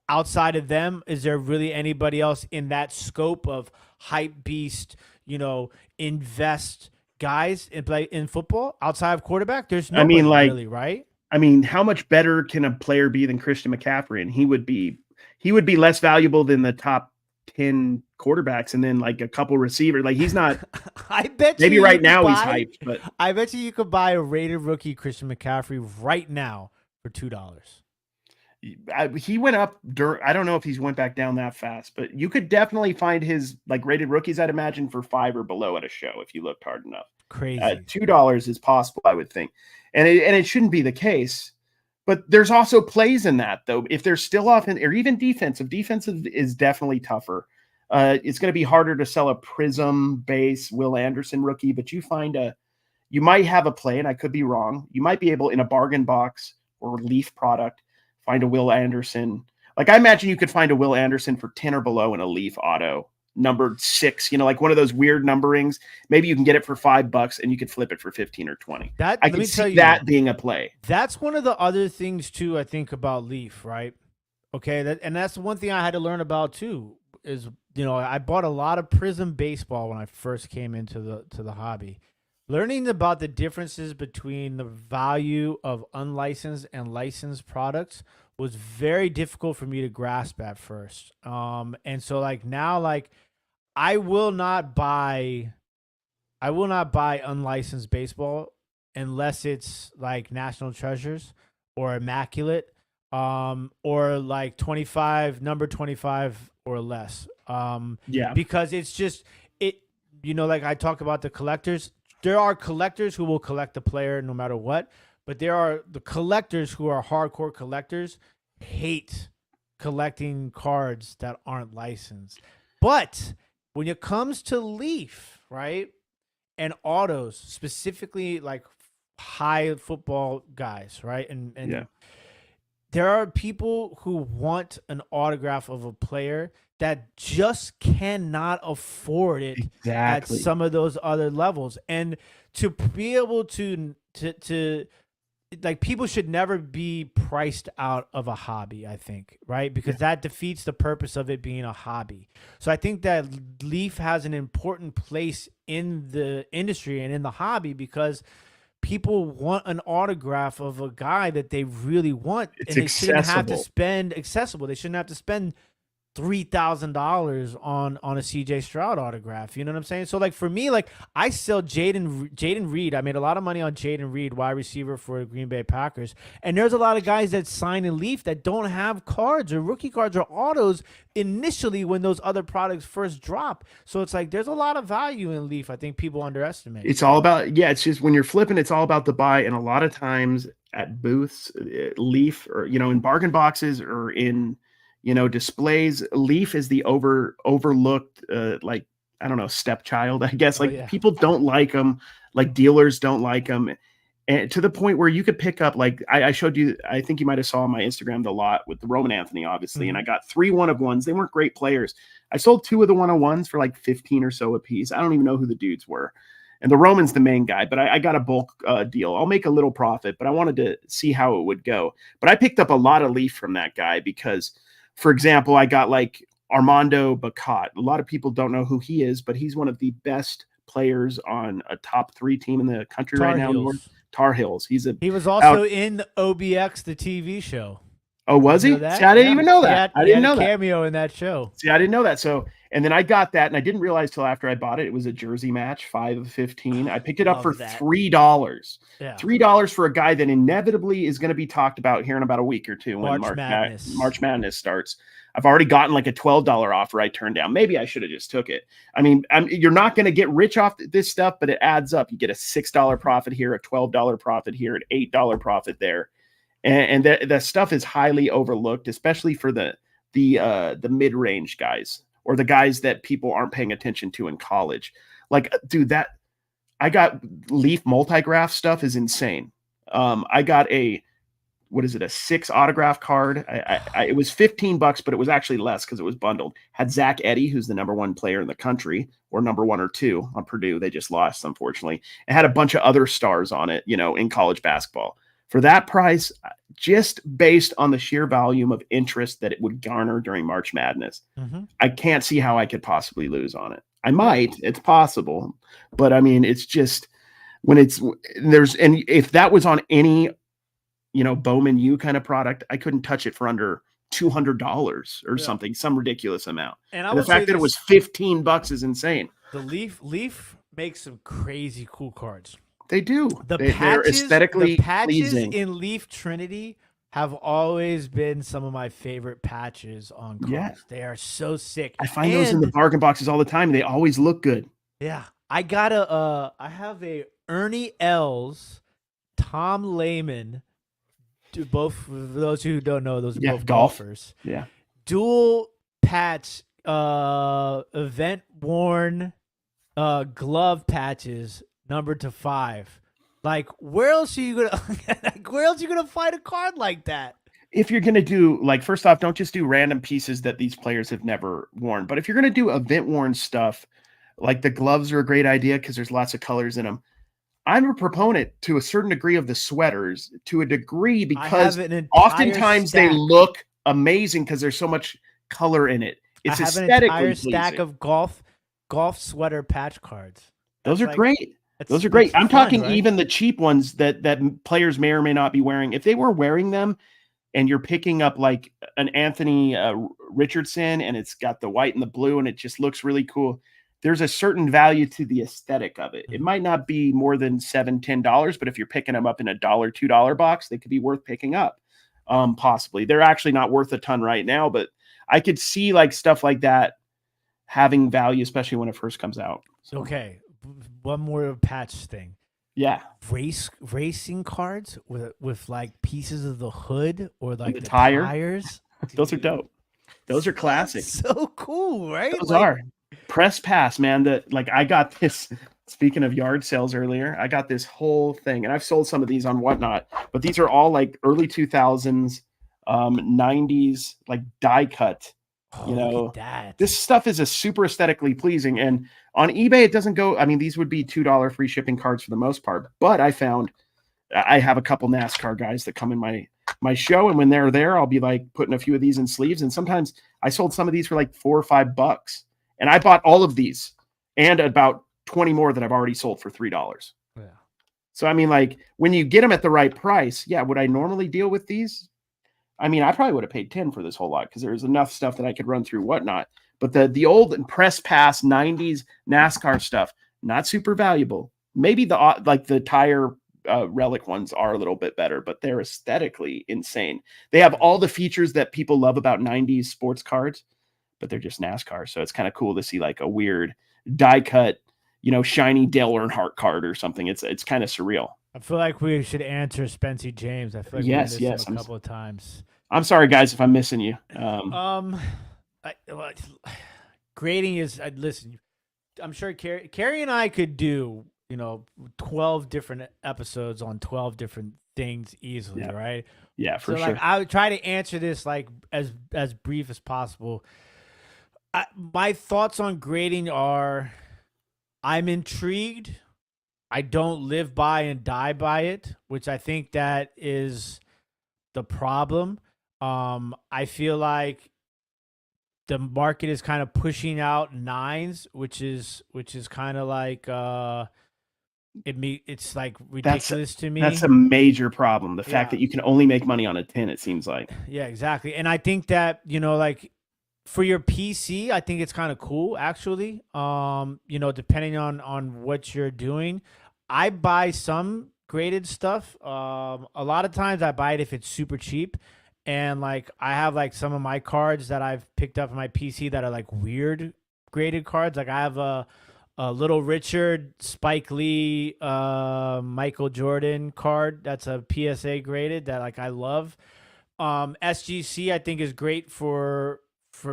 Outside of them, is there really anybody else in that scope of hype beast, invest guys in football outside of quarterback? There's nobody really, right? I mean, how much better can a player be than Christian McCaffrey? And he would be less valuable than the top 10 quarterbacks and then like a couple receivers. Like he's not. I bet maybe right now he's hyped, but I bet you could buy a rated rookie Christian McCaffrey right now for $2. He went up. I don't know if he's went back down that fast, but you could definitely find his like rated rookies, I'd imagine, for $5 or below at a show if you looked hard enough. Crazy. $2 is possible, I would think, and it shouldn't be the case. But there's also plays in that, though. If they're still offensive or even defensive is definitely tougher. It's going to be harder to sell a Prism base Will Anderson rookie, but you might have a play, and I could be wrong. You might be able in a bargain box or Leaf product find a Will Anderson. Like I imagine you could find a Will Anderson for 10 or below in a Leaf auto, numbered 6. Like one of those weird numberings. Maybe you can get it for $5 and you could flip it for 15 or 20. I can see that being a play. That's one of the other things too. I think about Leaf, right? Okay, and that's the one thing I had to learn about too. Is I bought a lot of Prism baseball when I first came into the hobby. Learning about the differences between the value of unlicensed and licensed products was very difficult for me to grasp at first. And so like now, like I will not buy unlicensed baseball unless it's like National Treasures or Immaculate, or like number 25 or less. Because it's just like I talk about the collectors. There are collectors who will collect the player no matter what, but there are the collectors who are hardcore collectors hate collecting cards that aren't licensed. But when it comes to Leaf, right, and autos, specifically like high football guys, right, and there are people who want an autograph of a player that just cannot afford it at some of those other levels. And to be able to like, people should never be priced out of a hobby, I think, right? Because that defeats the purpose of it being a hobby. So I think that Leaf has an important place in the industry and in the hobby because people want an autograph of a guy that they really want. It's and they shouldn't have to spend accessible. They shouldn't have to spend $3,000 on a CJ Stroud autograph. You know what I'm saying? So like for me, like I sell Jaden Reed. I made a lot of money on Jaden Reed, wide receiver for the Green Bay Packers. And there's a lot of guys that sign in Leaf that don't have cards or rookie cards or autos initially when those other products first drop. So it's like there's a lot of value in Leaf. I think people underestimate. It's all about it's just when you're flipping, it's all about the buy. And a lot of times at booths, Leaf or in bargain boxes or in displays, Leaf is the overlooked, like, I don't know, stepchild, I guess. People don't like them, like dealers don't like them. And to the point where you could pick up, like I showed you, I think you might've saw on my Instagram the lot with the Roman Anthony, obviously. And I got 3 1-of-1s. They weren't great players. I sold 2 of the 1-of-1s for like 15 or so a piece. I don't even know who the dudes were. And the Roman's the main guy, but I got a bulk deal. I'll make a little profit, but I wanted to see how it would go. But I picked up a lot of Leaf from that guy because, for example, I got like Armando Bacot. A lot of people don't know who he is, but he's one of the best players on a top 3 team in the country right now. Tar Heels. He was also in OBX, the TV show. Oh, was You know he? See, that? I didn't Yeah, even know he that. had I he didn't had a know that. cameo in that show. See, I didn't know that. So, and then I got that, and I didn't realize till after I bought it. It was a jersey match, 5 of 15. I picked it up for Love that. $3. Yeah. $3 for a guy that inevitably is going to be talked about here in about a week or two when March Madness. March Madness starts. I've already gotten like a $12 offer I turned down. Maybe I should have just took it. I mean, you're not going to get rich off this stuff, but it adds up. You get a $6 profit here, a $12 profit here, an $8 profit there, and that stuff is highly overlooked, especially for the mid-range guys or the guys that people aren't paying attention to in college. Like, dude, that I got Leaf multigraph stuff is insane. I got a what is it, a 6 autograph card. It was $15, but it was actually less because it was bundled. Had Zach Edey, who's the #1 player in the country, or number 1 or 2 on Purdue. They just lost, unfortunately. It had a bunch of other stars on it, in college basketball. For that price, just based on the sheer volume of interest that it would garner during March Madness, I can't see how I could possibly lose on it. I might, it's possible, but I mean, it's just when and if that was on any Bowman U kind of product, I couldn't touch it for under $200 or something, some ridiculous amount. And the fact that it was $15 is insane. The Leaf makes some crazy cool cards. They do. They're aesthetically pleasing. In Leaf Trinity have always been some of my favorite patches on cards. Yeah. They are so sick. I find those in the bargain boxes all the time. They always look good. Yeah. I have a Ernie Els, Tom Lehman, both for those who don't know, those are both golfers. Yeah. Dual patch, event worn glove patches numbered to 5. Like, where else are you gonna find a card like that? If you're gonna do, like, first off, don't just do random pieces that these players have never worn. But if you're gonna do event worn stuff, like the gloves are a great idea because there's lots of colors in them. I'm a proponent to a certain degree of the sweaters, to a degree, because oftentimes they look amazing because there's so much color in it. It's aesthetically pleasing. I have an entire stack of golf sweater patch cards. Those are great. Those are great. I'm talking even the cheap ones that players may or may not be wearing. If they were wearing them and you're picking up like an Anthony Richardson and it's got the white and the blue and it just looks really cool, there's a certain value to the aesthetic of it. It might not be more than $7, $10, but if you're picking them up in a $1, $2 box, they could be worth picking up. Possibly. They're actually not worth a ton right now, but I could see like stuff like that having value, especially when it first comes out. So. Okay. One more patch thing. Yeah. Racing cards with like pieces of the hood or like the tires. Those are dope. Those are classic. So cool, right? Those are. Press pass, man. I got this. Speaking of yard sales earlier, I got this whole thing, and I've sold some of these on Whatnot, but these are all like early 2000s, 90s, like die cut. Look at that. This stuff is a super aesthetically pleasing, and on eBay it doesn't go. I mean, these would be $2 free shipping cards for the most part, but I have a couple NASCAR guys that come in my show, and when they're there, I'll be like putting a few of these in sleeves, and sometimes I sold some of these for like $4 or $5. And I bought all of these and about 20 more that I've already sold for $3. Yeah. So, I mean, like, when you get them at the right price, yeah, would I normally deal with these? I mean, I probably would have paid 10 for this whole lot because there's enough stuff that I could run through Whatnot. But the old press pass 90s NASCAR stuff, not super valuable. Maybe the tire relic ones are a little bit better, but they're aesthetically insane. They have all the features that people love about 90s sports cards, but they're just NASCAR. So it's kind of cool to see like a weird die cut, shiny Dale Earnhardt card or something. It's kind of surreal. I feel like we should answer Spency James. I feel like we missed him a couple of times. I'm sorry, guys, if I'm missing you. Grading is, listen, I'm sure Carrie and I could do, 12 different episodes on 12 different things easily, right? Yeah, for sure. Like, I would try to answer this like as brief as possible. My thoughts on grading are, I'm intrigued. I don't live by and die by it, which I think that is the problem. I feel like the market is kind of pushing out 9s, which is kind of like it's like That's ridiculous to that's me. a major problem. The fact Yeah. that you can only make money on a tin, it seems like. Yeah, exactly. And I think that, like for your PC, I think it's kind of cool actually. Depending on what you're doing. I buy some graded stuff. A lot of times I buy it if it's super cheap. And like I have like some of my cards that I've picked up on my PC that are like weird graded cards. Like I have a Little Richard, Spike Lee, Michael Jordan card that's a PSA graded that like I love. SGC I think is great for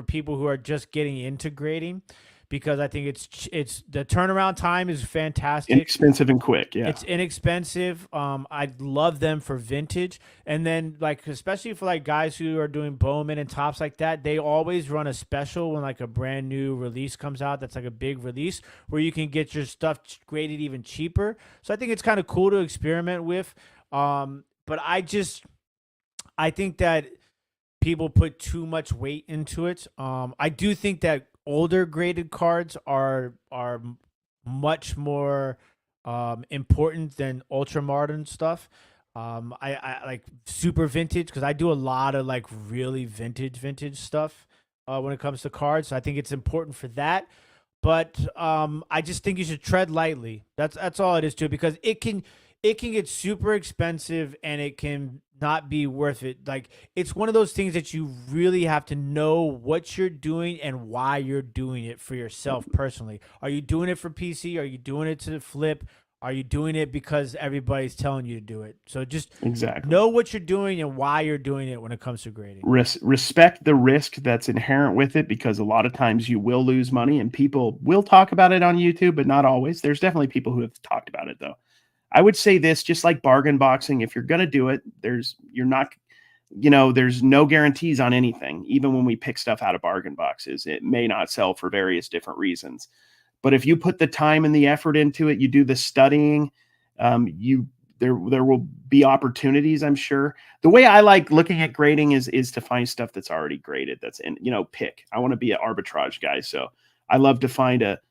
people who are just getting into grading because I think it's the turnaround time is fantastic. Inexpensive and quick. Yeah. It's inexpensive. I love them for vintage, and then like especially for like guys who are doing Bowman and tops like that, they always run a special when like a brand new release comes out. That's like a big release where you can get your stuff graded even cheaper. So I think it's kind of cool to experiment with. But I think that people put too much weight into it. I do think that older graded cards are much more important than ultra modern stuff. I like super vintage because I do a lot of like really vintage stuff when it comes to cards. So I think it's important for that. But I just think you should tread lightly. That's all it is to it because it can get super expensive and it can not be worth it. Like it's one of those things that you really have to know what you're doing and why you're doing it for yourself personally. Are you doing it for PC? Are you doing it to flip? Are you doing it because everybody's telling you to do it? So just Exactly. know what you're doing and why you're doing it when it comes to grading. Respect the risk that's inherent with it because a lot of times you will lose money and people will talk about it on YouTube, but not always. There's definitely people who have talked about it though. I would say this, just like bargain boxing, if you're going to do it, you're not, there's no guarantees on anything. Even when we pick stuff out of bargain boxes, it may not sell for various different reasons. But if you put the time and the effort into it, you do the studying, there will be opportunities, I'm sure. The way I like looking at grading is to find stuff that's already graded. That's in, pick. I want to be an arbitrage guy, so I love to find a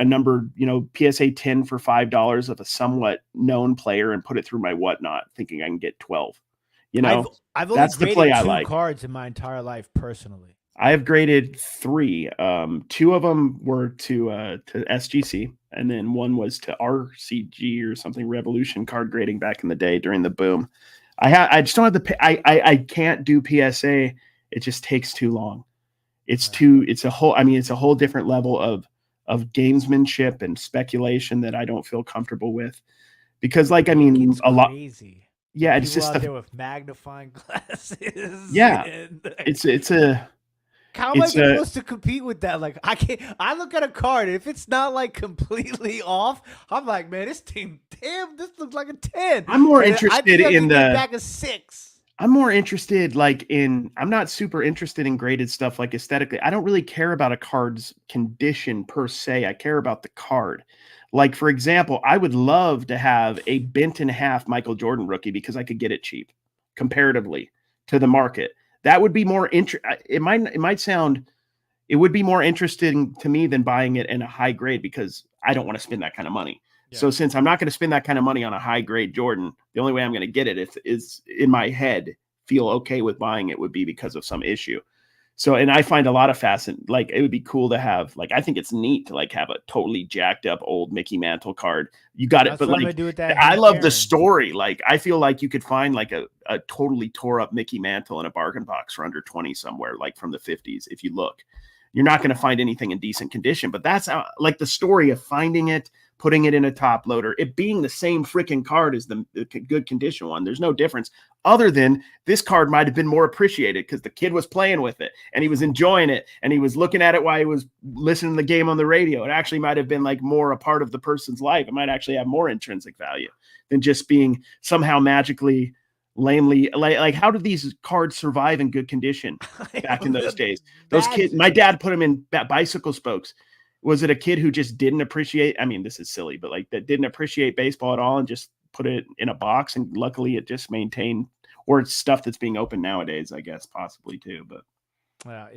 number, PSA 10 for $5 of a somewhat known player and put it through my whatnot, thinking I can get 12. I've I've only That's the play graded I two like. cards in my entire life personally. I have graded 3. Two of them were to SGC, and then one was to RCG or something, Revolution card grading back in the day during the boom. I just don't have the I can't do PSA. It just takes too long. It's Right. it's a whole different level of gamesmanship and speculation that I don't feel comfortable with because It gets a lot. crazy. Like Yeah, it's people just out there with magnifying glasses. yeah, And it's it's a how am I it's a supposed to compete with that? Like I can't. I look at a card, and if it's not like completely off, I'm like, man, this thing, damn, this looks like a 10. I'm more And I interested think I in can get the back a 6. I'm more interested I'm not super interested in graded stuff like aesthetically. I don't really care about a card's condition per se. I care about the card. Like for example, I would love to have a bent in half Michael Jordan rookie because I could get it cheap comparatively to the market. That would be more it would be more interesting to me than buying it in a high grade because I don't want to spend that kind of money. Yeah. So since I'm not going to spend that kind of money on a high grade Jordan, the only way I'm going to get it is in my head feel okay with buying it would be because of some issue. So, and I find a lot of like it would be cool to have, like, I think it's neat to like have a totally jacked up old Mickey Mantle card. You got it, That's but what I'm gonna like, do with that I Hank love the Aaron. story. Like, I feel like you could find like a totally tore up Mickey Mantle in a bargain box for under 20 somewhere, like from the 50s. If you look, you're not going to find anything in decent condition, but that's how, like the story of finding it, putting it in a top loader, it being the same freaking card as the good condition one. There's no difference other than this card might have been more appreciated because the kid was playing with it and he was enjoying it and he was looking at it while he was listening to the game on the radio. It actually might have been like more a part of the person's life. It might actually have more intrinsic value than just being somehow magically lamely like how did these cards survive in good condition back in those days? Those kids, my dad put them in bicycle spokes. Was it a kid who just didn't appreciate, I mean, this is silly, but like that didn't appreciate baseball at all and just put it in a box and luckily it just maintained, or it's stuff that's being opened nowadays, I guess, possibly too. But Yeah,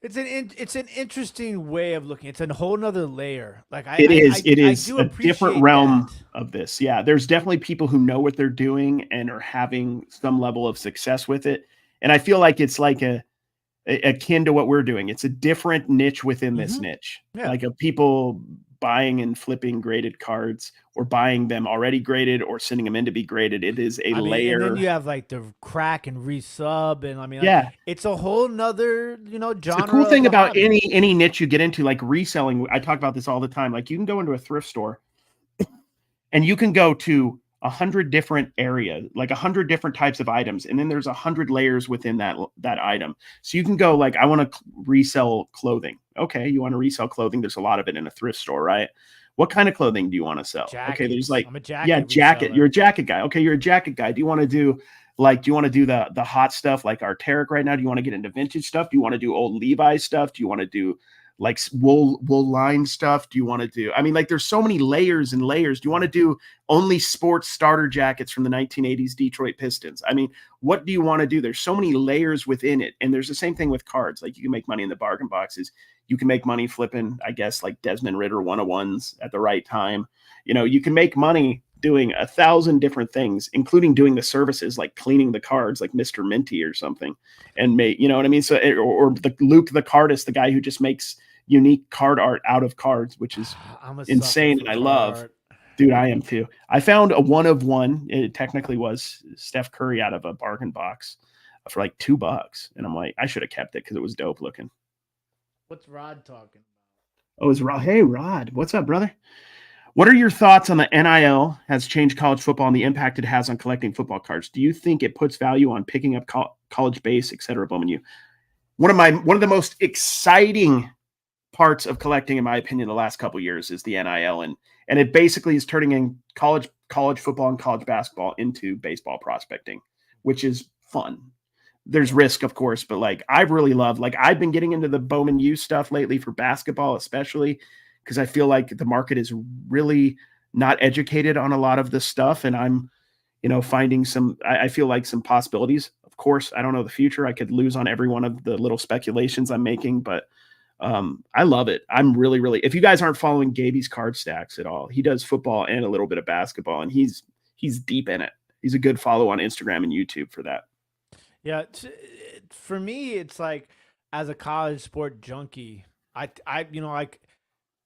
It's an interesting way of looking. It's a whole nother layer. Like It is. It I is do a different appreciate that. realm of this. Yeah, there's definitely people who know what they're doing and are having some level of success with it. And I feel like it's like akin to what we're doing. It's a different niche within this Hmm. niche, Yeah. like of people buying and flipping graded cards or buying them already graded or sending them in to be graded. It is a I mean, and then layer. you have like the crack and resub, and I mean, like Yeah. it's a whole nother The genre cool of thing the about hobby. any niche you get into, like reselling, I talk about this all the time. Like you can go into a thrift store and you can go to 100 different areas, like 100 different types of items, and then there's 100 layers within that item. So you can go like, I want to resell clothing. Okay, you want to resell clothing? There's a lot of it in a thrift store, right? What kind of clothing do you want to sell? Okay, there's Jackets. like, I'm a yeah, jacket jacket. You're reseller. a jacket guy. Okay, you're a jacket guy. Do you want to do the hot stuff like Arc'teryx right now? Do you want to get into vintage stuff? Do you want to do old Levi's stuff? Do you want to do like wool line stuff? Do you want to do, I mean, like there's so many layers and layers. Do you want to do only sports starter jackets from the 1980s Detroit Pistons? I mean, what do you want to do? There's so many layers within it. And there's the same thing with cards. Like you can make money in the bargain boxes. You can make money flipping, I guess, like Desmond Ritter 101s at the right time. You can make money doing 1,000 different things, including doing the services like cleaning the cards, like Mr. Minty or something, and make, you know what I mean? So, or the Luke the Cardist, the guy who just makes unique card art out of cards, which is I'm a sucker insane. for And I card love, art. dude, I am too. I found a one of one. It technically was Steph Curry out of a bargain box for like $2. And I'm like, I should have kept it because it was dope looking. What's Rod talking Oh, it's Rod. Hey, Rod. What's up, brother? What are your thoughts on the NIL has changed college football and the impact it has on collecting football cards? Do you think it puts value on picking up college base, et cetera? Bowman, you. One of the most exciting parts of collecting, in my opinion, the last couple of years is the NIL, and it basically is turning in college football and college basketball into baseball prospecting, which is fun. There's about? risk, of course, but like I really love, like I've been getting into the Bowman U stuff lately for basketball, especially because I feel like the market is really not educated on a lot of this stuff, and I'm finding some, I feel like some possibilities. Of course, I don't know the future. I could lose on every one of the little speculations I'm making, but I love it. I'm really, really, if you guys aren't following Gaby's card stacks at all, he does football and a little bit of basketball, and he's deep in it. He's a good follow on Instagram and YouTube for that. Yeah, for me, it's like as a college sport junkie, like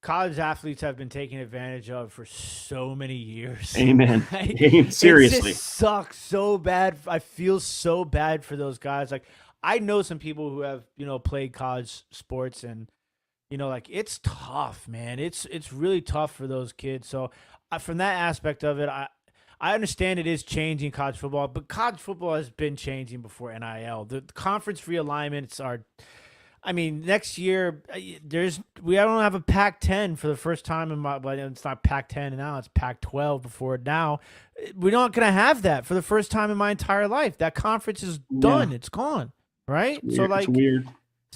college athletes have been taken advantage of for so many years. Amen. Like, it just Seriously. sucks so bad. I feel so bad for those guys. Like I know some people who have played college sports, and like it's tough, man. It's really tough for those kids. So from that aspect of it, I understand it is changing college football, but college football has been changing before NIL. The conference realignments are, I mean, next year we don't have a Pac-10 for the first time in my. Well, it's not Pac-10 now; it's Pac-12. Before now, we're not gonna have that for the first time in my entire life. That conference is Yeah. done; it's gone, right? It's So weird. It's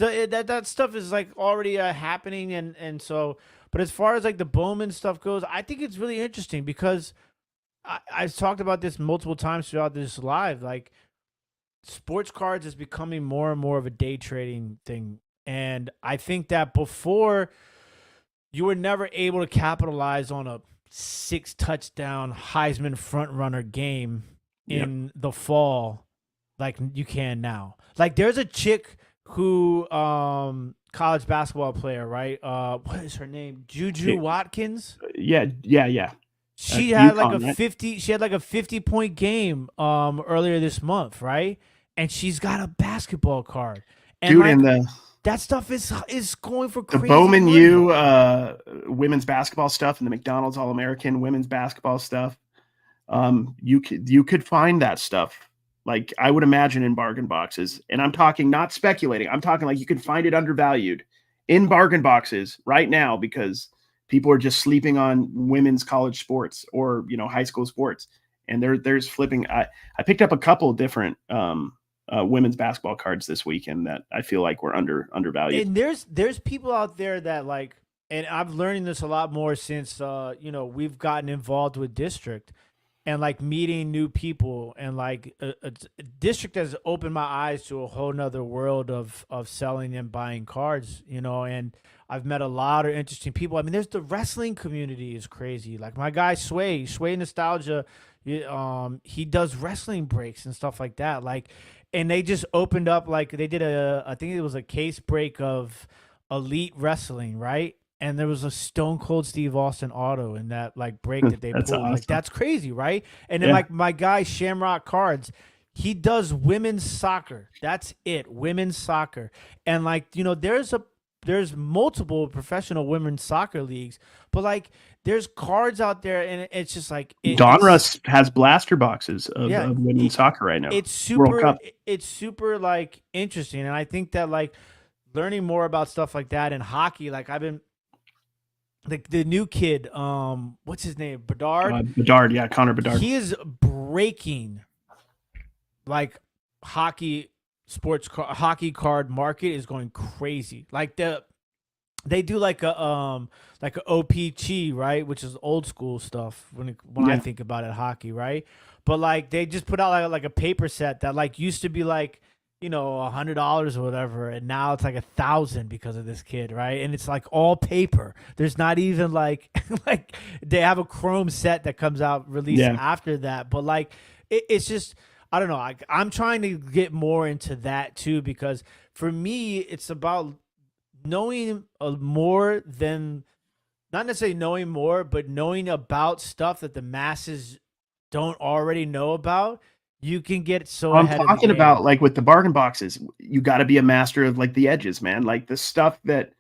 like, weird. that stuff is like already happening, and so. But as far as like the Bowman stuff goes, I think it's really interesting because I've talked about this multiple times throughout this live. Like sports cards is becoming more and more of a day trading thing. And I think that before you were never able to capitalize on a 6 touchdown Heisman front runner game Yep. in the fall like you can now. Like there's a chick who college basketball player, right? What is her name? Juju Watkins. Yeah. Yeah. Yeah. She had like a UConn, right? 50 she had like a 50-point game earlier this month, right? And she's got a basketball card. And Dude, like and that stuff is going for the crazy Bowman money. U women's basketball stuff and the McDonald's All American women's basketball stuff. You could find that stuff, like I would imagine, in bargain boxes. And I'm talking not speculating. I'm talking like you can find it undervalued in bargain boxes right now because people are just sleeping on women's college sports or high school sports. And there's flipping. I picked up a couple different women's basketball cards this weekend that I feel like were undervalued. And there's people out there that like, and I'm learning this a lot more since we've gotten involved with district. and like meeting new people, and like a district has opened my eyes to a whole nother world of selling and buying cards, and I've met a lot of interesting people. I mean, there's the wrestling community is crazy. Like my guy Sway Nostalgia, he does wrestling breaks and stuff like that. Like, and they just opened up, like they did I think it was a case break of Elite Wrestling, right? And there was a Stone Cold Steve Austin auto in that like break that they That's pulled. Like awesome. that's crazy, right? And then Yeah. like my guy Shamrock Cards, he does women's soccer. That's it, women's soccer. And like there's multiple professional women's soccer leagues, but like there's cards out there, and it's just like Donruss has blaster boxes yeah, of women's soccer right now. it's World super Cup. it's super like interesting, and I think that like learning more about stuff like that in hockey, like I've been the new kid, what's his name, Bedard. Bedard, yeah, Connor Bedard. He is breaking like hockey card market is going crazy. Like they do like a OPG, right, which is old school stuff when I Yeah. think about it, hockey, right? But like they just put out like a paper set that like used to be like $100 or whatever, and now it's like 1,000 because of this kid, right? And it's like all paper. There's not even like like they have a chrome set that comes out released Yeah. after that, but like it's just I don't know. I'm trying to get more into that too, because for me it's about knowing more than, not necessarily knowing more, but knowing about stuff that the masses don't already know about. You can get so I'm ahead of talking the about game. like with the bargain boxes, you got to be a master of like the edges, man. Like the stuff that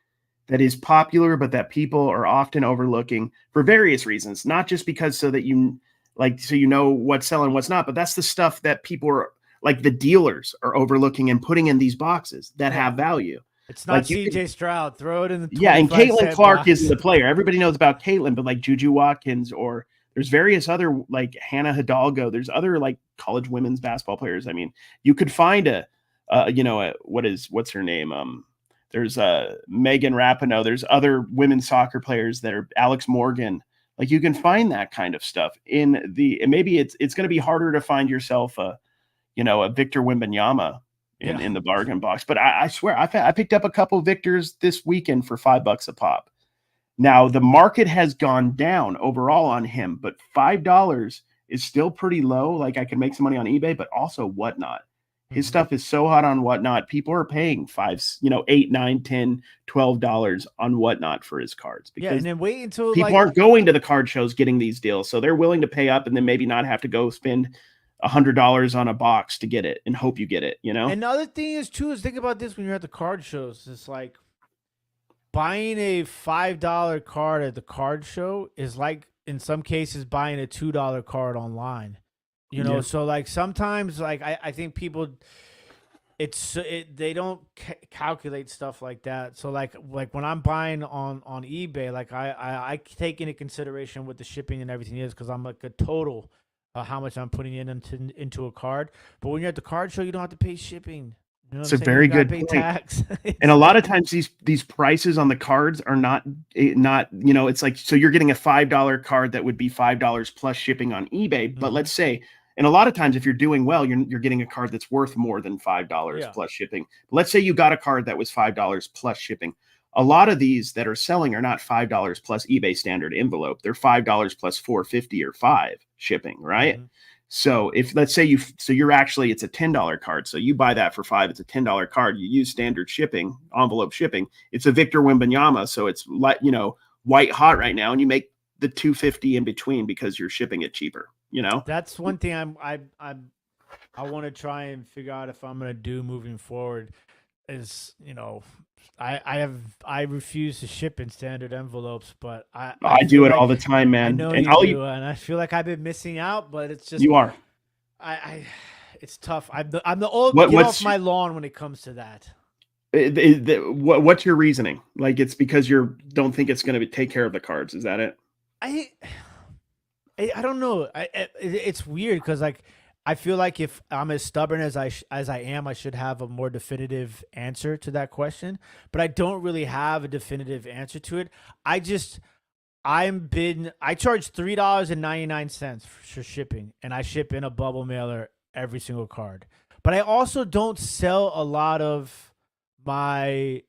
is popular, but that people are often overlooking for various reasons, not just because so that you like so you know what's selling, what's not, but that's the stuff that people are like the dealers are overlooking and putting in these boxes that Yeah. have value. It's not Like you can, CJ Stroud. Throw it in the yeah, and 25 Caitlin cent Clark is box. the player. Everybody knows about Caitlin, but like Juju Watkins or there's various other like Hannah Hidalgo. There's other like college women's basketball players. I mean, you could find what's her name? There's Megan Rapinoe. There's other women's soccer players that are Alex Morgan. Like you can find that kind of stuff in and maybe it's going to be harder to find yourself a Victor Wembanyama in the bargain box. But I swear I picked up a couple Victors this weekend for $5 a pop. Now the market has gone down overall on him, but $5 is still pretty low. Like I can make some money on eBay, but also Whatnot. His stuff is so hot on Whatnot. People are paying $8, $9, $10, $12 on Whatnot for his cards Yeah, and because then wait until people like aren't going to the card shows getting these deals. So they're willing to pay up and then maybe not have to go spend $100 on a box to get it and hope you get it, and the other thing is too is think about this when you're at the card shows. It's like buying a $5 card at the card show is like in some cases buying a $2 card online. Yeah. So like sometimes like I think people they don't calculate stuff like that. So like when I'm buying on eBay, like I take into consideration what the shipping and everything is, because I'm like a total how much I'm putting into a card. But when you're at the card show, you don't have to pay shipping. You know It's what a I'm saying? very You gotta good pay point. tax. And a lot of times these prices on the cards are not it's like so you're getting a $5 card that would be $5 plus shipping on eBay, but let's say, and a lot of times if you're doing well, you're getting a card that's worth more than $5 plus shipping. Let's say you got a card that was $5 plus shipping. A lot of these that are selling are not $5 plus eBay standard envelope. They're $5 plus $4.50 or $5 shipping, right? So if let's say you're actually it's a $10 card. So you buy that for $5, it's a $10 card. You use standard shipping, envelope shipping. It's a Victor Wembanyama, so it's like white hot right now, and you make the $2.50 in between because you're shipping it cheaper. That's one thing I want to try and figure out if I'm gonna do moving forward is I refuse to ship in standard envelopes, but I do it all the time, man. I know and you do, and I feel like I've been missing out, but it's just you are. It's tough. I'm the old What- get what's- off my lawn when it comes to that. What's your reasoning? Like it's because you don't think it's going to take care of the cards. Is that it? I don't know. It's weird because like I feel like if I'm as stubborn as I am, I should have a more definitive answer to that question. But I don't really have a definitive answer to it. I charge $3.99 for shipping, and I ship in a bubble mailer every single card. But I also don't sell a lot of my,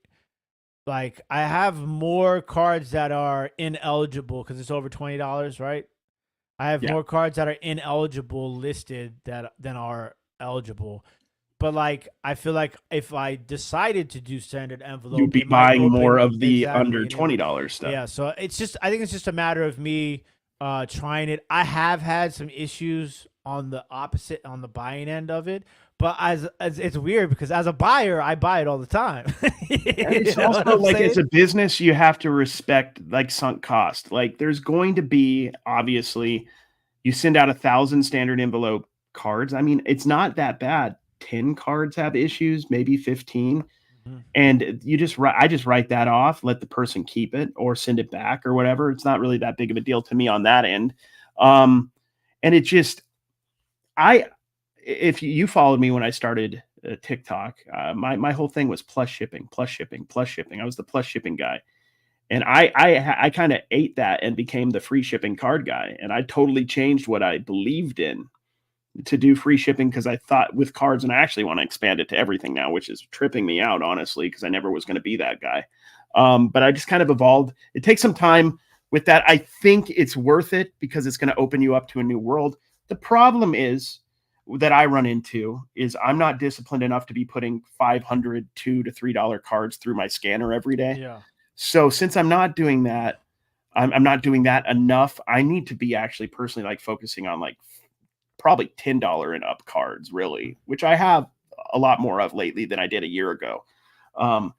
like, I have more cards that are ineligible because it's over $20, right? I have Yeah. more cards that are ineligible listed that than are eligible. But like, I feel like if I decided to do standard You'd envelope, be it might buying more open of the under exactly. And $20 stuff. yeah, so it's just, I think it's just a matter of me trying it. I have had some issues on the opposite, on the buying end of it, but as it's weird because as a buyer, I buy it all the time. And You it's know what also I'm like as saying? a business, you have to respect like sunk cost. Like there's going to be obviously you send out 1,000 standard envelope cards. I mean, it's not that bad. 10 cards have issues, maybe 15. Mhm. And you just write, I just write that off, let the person keep it or send it back or whatever. It's not really that big of a deal to me on that end. Um, and it just, I, if you followed me when I started TikTok, my whole thing was plus shipping, plus shipping, plus shipping. I was the plus shipping guy, and I kind of ate that and became the free shipping card guy. And I totally changed what I believed in to do free shipping because I thought with cards, and I actually want to expand it to everything now, which is tripping me out honestly because I never was going to be that guy. But I just kind of evolved. It takes some time with that. I think it's worth it because it's going to open you up to a new world. The problem is that I run into is I'm not disciplined enough to be putting 500 $2 to $3 cards through my scanner every day. Yeah. So since I'm not doing that, I'm not doing that enough. I need to be actually personally like focusing on like probably $10 and up cards, really, which I have a lot more of lately than I did a year ago. Um,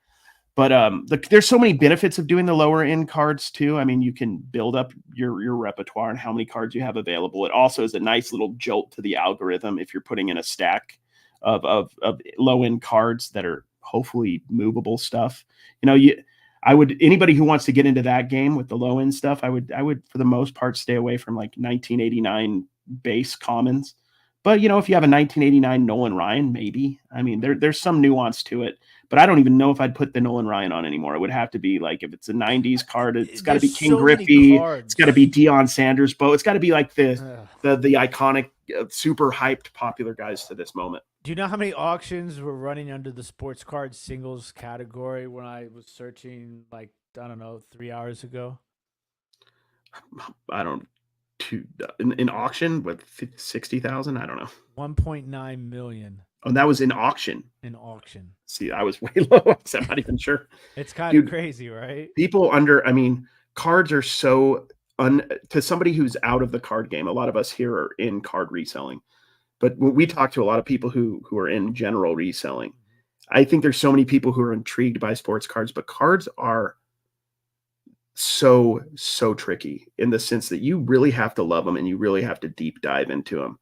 there's so many benefits of doing the lower end cards too. I mean, you can build up your repertoire and how many cards you have available. It also is a nice little jolt to the algorithm if you're putting in a stack of low end cards that are hopefully movable stuff. You know, I would anybody who wants to get into that game with the low end stuff, I would for the most part stay away from like 1989 base commons. But you know, if you have a 1989 Nolan Ryan, maybe. I mean, there's some nuance to it, but I don't even know if I'd put the Nolan Ryan on anymore. It would have to be like if it's a 90s card, it's got to There's be King so many Griffey, it's got to be cards. Deion Sanders, Bo. It's got to be like the Ugh. the iconic, super hyped, popular guys to this moment. Do you know how many auctions were running under the sports card singles category when I was searching, like, I don't know, 3 hours ago? I don't to in auction with 60,000. I don't know. 1.9 million Oh, that was in auction. in auction. See, I was way low. I'm not even sure, It's kind of dude. crazy, right? People under, I mean, cards are so to somebody who's out of the card game. A lot of us here are in card reselling, but when we talk to a lot of people who are in general reselling, I think there's so many people who are intrigued by sports cards, but cards are so tricky in the sense that you really have to love them and you really have to deep dive into them.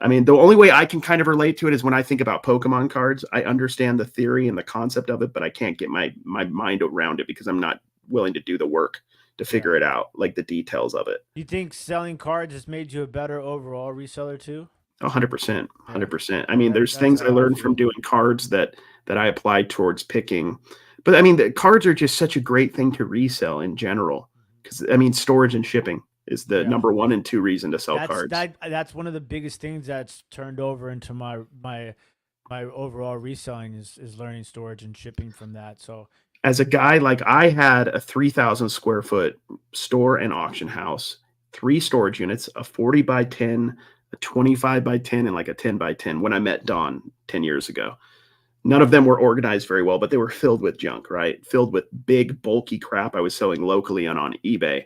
I mean, the only way I can kind of relate to it is when I think about Pokemon cards. I understand the theory and the concept of it, but I can't get my mind around it because I'm not willing to do the work to Yeah. figure it out, like the details of it. Do you think selling cards has made you a better overall reseller too? 100%, Yeah. 100%. I mean, there's That's things I how I learned from feel. doing cards that I applied towards picking. But I mean, the cards are just such a great thing to resell in general because I mean, storage and shipping is the Yeah. number 1 and 2 reason to sell That's cards. that's one of the biggest things that's turned over into my overall reselling is learning storage and shipping from that. So As a guy, like I had a 3,000 square foot store and auction house, 3 storage units, a 40 by 10, a 25 by 10, and like a 10 by 10 when I met Don 10 years ago. None of them were organized very well, but they were filled with junk, right? Filled with big, bulky crap I was selling locally and on eBay.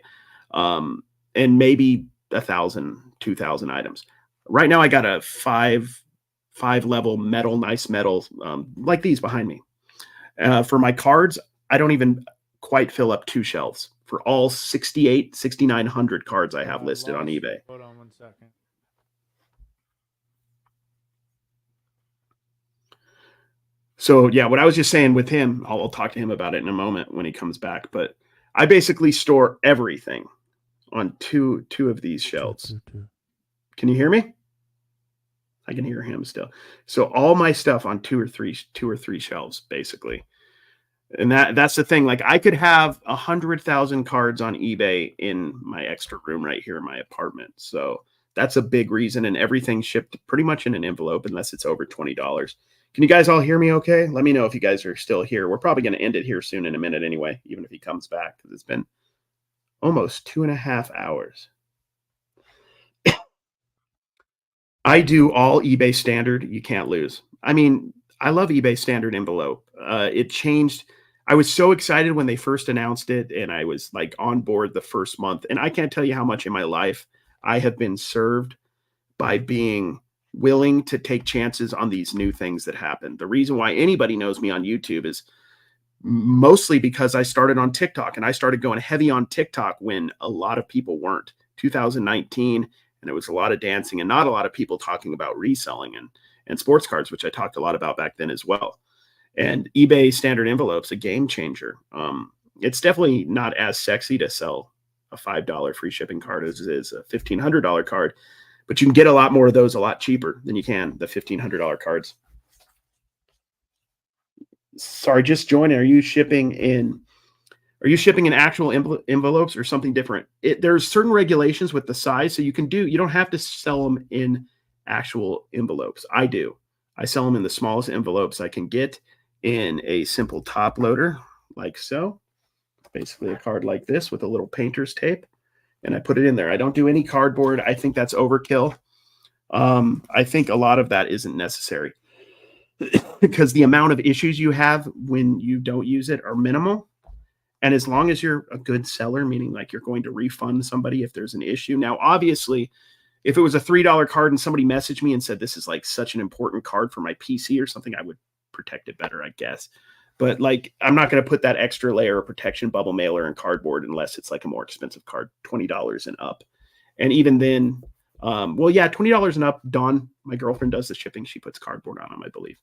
And maybe 1,000, 2,000 items. Right now, I got a five level metal, nice metal, like these behind me. For my cards, I don't even quite fill up 2 shelves for all 68, 6,900 cards I have listed on eBay. Hold on one second. So yeah, what I was just saying with him, I'll talk to him about it in a moment when he comes back. But I basically store everything on two of these shelves. Can you hear me? I can hear him still. So all my stuff on two or three shelves, basically. And that's the thing. Like I could have 100,000 cards on eBay in my extra room right here in my apartment. So that's a big reason. And everything's shipped pretty much in an envelope unless it's over $20. Can you guys all hear me okay? Let me know if you guys are still here. We're probably going to end it here soon in a minute anyway, even if he comes back, because it's been almost 2.5 hours. I do all eBay standard. You can't lose. I mean, I love eBay standard envelope. It changed. I was so excited when they first announced it, and I was like on board the first month. And I can't tell you how much in my life I have been served by being willing to take chances on these new things that happen. The reason why anybody knows me on YouTube is mostly because I started on TikTok, and I started going heavy on TikTok when a lot of people weren't. 2019, and it was a lot of dancing and not a lot of people talking about reselling and sports cards, which I talked a lot about back then as well. And eBay standard envelopes, a game changer. It's definitely not as sexy to sell a $5 free shipping card as it is a $1,500 card, but you can get a lot more of those a lot cheaper than you can the $1,500 cards. Sorry, just joining. Are you shipping in actual envelopes or something different? There's certain regulations with the size, so you don't have to sell them in actual envelopes. I do. I sell them in the smallest envelopes I can get in a simple top loader, like so. Basically a card like this with a little painter's tape, and I put it in there. I don't do any cardboard. I think that's overkill. I think a lot of that isn't necessary because the amount of issues you have when you don't use it are minimal. And as long as you're a good seller, meaning like you're going to refund somebody if there's an issue. Now, obviously, if it was a $3 card and somebody messaged me and said, this is like such an important card for my PC or something, I would protect it better, I guess. But like, I'm not going to put that extra layer of protection, bubble mailer, and cardboard unless it's like a more expensive card, $20 and up. And even then, well, yeah, $20 and up. Dawn, my girlfriend, does the shipping. She puts cardboard on them, I believe.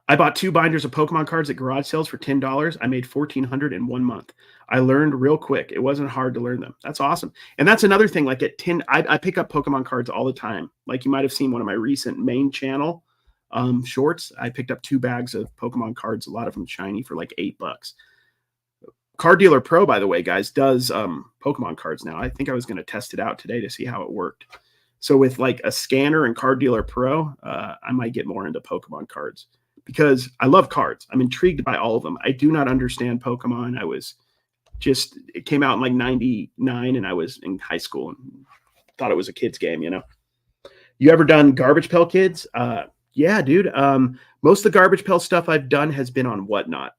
I bought 2 binders of Pokemon cards at garage sales for $10. I made $1,400 in 1 month. I learned real quick. It wasn't hard to learn them. That's awesome. And that's another thing. Like at 10, I pick up Pokemon cards all the time. Like you might have seen one of my recent main channel shorts. I picked up 2 bags of Pokemon cards, a lot of them shiny, for like $8. Card Dealer Pro, by the way, guys, does Pokemon cards now. I think I was going to test it out today to see how it worked. So with like a scanner and Card Dealer Pro, I might get more into Pokemon cards, because I love cards. I'm intrigued by all of them. I do not understand Pokemon. It came out in like 99 and I was in high school and thought it was a kid's game, you know? You ever done Garbage Pail Kids? Yeah, dude. Most of the Garbage Pail stuff I've done has been on Whatnot.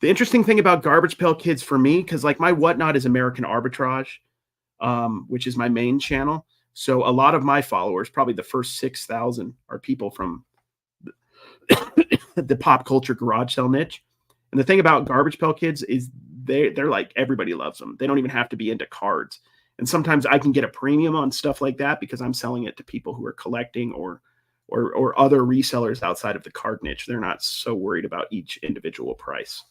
The interesting thing about Garbage Pail Kids for me, because like my Whatnot is American Arbitrage, which is my main channel. So a lot of my followers, probably the first 6,000, are people from the pop culture garage sale niche. And the thing about Garbage Pail Kids is they're like, everybody loves them. They don't even have to be into cards. And sometimes I can get a premium on stuff like that because I'm selling it to people who are collecting or other resellers outside of the card niche. They're not so worried about each individual price.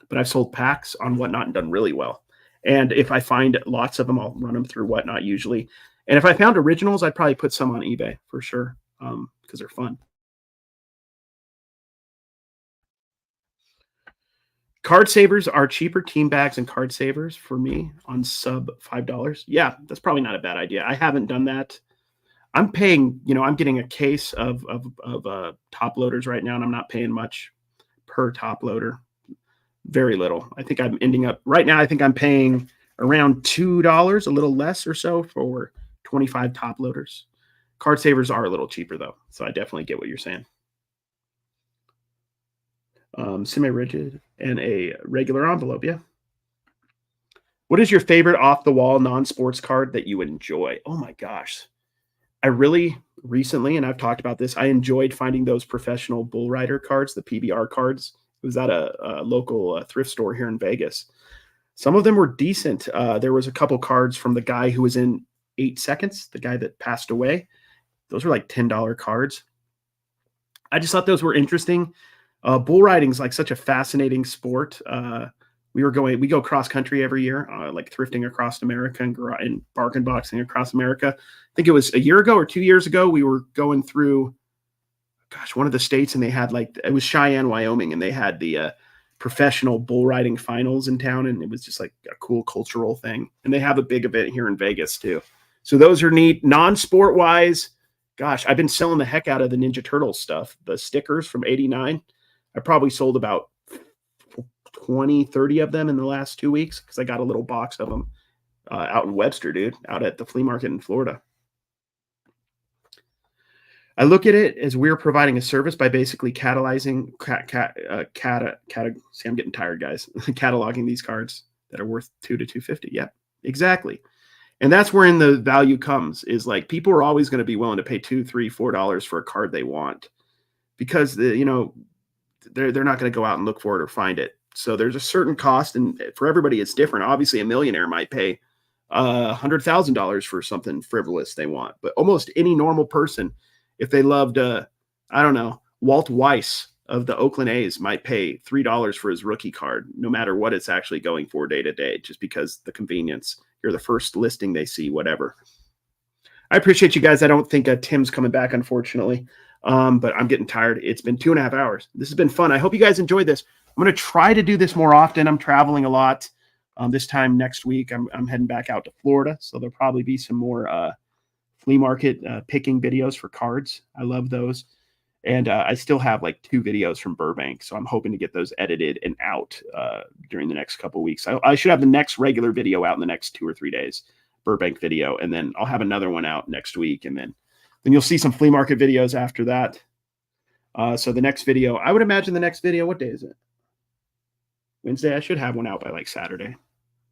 But I've sold packs on Whatnot and done really well. And if I find lots of them, I'll run them through Whatnot usually. And if I found originals, I'd probably put some on eBay for sure, because they're fun. Card savers are cheaper team bags and card savers for me on sub $5. Yeah, that's probably not a bad idea. I haven't done that. I'm paying, I'm getting a case of top loaders right now, and I'm not paying much per top loader. Very little. I think I'm ending up right now. I think I'm paying around $2, a little less or so, for 25 top loaders. Card savers are a little cheaper though, so I definitely get what you're saying. Semi-rigid and a regular envelope. Yeah. What is your favorite off-the-wall non-sports card that you enjoy? Oh my gosh. I really recently, and I've talked about this, I enjoyed finding those professional bull rider cards, the PBR cards. It was at a local thrift store here in Vegas. Some of them were decent. There was a couple cards from the guy who was in 8 Seconds, the guy that passed away. Those were like $10 cards. I just thought those were interesting. Bull riding is like such a fascinating sport. We go cross country every year, like thrifting across America and bargain boxing across America. I think it was a year ago or 2 years ago, we were going through, gosh, one of the states, and they had like, it was Cheyenne, Wyoming, and they had the professional bull riding finals in town, and it was just like a cool cultural thing. And they have a big event here in Vegas too. So those are neat. Non-sport wise, gosh, I've been selling the heck out of the Ninja Turtles stuff, the stickers from '89. I probably sold about 20, 30 of them in the last 2 weeks because I got a little box of them out in Webster, dude, out at the flea market in Florida. I look at it as we're providing a service by basically catalyzing, see, I'm getting tired, guys, cataloging these cards that are worth $2 to $250. Yep, exactly. And that's wherein the value comes, is like people are always going to be willing to pay $2, $3, $4 for a card they want because they're not going to go out and look for it or find it. So there's a certain cost, and for everybody it's different. Obviously, a millionaire might pay $100,000 for something frivolous they want, but almost any normal person, if they loved, I don't know, Walt Weiss of the Oakland A's might pay $3 for his rookie card, no matter what it's actually going for day to day, just because the convenience. You're the first listing they see, whatever. I appreciate you guys. I don't think Tim's coming back, unfortunately, but I'm getting tired. It's been 2.5 hours. This has been fun. I hope you guys enjoyed this. I'm going to try to do this more often. I'm traveling a lot. This time next week, I'm heading back out to Florida, so there'll probably be some more flea market picking videos for cards. I love those. And I still have like 2 videos from Burbank, so I'm hoping to get those edited and out during the next couple of weeks. I should have the next regular video out in the next 2 or 3 days, Burbank video, and then I'll have another one out next week, and then you'll see some flea market videos after that. So the next video, I would imagine the next video, what day is it? Wednesday. I should have one out by like Saturday,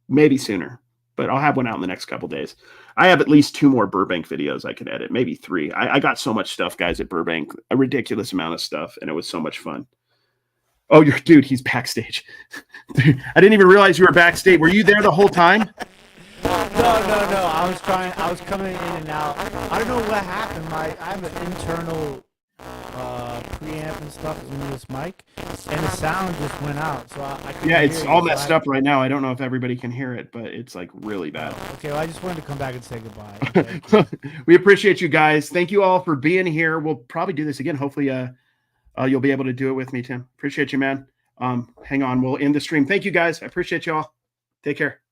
maybe sooner, but I'll have one out in the next couple days. I have at least 2 more Burbank videos I can edit, maybe 3. I got so much stuff, guys, at Burbank, a ridiculous amount of stuff, and it was so much fun. Oh, dude, he's backstage. Dude, I didn't even realize you were backstage. Were you there the whole time? No. I was coming in and out. I don't know what happened. I have an internal preamp and stuff in this mic, and the sound just went out. So I yeah, it's all messed up right now. I don't know if everybody can hear it, but it's like really bad. Okay, well, I just wanted to come back and say goodbye. Okay. We appreciate you guys. Thank you all for being here. We'll probably do this again. Hopefully, you'll be able to do it with me, Tim. Appreciate you, man. Hang on. We'll end the stream. Thank you, guys. I appreciate y'all. Take care.